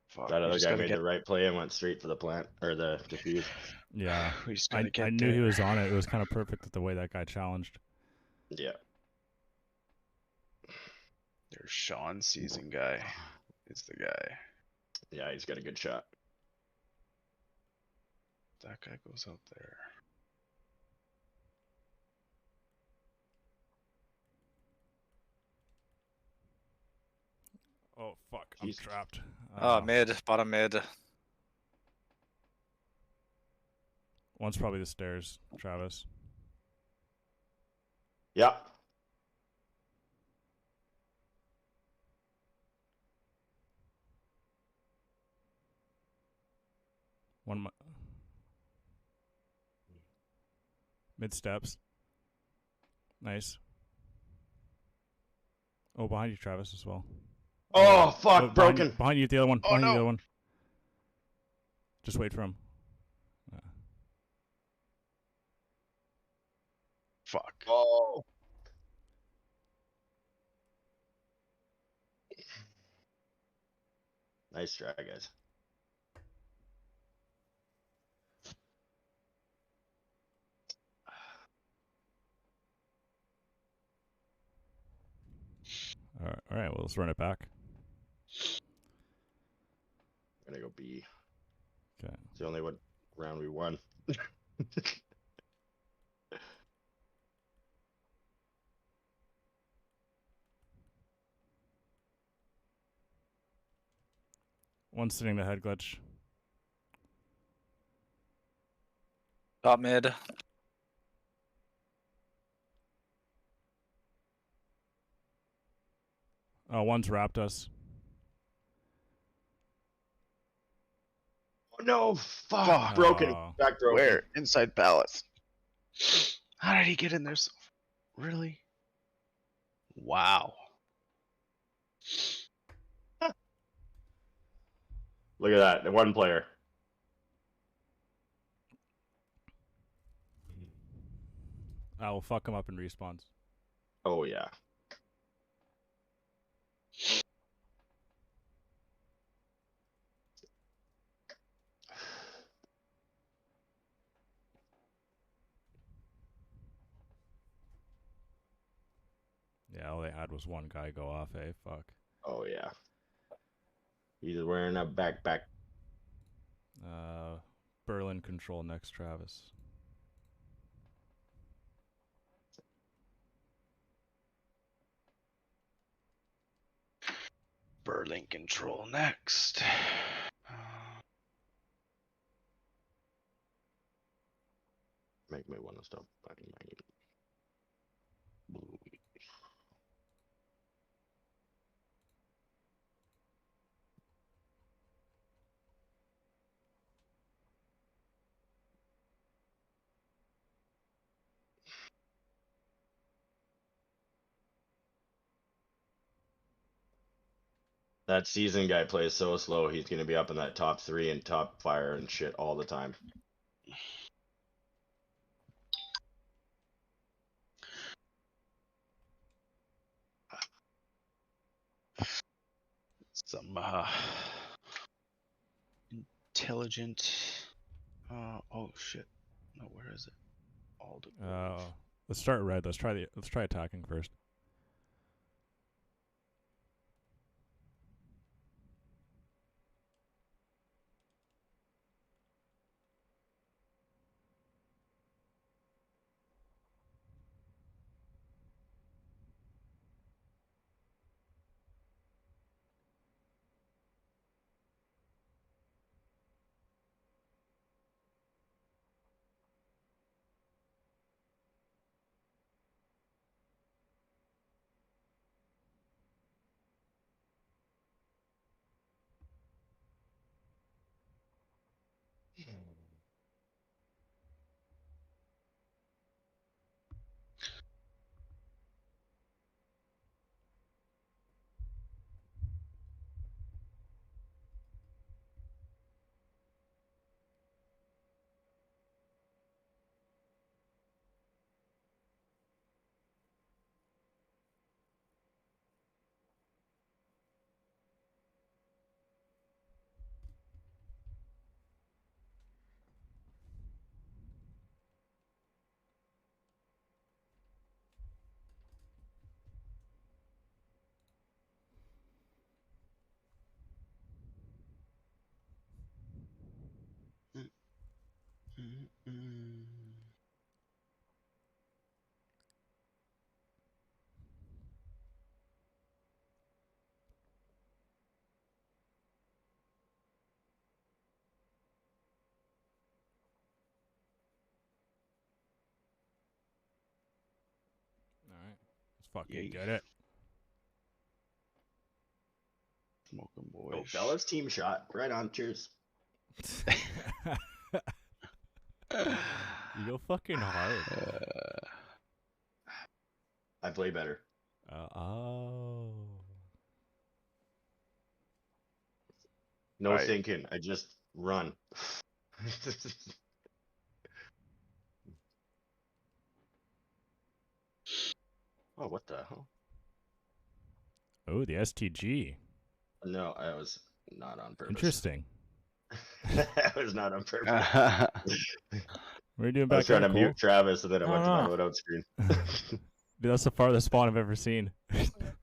Fuck, That we other just guy gotta made the right play and went straight for the plant or the defuse. Yeah. We just gotta get I knew he there. was on it. It was kind of perfect with the way that guy challenged. Yeah. There's Sean Season guy. Is the guy. Yeah, he's got a good shot. That guy goes out there. Oh, fuck. I'm He's- trapped. Mid, bottom mid. One's probably the stairs, Travis. Yeah. One mid steps. Nice. Oh, behind you, Travis, as well. Oh, fuck, Oh, broken. Behind you, the other one. Oh, Behind you, the no. other one. Just wait for him. Fuck. Oh. Nice try, guys. All right, well, let's run it back. I'm gonna go B. Okay. It's the only one round we won. One's sitting the head glitch. Top mid. Oh, one's wrapped us. Oh, no, fuck. Fuck. Broken. Oh. Back broken. Where? Inside palace. How did he get in there so... Really? Wow. Look at that. The one player. I will fuck him up in respawns. Oh, yeah. Yeah, all they had was one guy go off, eh? Fuck. Oh, yeah. He's wearing a backpack. Berlin control next, Travis. Berlin control next. Make me want to stop fucking my... That season guy plays so slow, he's going to be up in that top 3 and top fire and shit all the time. Some intelligent. Oh shit. No, where is it? All the. Let's start red. Let's try attacking first. fucking Yay. get it. Smoking Oh, boys. fellas, team shot. Right on. Cheers. You go fucking hard. I play better. Oh. No Right. thinking. I just run. Oh, what the hell? Oh, the STG. No, I was not on purpose. Interesting. That was not on purpose. What are you doing I was back trying there, to Cole? mute Travis, and then I I went to don't my know. loadout screen. Dude, that's the farthest spawn I've ever seen.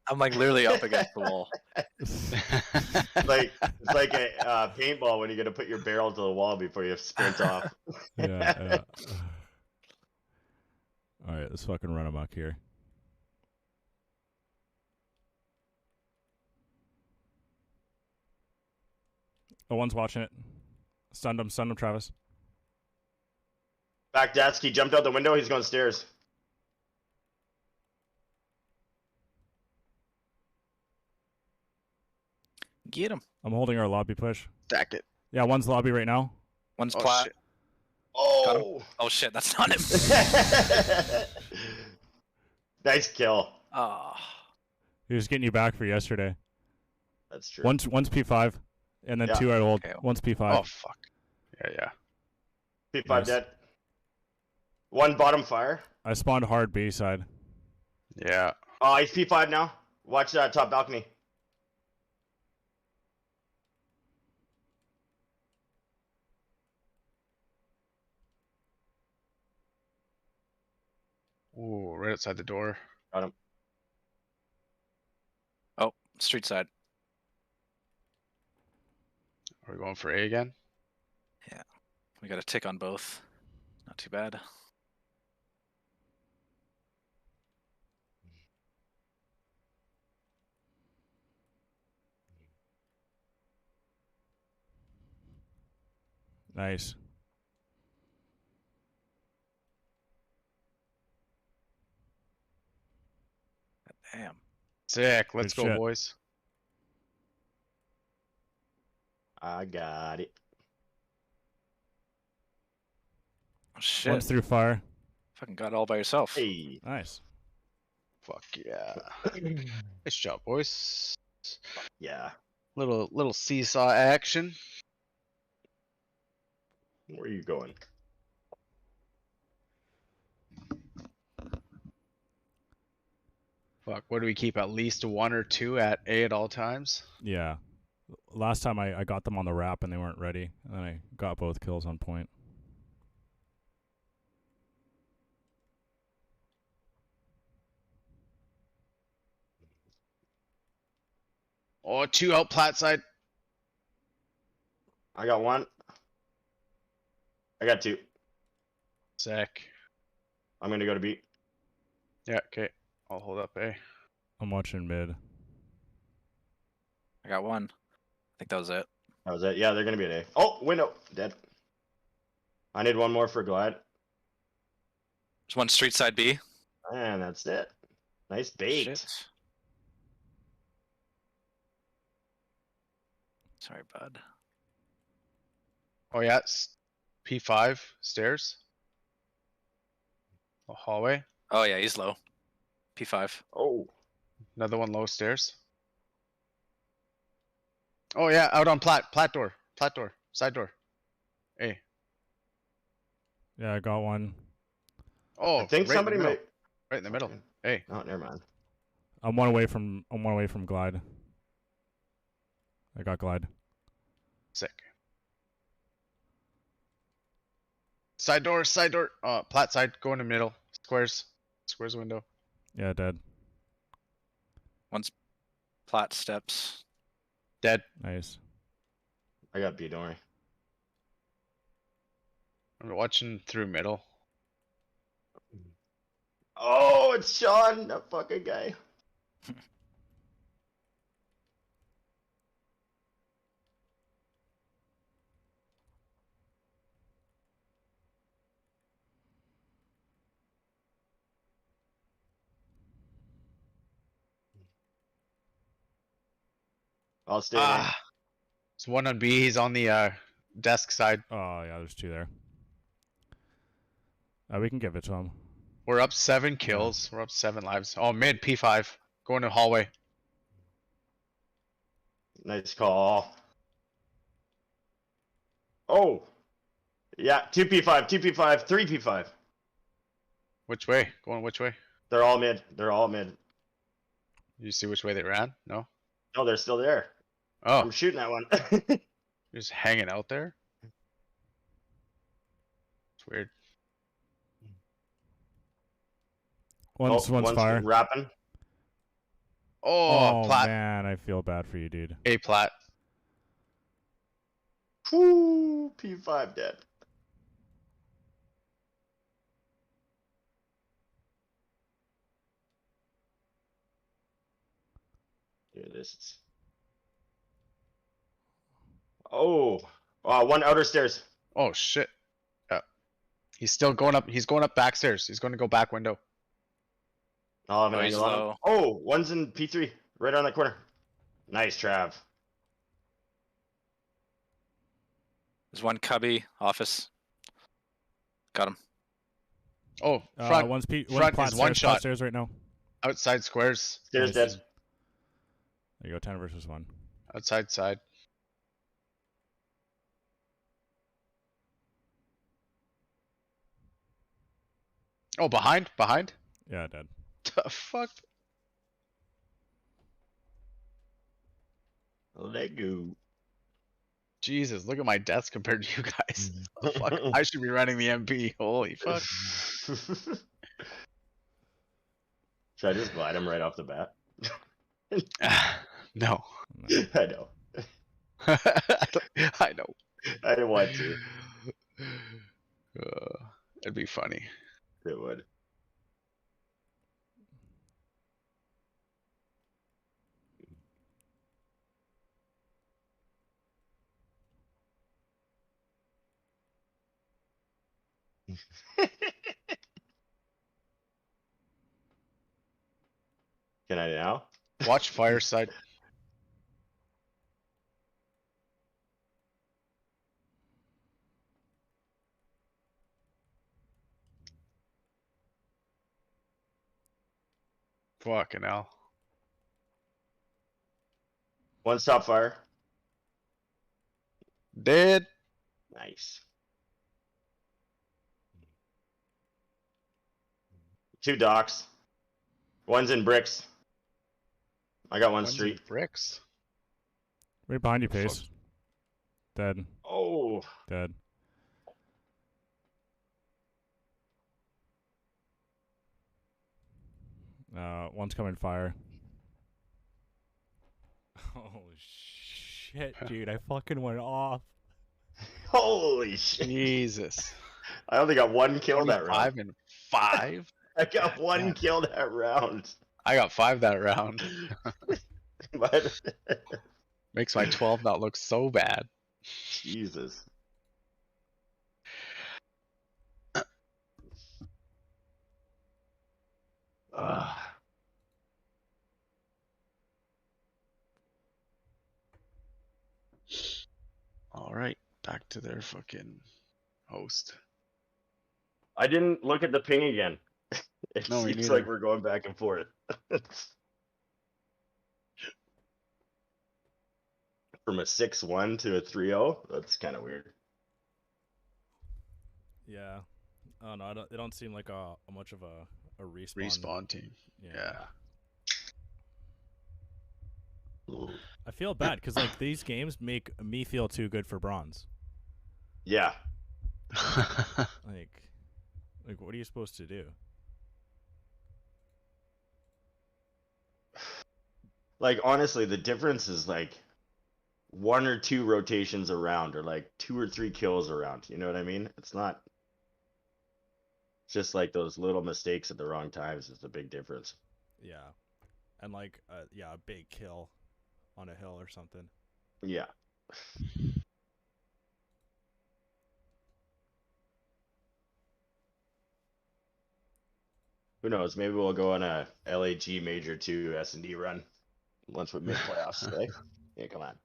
I'm like literally up against the wall. It's like a paintball when you got to put your barrel to the wall before you sprint off. Yeah. All right, let's fucking run amok here. Oh, one's watching it. Stunned him, Travis. Back Datsky jumped out the window. He's going stairs. Get him. I'm holding our lobby push. Stack it. Yeah, one's lobby right now. One's Oh, plat. shit. Oh! Oh shit, that's not him. Nice kill. Oh. He was getting you back for yesterday. That's true. One's P5, and then Yeah. two at old. Okay. One's P5. Oh, fuck. Yeah. P5 Nice. dead. One bottom fire. I spawned hard B side. Yeah. Oh, he's P5 now. Watch that top balcony. Ooh, right outside the door. Got him. Oh, street side. Are we going for A again? We got a tick on both. Not too bad. Nice. Damn. Sick. Let's Good go, shit. boys. I got it. Oh, shit. One's through fire. Fucking got it all by yourself. Hey. Nice. Fuck yeah. Nice job, boys. Yeah. Little seesaw action. Where are you going? Fuck, what do we keep? At least one or two at A at all times? Yeah. Last time I got them on the wrap and they weren't ready, and I got both kills on point. Oh, two out plat side. I got one. I got two. Sick. I'm gonna go to B. Yeah, okay. I'll hold up A. I'm watching mid. I got one. I think that was it. That was it. Yeah, they're gonna be at A. Oh, window. Dead. I need one more for glide. There's one street side B. And that's it. Nice bait. Shit. Sorry, bud. Oh yeah, P5 stairs. A hallway. Oh yeah, he's low. P5. Oh. Another one low stairs. Oh yeah, out on plat door, side door. A. Yeah, I got one. Oh, I think right somebody in the might. middle. Right in the middle. A. Oh, never mind. I'm one away from glide. I got glide. Sick. Side door. Plat side. Go in the middle. Squares window. Yeah, dead. One's plat steps. Dead. Nice. I got B, don't worry. I'm watching through middle. Oh, it's Sean, that fucking guy. I'll stay. A. Ah, there's one on B. He's on the desk side. Oh yeah, there's 2 there. We can give it to him. We're up 7 kills. We're up 7 lives. Oh, mid P5. Going to hallway. Nice call. Oh. Yeah, 2P5, 2P5, 3P5. Which way? Going which way? They're all mid. They're all mid. You see which way they ran? No? No, they're still there. Oh, I'm shooting that one. just hanging out there? It's weird. One's fire. Wrapping. Oh, plat. Man, I feel bad for you, dude. A plat. Whoo, P5 dead. Here this is. Oh, one outer stairs. Oh shit. Yeah. He's still going up. He's going up back stairs. He's going to go back window. I'll have an Oh, he's angle on him. low. Oh, one's in P3, right on that corner. Nice, Trav. There's one cubby office. Got him. Oh, front. One's front plat is one stairs, shot. plat stairs right now. Outside squares. Stairs Nice. dead. There you go, 10 versus 1. Outside side. Oh, behind? Behind? Yeah, dead. The fuck? Let go. Jesus, look at my deaths compared to you guys. The fuck? I should be running the MP. Holy fuck. Should I just glide him right off the bat? No. I know. I know. I didn't want to. It'd be funny. It would. Can I now? Watch fireside. Fucking hell. One stop fire. Dead. Nice. 2 docks. One's in bricks. I got one One's in street. bricks. Right behind you, Pace. Dead. Oh. Dead. One's coming fire. Oh shit, dude! I fucking went off. Holy shit. Jesus. I only got 1 kill that round. 5 and 5? I got 1 Yeah. kill that round. I got 5 that round. But Makes my 12 not look so bad. Jesus. Alright, back to their fucking host. I didn't look at the ping again. It No, me seems neither. like we're going back and forth. From a 6-1 to a 3-0? That's kind of weird. Yeah. Oh no, they don't seem like a much of a respawn. Respawn team. Yeah. I feel bad because like these games make me feel too good for bronze. Yeah. Like what are you supposed to do? Like, honestly, the difference is like 1 or 2 rotations around or like 2 or 3 kills around. You know what I mean? It's not. It's just like those little mistakes at the wrong times is the big difference. Yeah. And like a big kill on a hill or something. Yeah. Who knows? Maybe we'll go on a LAG Major 2 S&D run once we make playoffs today. Yeah, come on.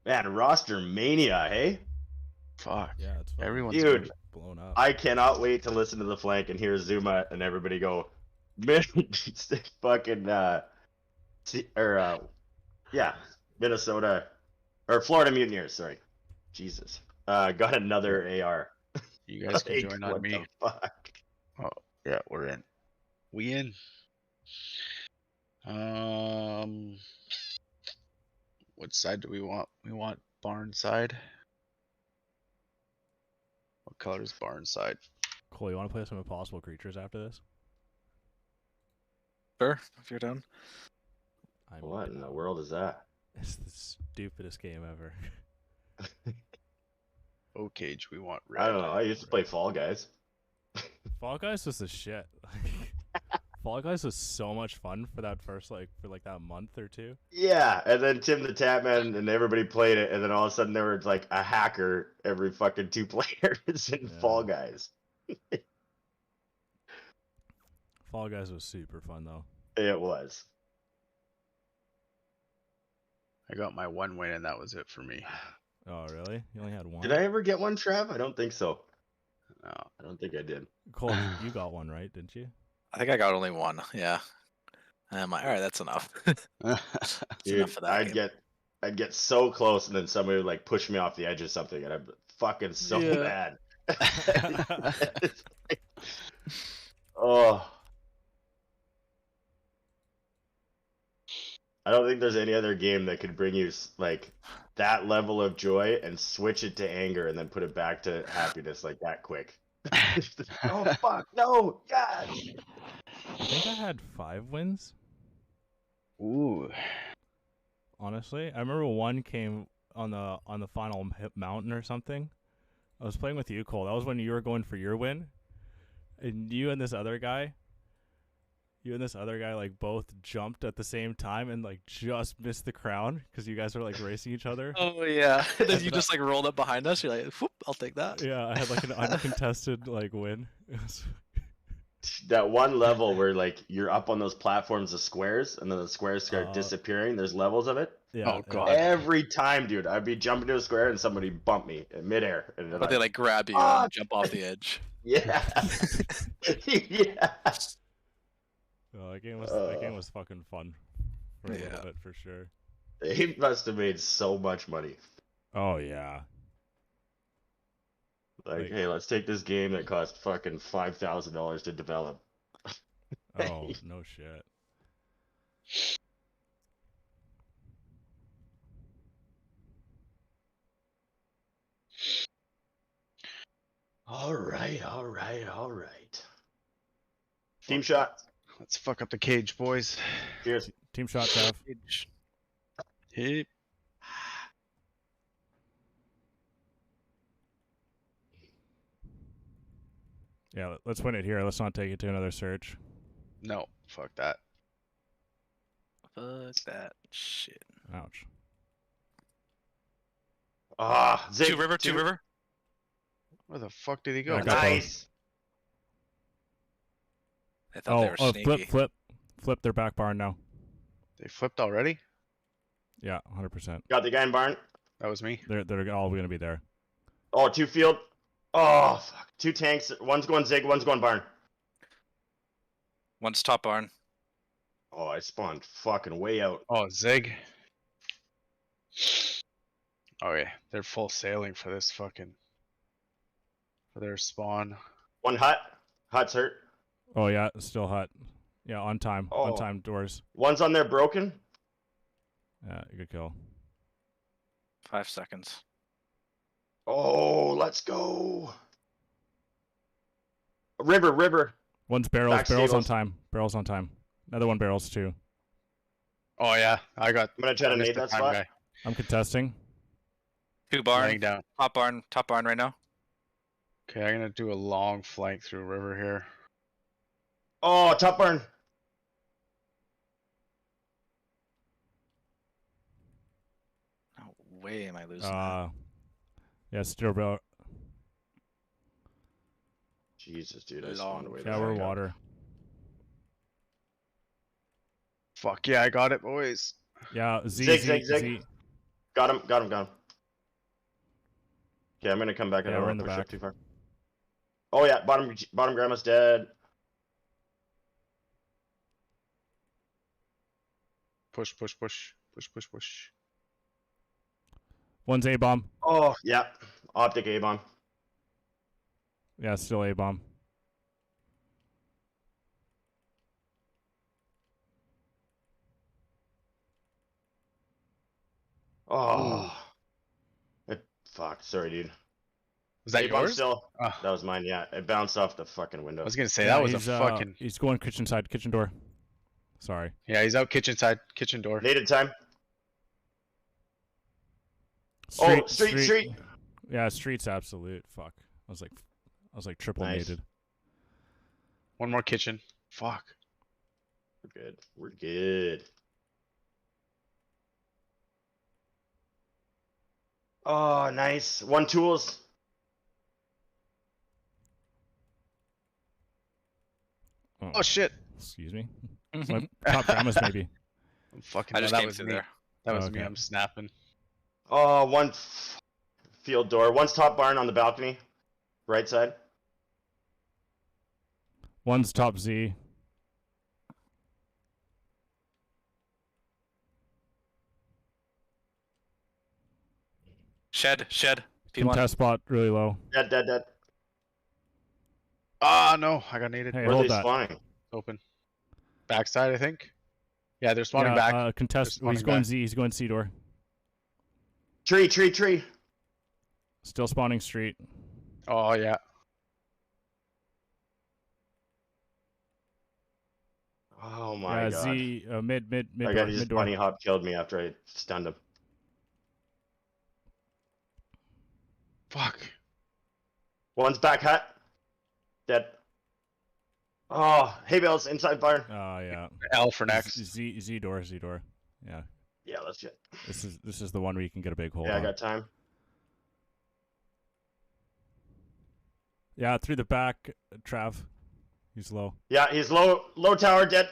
Man, roster mania, hey? Fuck. Yeah, it's fucking Everyone's Dude, moving. blown up. I cannot wait to listen to the flank and hear Zuma and everybody go, fucking, yeah, Minnesota, or Florida Mutineers, sorry. Jesus. Got another AR. You guys can Like, join on what me. the fuck? Oh, yeah, we're in. We in. What side do we want? We want barn side. What color is barn side? Cole, you want to play some Impossible Creatures after this? Sure, if you're done. I'm What in the world is that? It's the stupidest game ever. Oh, Cage, we want red. I don't know. I used to play Fall Guys. Fall Guys was the shit. Fall Guys was so much fun for that first for that month or two. Yeah, and then Tim the Tatman and everybody played it, and then all of a sudden there was like a hacker every fucking 2 players in Yeah. Fall Guys. Fall Guys was super fun though. It was. I got my 1 win and that was it for me. Oh really? You only had one? Did I ever get one, Trav? I don't think so. No. I don't think I did. Cole, you got one right, didn't you? I think I got only one. Yeah. And I'm like, all right, that's enough. That's Dude, enough of that. Game. I'd get so close, and then somebody would like push me off the edge of something, and I'm fucking so Yeah. mad. Oh. I don't think there's any other game that could bring you like that level of joy and switch it to anger and then put it back to happiness like that quick. Oh fuck, no, God. I think I had 5 wins. Ooh. Honestly, I remember one came on the final mountain or something. I was playing with you, Cole. That was when you were going for your win, and you and this other guy like both jumped at the same time and like just missed the crown because you guys were like racing each other. Oh yeah. Then you just like rolled up behind us. You're like, whoop, I'll take that. Yeah, I had like an uncontested like win. It was... That one level where like you're up on those platforms of squares and then the squares start disappearing. There's levels of it. Yeah. Oh, God. Every time, dude, I'd be jumping to a square and somebody bumped me in midair. And But they like grab you and jump off the edge. yeah, yeah. Oh, that game was fucking fun for a little bit for sure. They must have made so much money. Oh yeah. Like, hey, let's take this game that cost fucking $5,000 to develop. Oh no shit. All right. Team shot. Let's fuck up the cage, boys. Cheers. Team shot, Trav. Hey. Yeah, let's win it here. Let's not take it to another search. No, fuck that. Fuck that shit. Ouch. Ah, Two river. Where the fuck did he go? I got Nice. I thought they were sneaky. Flip their back barn now. They flipped already? Yeah, 100%. Got the guy in barn. That was me. They're all gonna be there. Oh, 2 field. Oh, fuck. 2 tanks. One's going zig, one's going barn. One's top barn. Oh, I spawned fucking way out. Oh, Zig. Oh yeah, they're full sailing for this fucking for their spawn. One hut. Hut's hurt. Oh yeah, still hot. Yeah, on time. Oh. On time doors. One's on there broken. Yeah, good kill. 5 seconds. Oh, let's go. River. One's barrels. Back Barrels on stables. time. Barrels on time. Another one barrels too. Oh yeah, I got. I'm gonna try to missed nade the that time spot. guy. I'm contesting. 2 barn. Laying down. Top barn right now. Okay, I'm gonna do a long flank through river here. Oh, top barn. No way am I losing that. Yeah, still barrel. Jesus, dude. I Long spawned away. Yeah, we're water. Fuck yeah, I got it, boys. Yeah, Z, Zig, Z, zig, zig. Z. Got him. Okay, I'm gonna come back. I Yeah, don't we're want in to the push back. up too far. Oh yeah, bottom grandma's dead. Push, push, push, push, push, push. One's A bomb. Oh yeah, optic A bomb. Yeah, still A bomb. Oh, fuck. Sorry, dude. Was that A-bomb yours? still? Oh, That was mine. Yeah, it bounced off the fucking I window. was gonna say Yeah, that was a he's, fucking. He's going kitchen side, kitchen door. Sorry. Yeah, he's out kitchen side, kitchen door. Needed time. Oh, street. Yeah, street's absolute. Fuck. I was like triple Nice. mated. One more kitchen. Fuck. We're good. We're good. Oh, nice. One tools. Oh shit. Excuse me. My top grandma's maybe. I'm fucking. I no, just that came was through me. there. That was Okay. me. I'm snapping. Oh, one field door. One's top barn on the balcony. Right side. One's top Z. Shed. P1. Contest spot really low. Dead. Ah no, I got naded. Hey, Where are hold they that. spawning? Open. Backside, I think. Yeah, they're spawning back. Contest. They're He's spawning going back. Z. He's going C door. Tree. Still spawning street. Oh yeah. Oh my Yeah, god. Z. Mid I door. got his Mid door. bunny hop killed me after I stunned him. Fuck. One's back hut. Dead. Oh, hay bales inside barn. Oh yeah. L for next. Z door. Yeah. Yeah, let's get. This is the one where you can get a big hole. Yeah, I on. got time. Yeah, through the back, Trav. He's low. Yeah, he's low tower dead.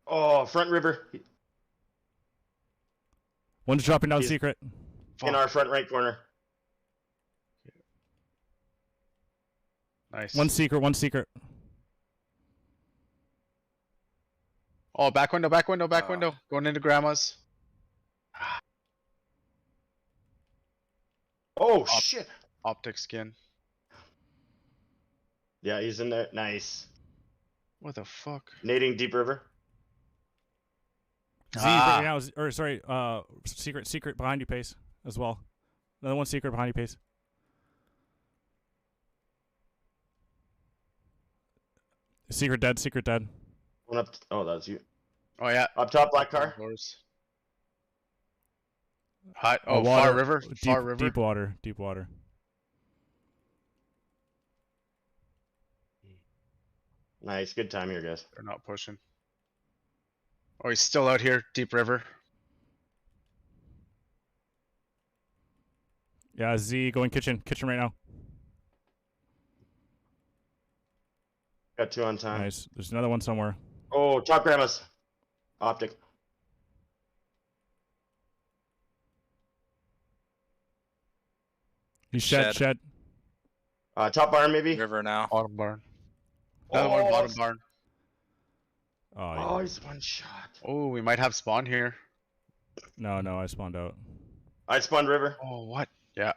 Oh, front river One's dropping down He's- secret. in our front right corner. Nice. One secret. Oh, back window. Going into grandma's. Oh Up. shit. Optic skin. Yeah, he's in there. Nice. What the fuck? Nading deep river. Z Ah. right now, or sorry, secret behind you, pace as well. Another one secret behind you, pace. Secret dead. One up. Oh, that's you. Oh yeah. Up top, black car. Doors. Hot. Oh, water, far river. Far river. Deep water. Nice, good time here, guys. They're not pushing. Oh, he's still out here. Deep river. Yeah, Z going kitchen right now. Got two on time. Nice. There's another one somewhere. Oh, top grandma's. Optic. He's Shed. shed. Top barn maybe. River now. Bottom barn. Another one. Bottom barn. Oh, Oh, yeah. he's one shot. Oh, we might have spawn here. No, I spawned out. I spawned river. Oh, what? Yeah.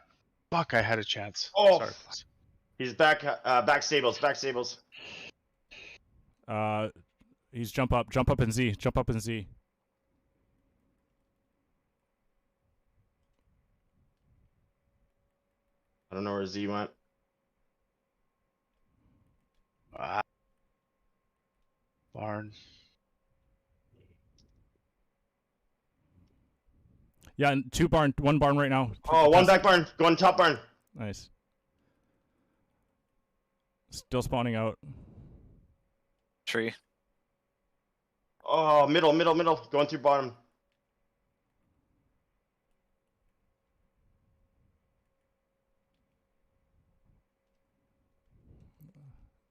Fuck, I had a chance. Oh, Sorry. He's back. Back stables. He's jump up in Z. I don't know where Z went. Ah. Barn. Yeah, and one barn right now. Oh, one back barn. Going top barn. Nice. Still spawning out. Tree. Oh, middle. Going through bottom.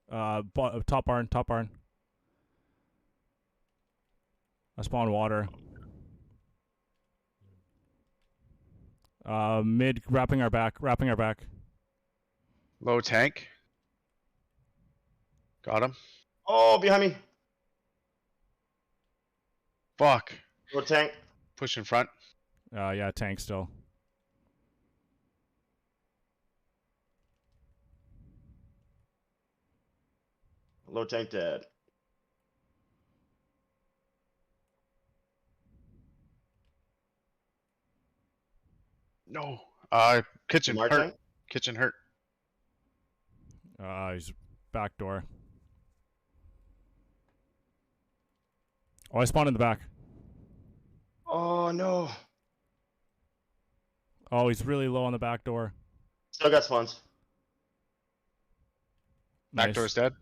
Top barn. I spawned water. Mid, wrapping our back. Low tank. Got him. Oh, behind me. Fuck. Low tank. Push in front. Yeah, tank still. Low tank dead. No. Kitchen Lamar hurt. tank? Kitchen hurt. He's back door. Oh, I spawned in the back. Oh, no. Oh, he's really low on the back door. Still got spawns. Back Nice. door's dead.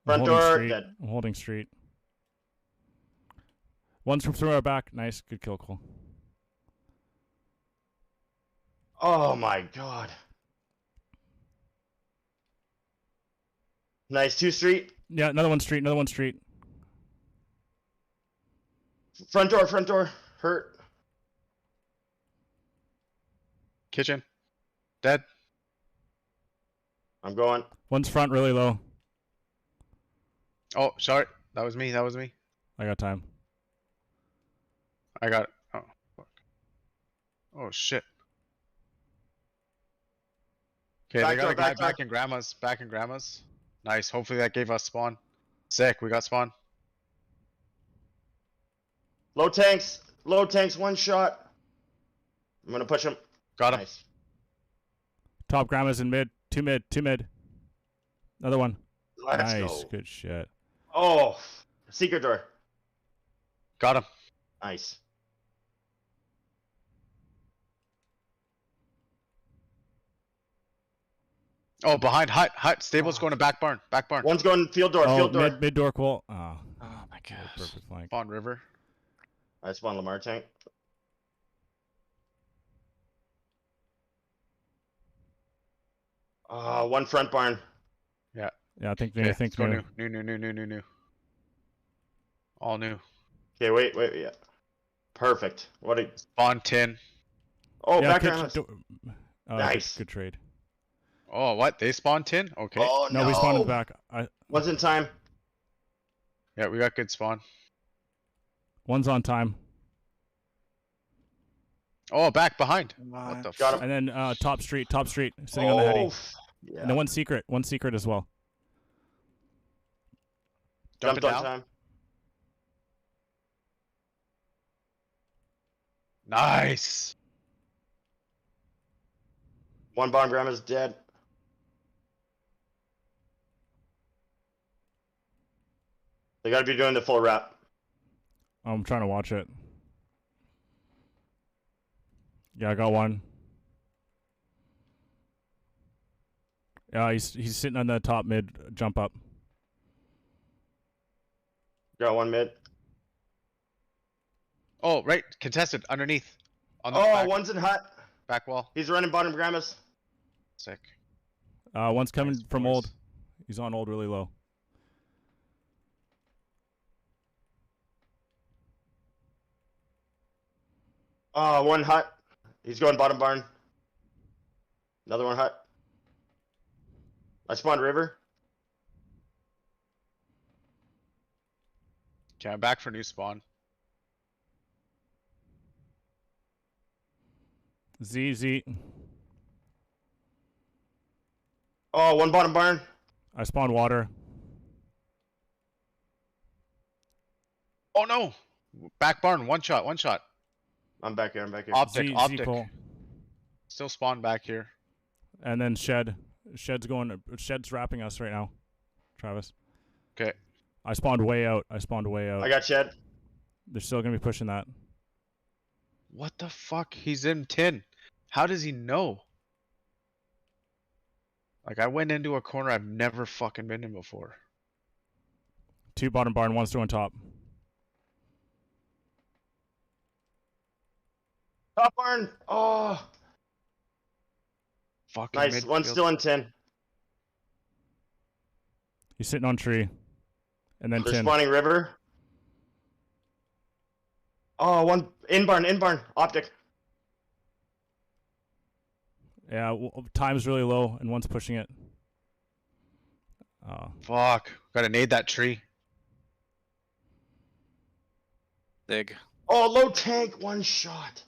Front I'm holding door, street. dead. I'm holding street. One's from through our back. Nice. Good kill, Cole. Oh, my God. Nice. 2 street. Yeah, another one street. Front door. Hurt. Kitchen. Dead. I'm going. One's front really low. Oh, sorry. That was me. I got time. I got it. Oh, fuck. Oh, shit. Okay, Back they got door, a guy back door. back in grandma's. Nice. Hopefully that gave us spawn. Sick. We got spawn. Low tanks. 1 shot. I'm going to push him. Got him. Nice. Top grandma's in mid. Two mid. Let's Another one. Nice. go. Good shit. Oh, secret door. Got him. Nice. Oh, behind hut. Stable's going to back barn. One's going field door. Oh, Field door. mid door, Cole. Oh, Oh my gosh. perfect flank. Spawn river. I spawned Lamar tank. One front barn. Yeah, I think Okay, I think let's go new. new. All new. Okay, wait. Yeah. Perfect. What a. Spawn 10. Oh, Yeah, back kitchen around. nice. Nice. Good trade. Oh, what? They spawn 10? Okay. Oh, No, we spawned in the back. One's in time. Yeah, we got good spawn. One's on time. Oh, back behind. What the Got fuck? him. And then top street, sitting on the heady. Yeah. And then one secret as well. Jumping Jumped on down. time. Nice. One barn grandma's dead. They gotta be doing the full wrap. I'm trying to watch it. Yeah, I got one. Yeah, he's sitting on the top mid jump up. Got one mid. Oh, right. Contested. Underneath. On the Oh, one's in hut. back wall. He's running bottom grandma's. Sick. One's coming Nice, from boys. old. He's on old really low. Oh, one hut. He's going bottom barn. Another one hut. I spawned river. Okay, I'm back for new spawn. Z. Oh, one bottom barn. I spawned water. Oh no! Back barn. One shot. I'm back here. Optic. Z Cole. Still spawn back here. And then shed. Shed's wrapping us right now. Travis. Okay. I spawned way out. I got shed. They're still gonna be pushing that. What the fuck? He's in 10. How does he know? Like, I went into a corner I've never fucking been in before. Two bottom barn, one's doing top. Top barn. Oh, Fucking nice. One's midfield. still in 10. He's sitting on tree. And then They're 10. spawning river. Oh, one in barn, optic. Yeah, time's really low, and one's pushing it. Fuck. Gotta nade that tree. Dig. Oh, low tank, one shot.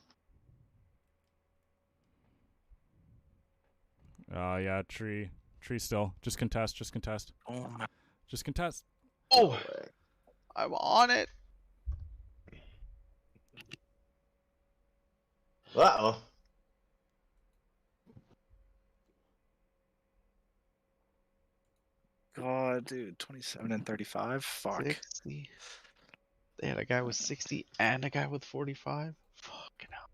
Yeah, tree still. Just contest. Oh my. Just contest. Oh, No way. I'm on it. Uh-oh. God, dude. 27 and 35. Fuck. 60. They had a guy with 60 and a guy with 45. Fucking hell.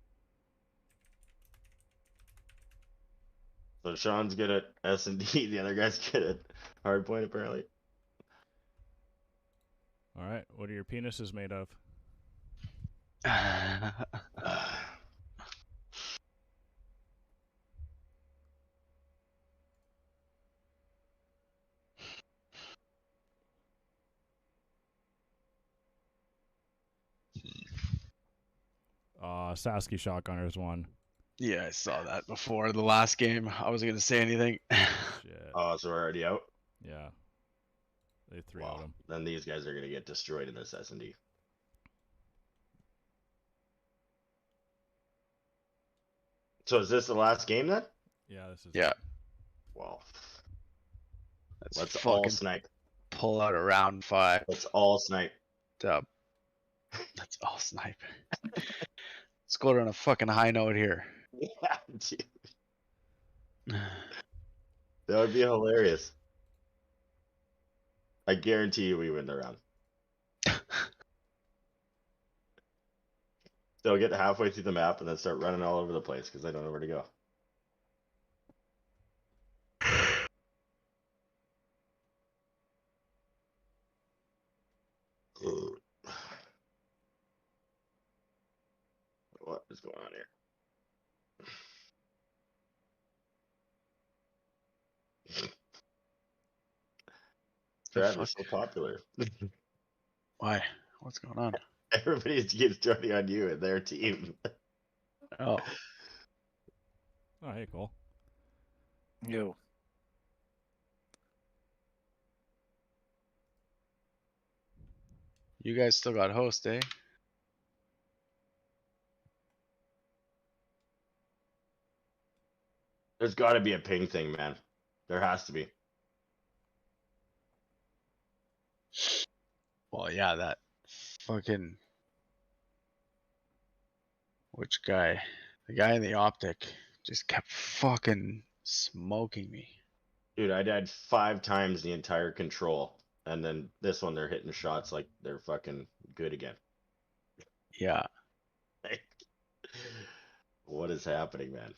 So Sean's good at S&D. The other guy's good at hardpoint, apparently. All right, what are your penises made of? Sasky Shotgunners won. Yeah, I saw that before the last game. I wasn't gonna say anything. Shit. Oh, so we're already out? Yeah. They 3-0'd Wow. him. Then these guys are going to get destroyed in this S&D. So is this the last game then? Yeah, this is. Yeah. Well, Let's let's fucking all snipe. pull out a round 5. Let's all snipe. Dub. Let's all snipe. Let's go on a fucking high note here. Yeah, dude. That would be hilarious. I guarantee you we win the round. They'll get halfway through the map and then start running all over the place because they don't know where to go. What is going on here? Brad is so popular. Why? What's going on? Everybody keeps joining on you and their team. Oh, Oh, hey, Cole. Yo. you guys still got host, eh? There's got to be a ping thing, man. There has to be. Well, yeah, that fucking. Which guy? The guy in the optic just kept fucking smoking me. Dude, I died 5 times the entire control. And then this one, they're hitting shots like they're fucking good again. Yeah. What is happening, man?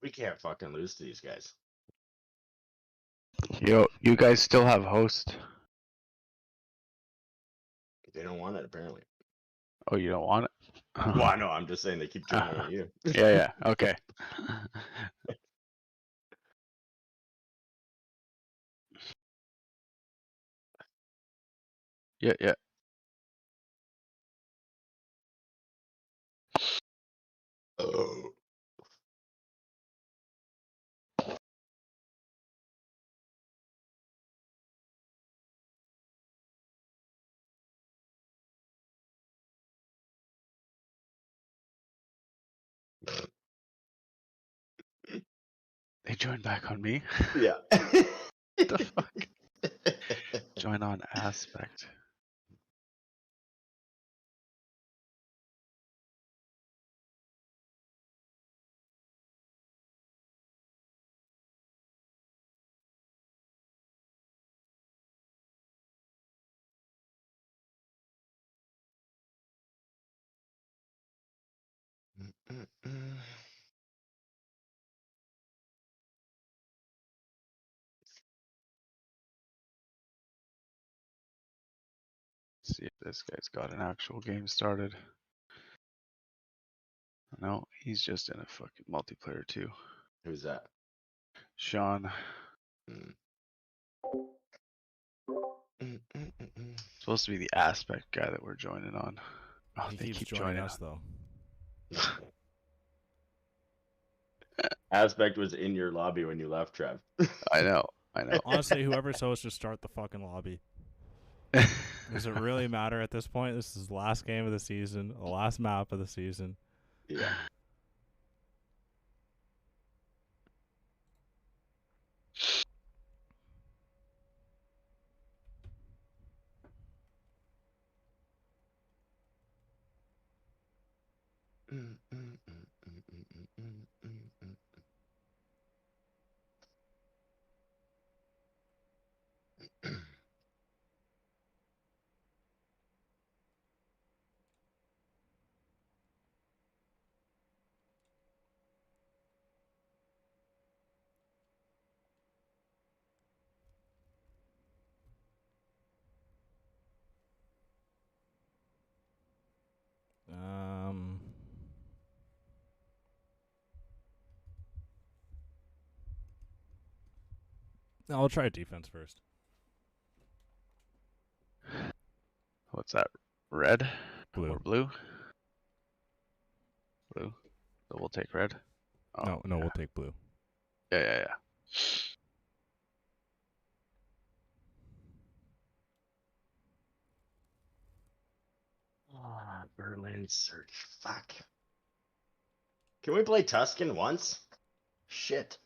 We can't fucking lose to these guys. Yo, you guys still have host? They don't want it, apparently. Oh, you don't want it? Well, I know. I'm just saying they keep joining on you. Yeah, okay. Yeah. Oh. They joined back on me. Yeah. The fuck? Join on aspect. See if this guy's got an actual game started. No, he's just in a fucking multiplayer too. Who's that? Sean. Supposed to be the aspect guy that we're joining on. Oh, He they keeps keep joining joining us though. Aspect was in your lobby when you left, Trev. I know. Honestly, whoever's host, just start the fucking lobby. Does it really matter at this point? This is the last game of the season, the last map of the season. Yeah. I'll try defense first. What's that? Red? Blue. Or blue? Blue. So we'll take red. Oh, No, we'll take blue. Yeah. Berlin search. Fuck. Can we play Tuscan once? Shit.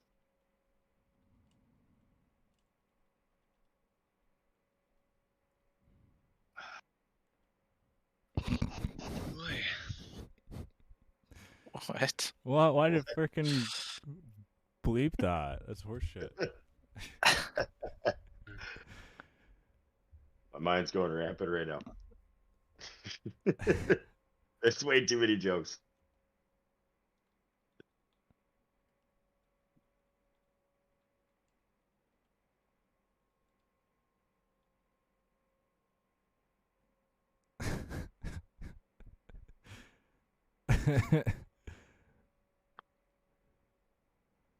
What? Why did freaking bleep that? That's horseshit. My mind's going rampant right now. There's way too many jokes.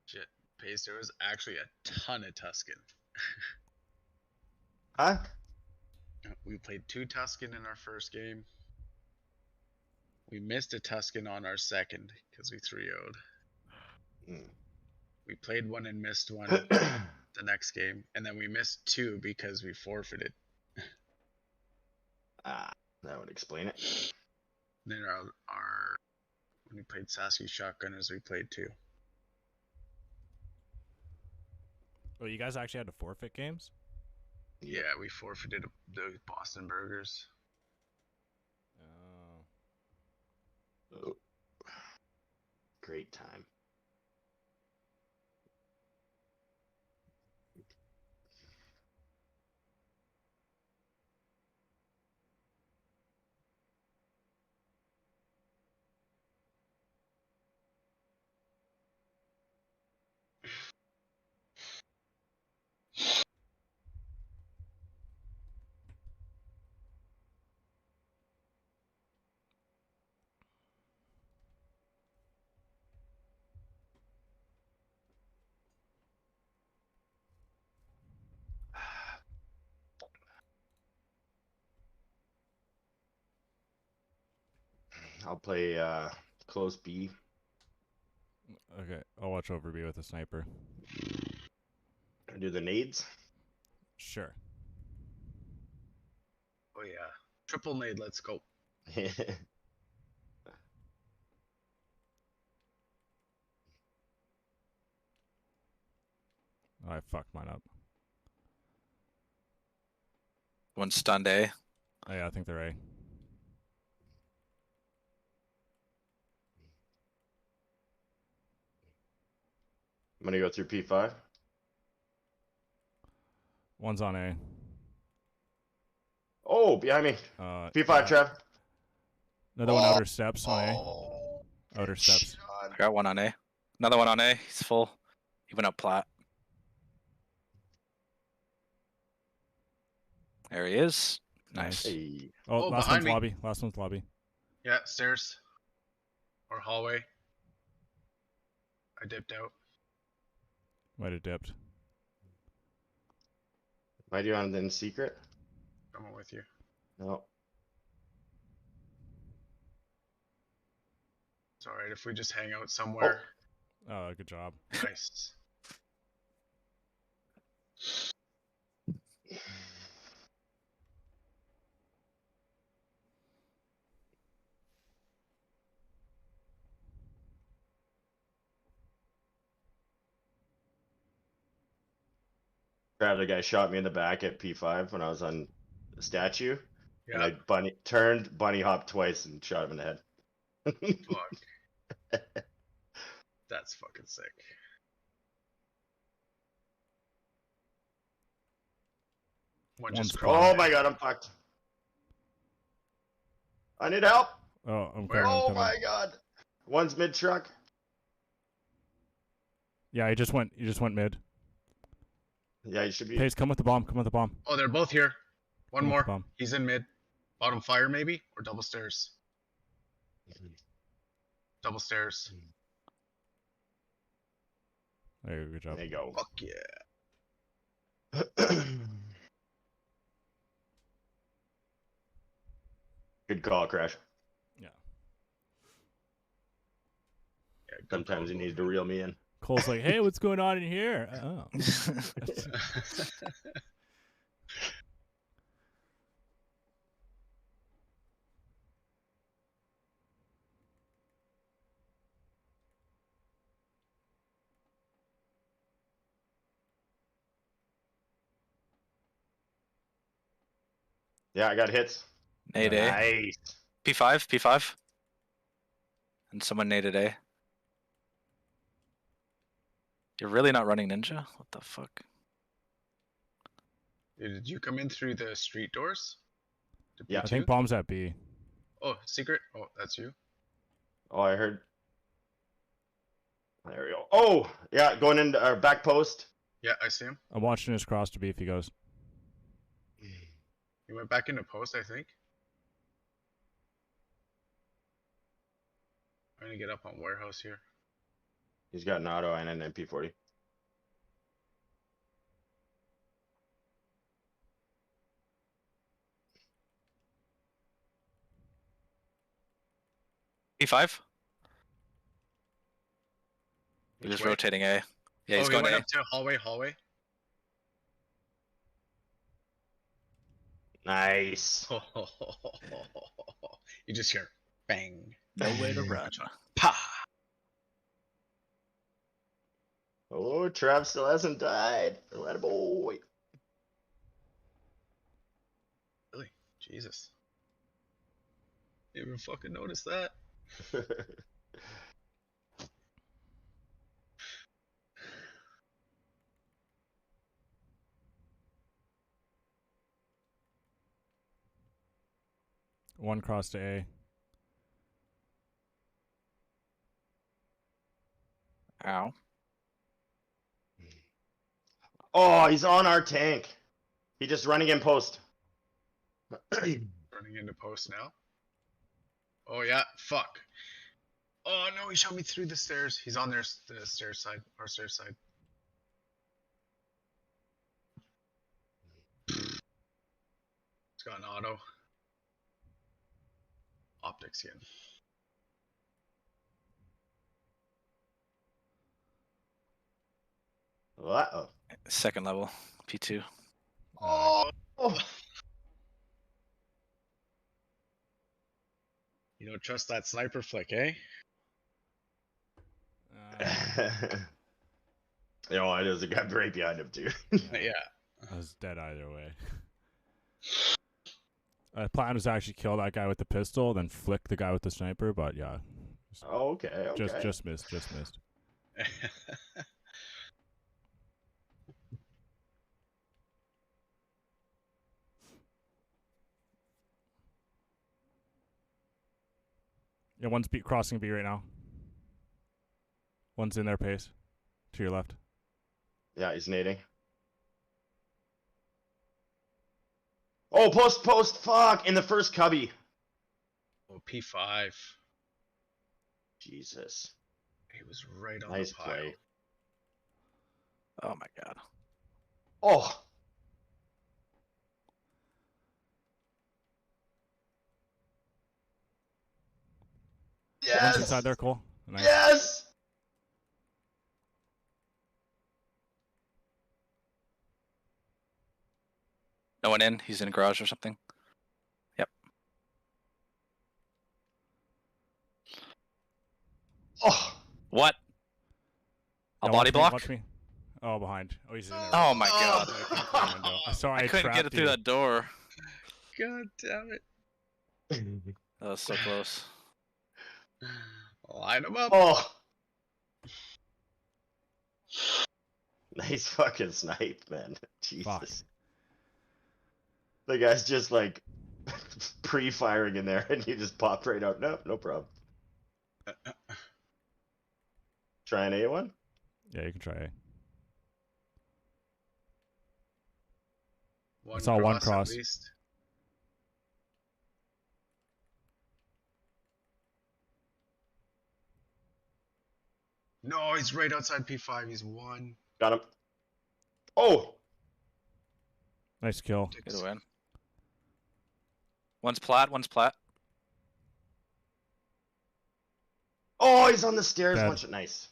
Shit. Pace, there was actually a ton of Tuscan. Huh? We played 2 Tuscan in our first game. We missed a Tuscan on our second because we 3-0'd. We played one and missed one the next game, and then we missed 2 because we forfeited. That would explain it. Then when we played Sasky Shotgunners, we played 2. Oh, you guys actually had to forfeit games? Yeah, we forfeited the Boston Burgers. Oh. Great time. I'll play close B. Okay, I'll watch over B with a sniper. Do the nades? Sure. Oh yeah. Triple nade, let's go. Oh, I fucked mine up. One stunned A. Oh, yeah, I think they're A. I'm gonna go through P5. One's on A. Oh, behind me. P5, yeah. Trev. Another one outer steps on A. Outer steps. I got one on A. Another one on A. He's full. He went up plat. There he is. Nice. Hey. Oh, Oh, last behind one's me. lobby. Last one's lobby. Yeah, stairs. Or hallway. I dipped out. Might have dipped. Might you on in secret? Coming with you. No. It's alright if we just hang out somewhere. Oh, good job. Nice. The guy shot me in the back at P5 when I was on the statue. And Yeah, I bunny hopped twice and shot him in the head. fuck. That's fucking sick. One One's just crawled. Oh crawled. my god, I'm fucked. I need help. Oh, I'm Where? coming. I'm Oh coming. my god. One's mid truck. Yeah, he just went mid. Yeah, you should be. Pace, come with the bomb. Come with the bomb. Oh, they're both here. One Come with more. the bomb. He's in mid. Bottom fire maybe? Or double stairs. Double stairs. There you go. Good job. There you go. Fuck yeah. Good call, Crash. Yeah. Yeah, good Sometimes call, he needs to Goldman. reel me in. Cole's like, hey, what's going on in here? Oh. Yeah, I got hits. Nade A. Nice. P5. P5. And someone naded A. You're really not running ninja? What the fuck? Did you come in through the street doors? To Yeah. I B2? think bomb's at B. Oh, secret? Oh, that's you. Oh, I heard. There we go. Oh, yeah, going into our back post. Yeah, I see him. I'm watching his cross to B if he goes. He went back into post, I think. I'm gonna get up on warehouse here. He's got an auto and an MP40. P5. He Which was way? rotating A. Yeah, Oh, he's he going went A. up to hallway. Nice. You just hear bang. Nowhere to run. Pa! Oh, Trav still hasn't died. Let boy. Really? Jesus. Didn't even fucking notice that. One cross to A. Ow. Oh, he's on our tank. He just running in post. Running into post now. Oh yeah, fuck. Oh no, he shot me through the stairs. He's on the stairs side, our stairs side. He's got an auto. Optics again. Uh-oh. Second level. P2. Oh! You don't trust that sniper flick, eh? You know, it is a guy right behind him too. Yeah. I was dead either way. Plan was actually kill that guy with the pistol, then flick the guy with the sniper, but yeah. Oh, okay. Just missed. Yeah, one's crossing B right now. One's in their pace. To your left. Yeah, he's nading. Oh, post, fuck! In the first cubby. Oh, P5. Jesus. He was right on Nice the pile. play. Oh my god. Oh! One's Yes! inside there, Cole. Nice. Yes! No one in. He's in a garage or something. Yep. Oh! What? A Yeah, body watch me, block? watch me. Oh, behind. Oh, he's in there. Oh my god. I came through the window. Sorry, I couldn't get trapped it through you. that door. God damn it. That was so close. Line him up. Oh! Nice fucking snipe, man. Jesus. Fuck. The guy's just like pre-firing in there and you just popped right out. Nope, no problem. Try an A1? Yeah, you can try A. One saw one at cross. least. No, he's right outside P5. He's one. Got him. Oh! Nice kill. Good win. One's plat, one's plat. Oh, he's on the stairs. Dead. Watch it. Nice.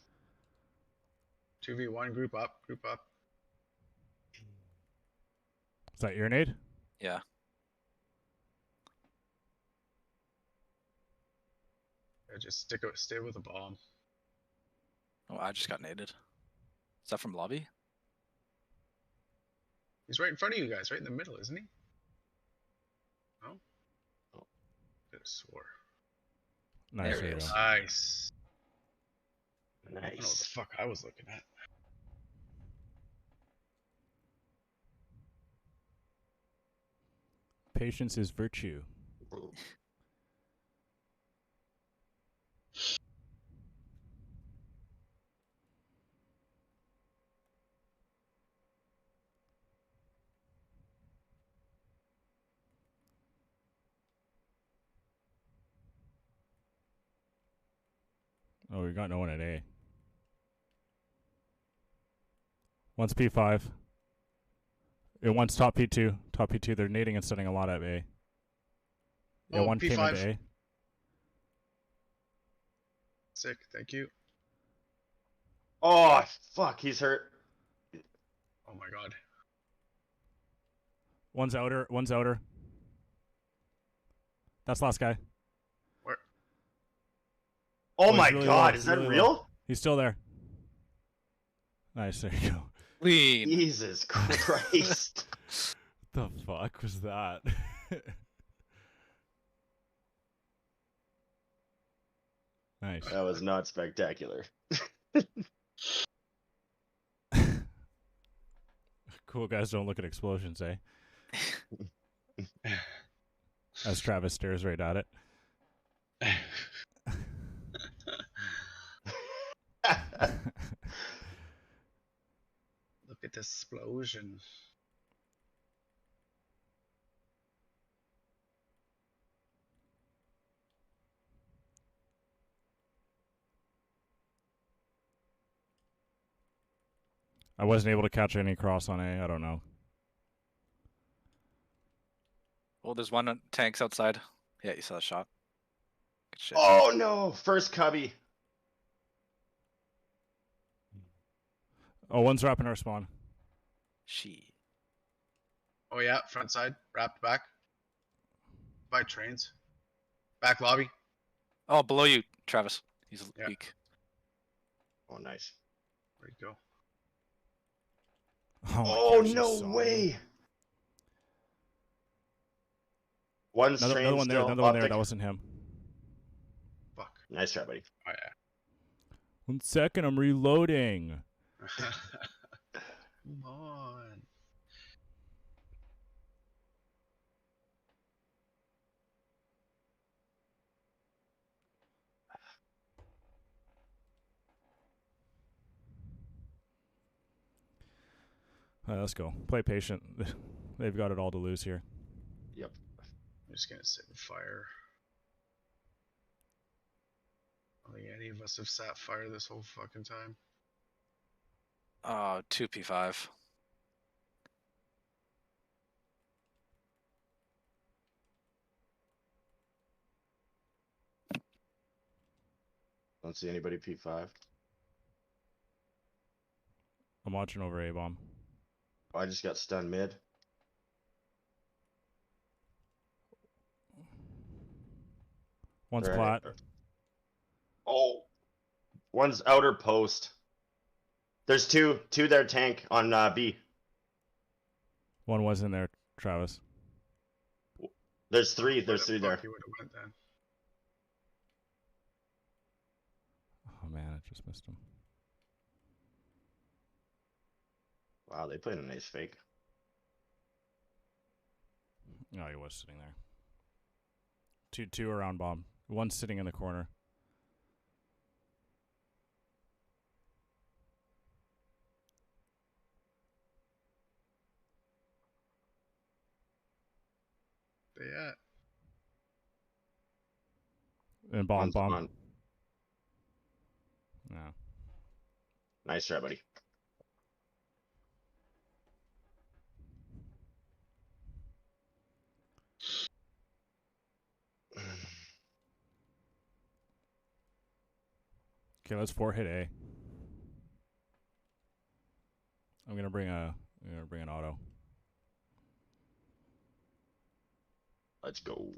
2v1, group up, group up. Is that your nade? Yeah. Yeah, just stay with the bomb. Oh, I just got naded. Is that from lobby? He's right in front of you guys, right in the middle, isn't he? No? Oh. Could have swore. Nice. There he There you is. go. Nice. I don't know what the Nice. fuck I was looking at. Patience is virtue. Oh, we got no one at A. One's P5. And one's top P2. Top P2. They're nading and setting a lot at A. Yeah, Oh, one came P5. into A. Sick, thank you. Oh, fuck. He's hurt. Oh my god. One's outer. One's outer. That's last guy. Where? Oh, he's my really god. low, Is that really real? low. He's still there. Nice. There you go. Lean. Jesus Christ. The fuck was that? Nice. That was not spectacular. Cool guys don't look at explosions, eh? As Travis stares right at it. Look at this explosion. I wasn't able to catch any cross on A. I don't know. Oh, there's one on tanks outside. Yeah, you saw the shot. Good shit. Oh, no. First cubby. Oh, one's wrapping our spawn. She. Oh yeah, front side, wrapped back. By trains. Back lobby. Oh, below you, Travis. He's Yeah. weak. Oh, nice. Where'd he go? Oh, my Oh, gosh, you no saw way. me. One's Another train one there. still Another one there. optic. That wasn't him. Fuck. Nice try, buddy. Oh yeah. 1 second. I'm reloading. Come on. All right, let's go. Play patient. They've got it all to lose here. Yep. I'm just gonna sit and fire. I don't think any of us have sat fire this whole fucking time. 2 P5. Don't see anybody P5. I'm watching over A-bomb. Oh, I just got stunned mid. One's Right. plat. Oh, one's outer post. There's two there tank on B. One was in there, Travis. There's three. Where There's the three fuck there. you would have went then? Oh man, I just missed him. Wow, they played a nice fake. No, he was sitting there. Two around bomb. One's sitting in the corner. They at? And bomb. One's on. No. Nice try, buddy. Okay, let's 4-hit A. I'm gonna bring an auto. Let's go.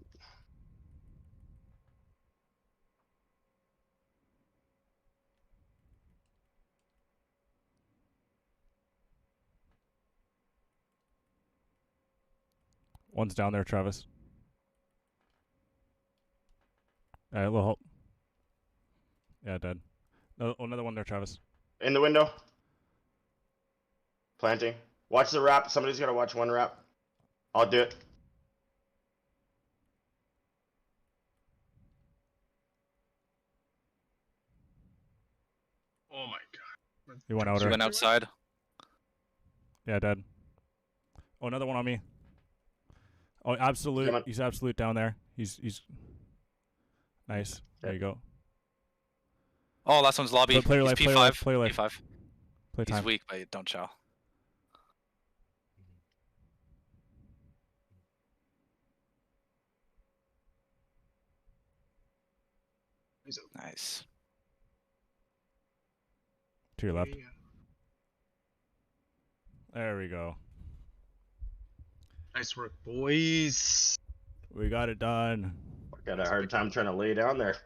One's down there, Travis. A little help. Yeah, dead. No, another one there, Travis. In the window. Planting. Watch the wrap. Somebody's got to watch one wrap. I'll do it. Oh my god. He went He outer. went outside. Yeah, dead. Oh, another one on me. Oh, absolute. Come on. He's absolute down there. He's nice. There you go. Oh, last one's lobby. Play your He's life, P5. play your life, play your life. P5. Play He's time. weak, but don't chow. Nice. To your left. Yeah. There we go. Nice work, boys. We got it done. Got a hard time trying to lay down there.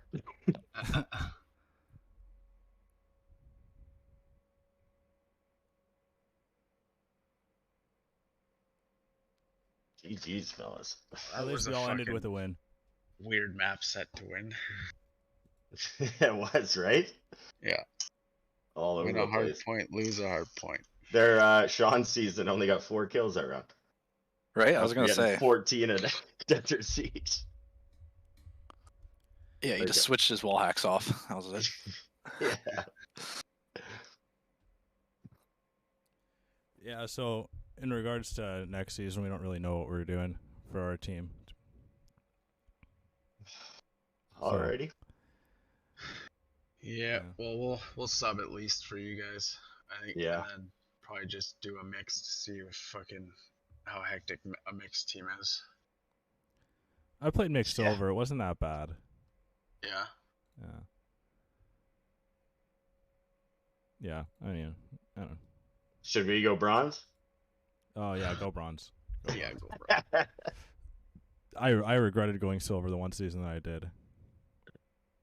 GG's, fellas. At That least was we a all ended fucking with a win. weird map set to win. It was, right? Yeah. All over Win the a hard place. point, lose a hard point. Their Sean season only got 4 kills that round. Right? I was going to Getting say. 14 in Desert Siege. Yeah, he There you just go. switched his wall hacks off. That was it. Yeah. Yeah, so in regards to next season, we don't really know what we're doing for our team. Alrighty. Yeah, well, we'll sub at least for you guys. I think. Yeah. And then probably just do a mix to see if fucking how hectic a mixed team is. I played mixed Yeah. silver. It wasn't that bad. Yeah. Yeah. Yeah. I mean, I don't know. Should we go bronze? Oh yeah, go bronze. Go Yeah, bronze. go bro. I regretted going silver the one season that I did.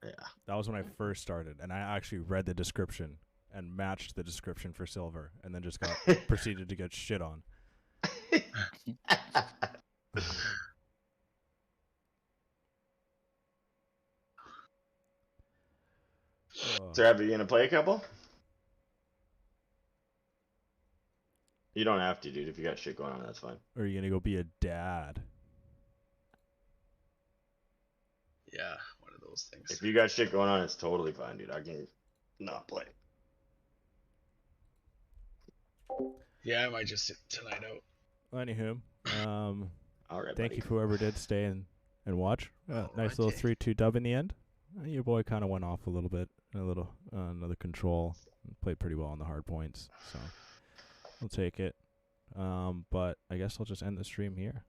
Yeah. That was when I first started, and I actually read the description and matched the description for silver, and then just got proceeded to get shit on. Oh. So, are you gonna play a couple? You don't have to, dude. If you got shit going on, that's fine. Or are you gonna go be a dad? Yeah, one of those things. If you got shit going on, it's totally fine, dude. I can not play. Yeah, I might just sit tonight out. Anywho, All right, thank buddy. you for whoever did stay and watch. Nice little Alrighty. 3-2 dub in the end. Your boy kind of went off a little bit, another control. Played pretty well on the hard points, so we'll take it. But I guess I'll just end the stream here.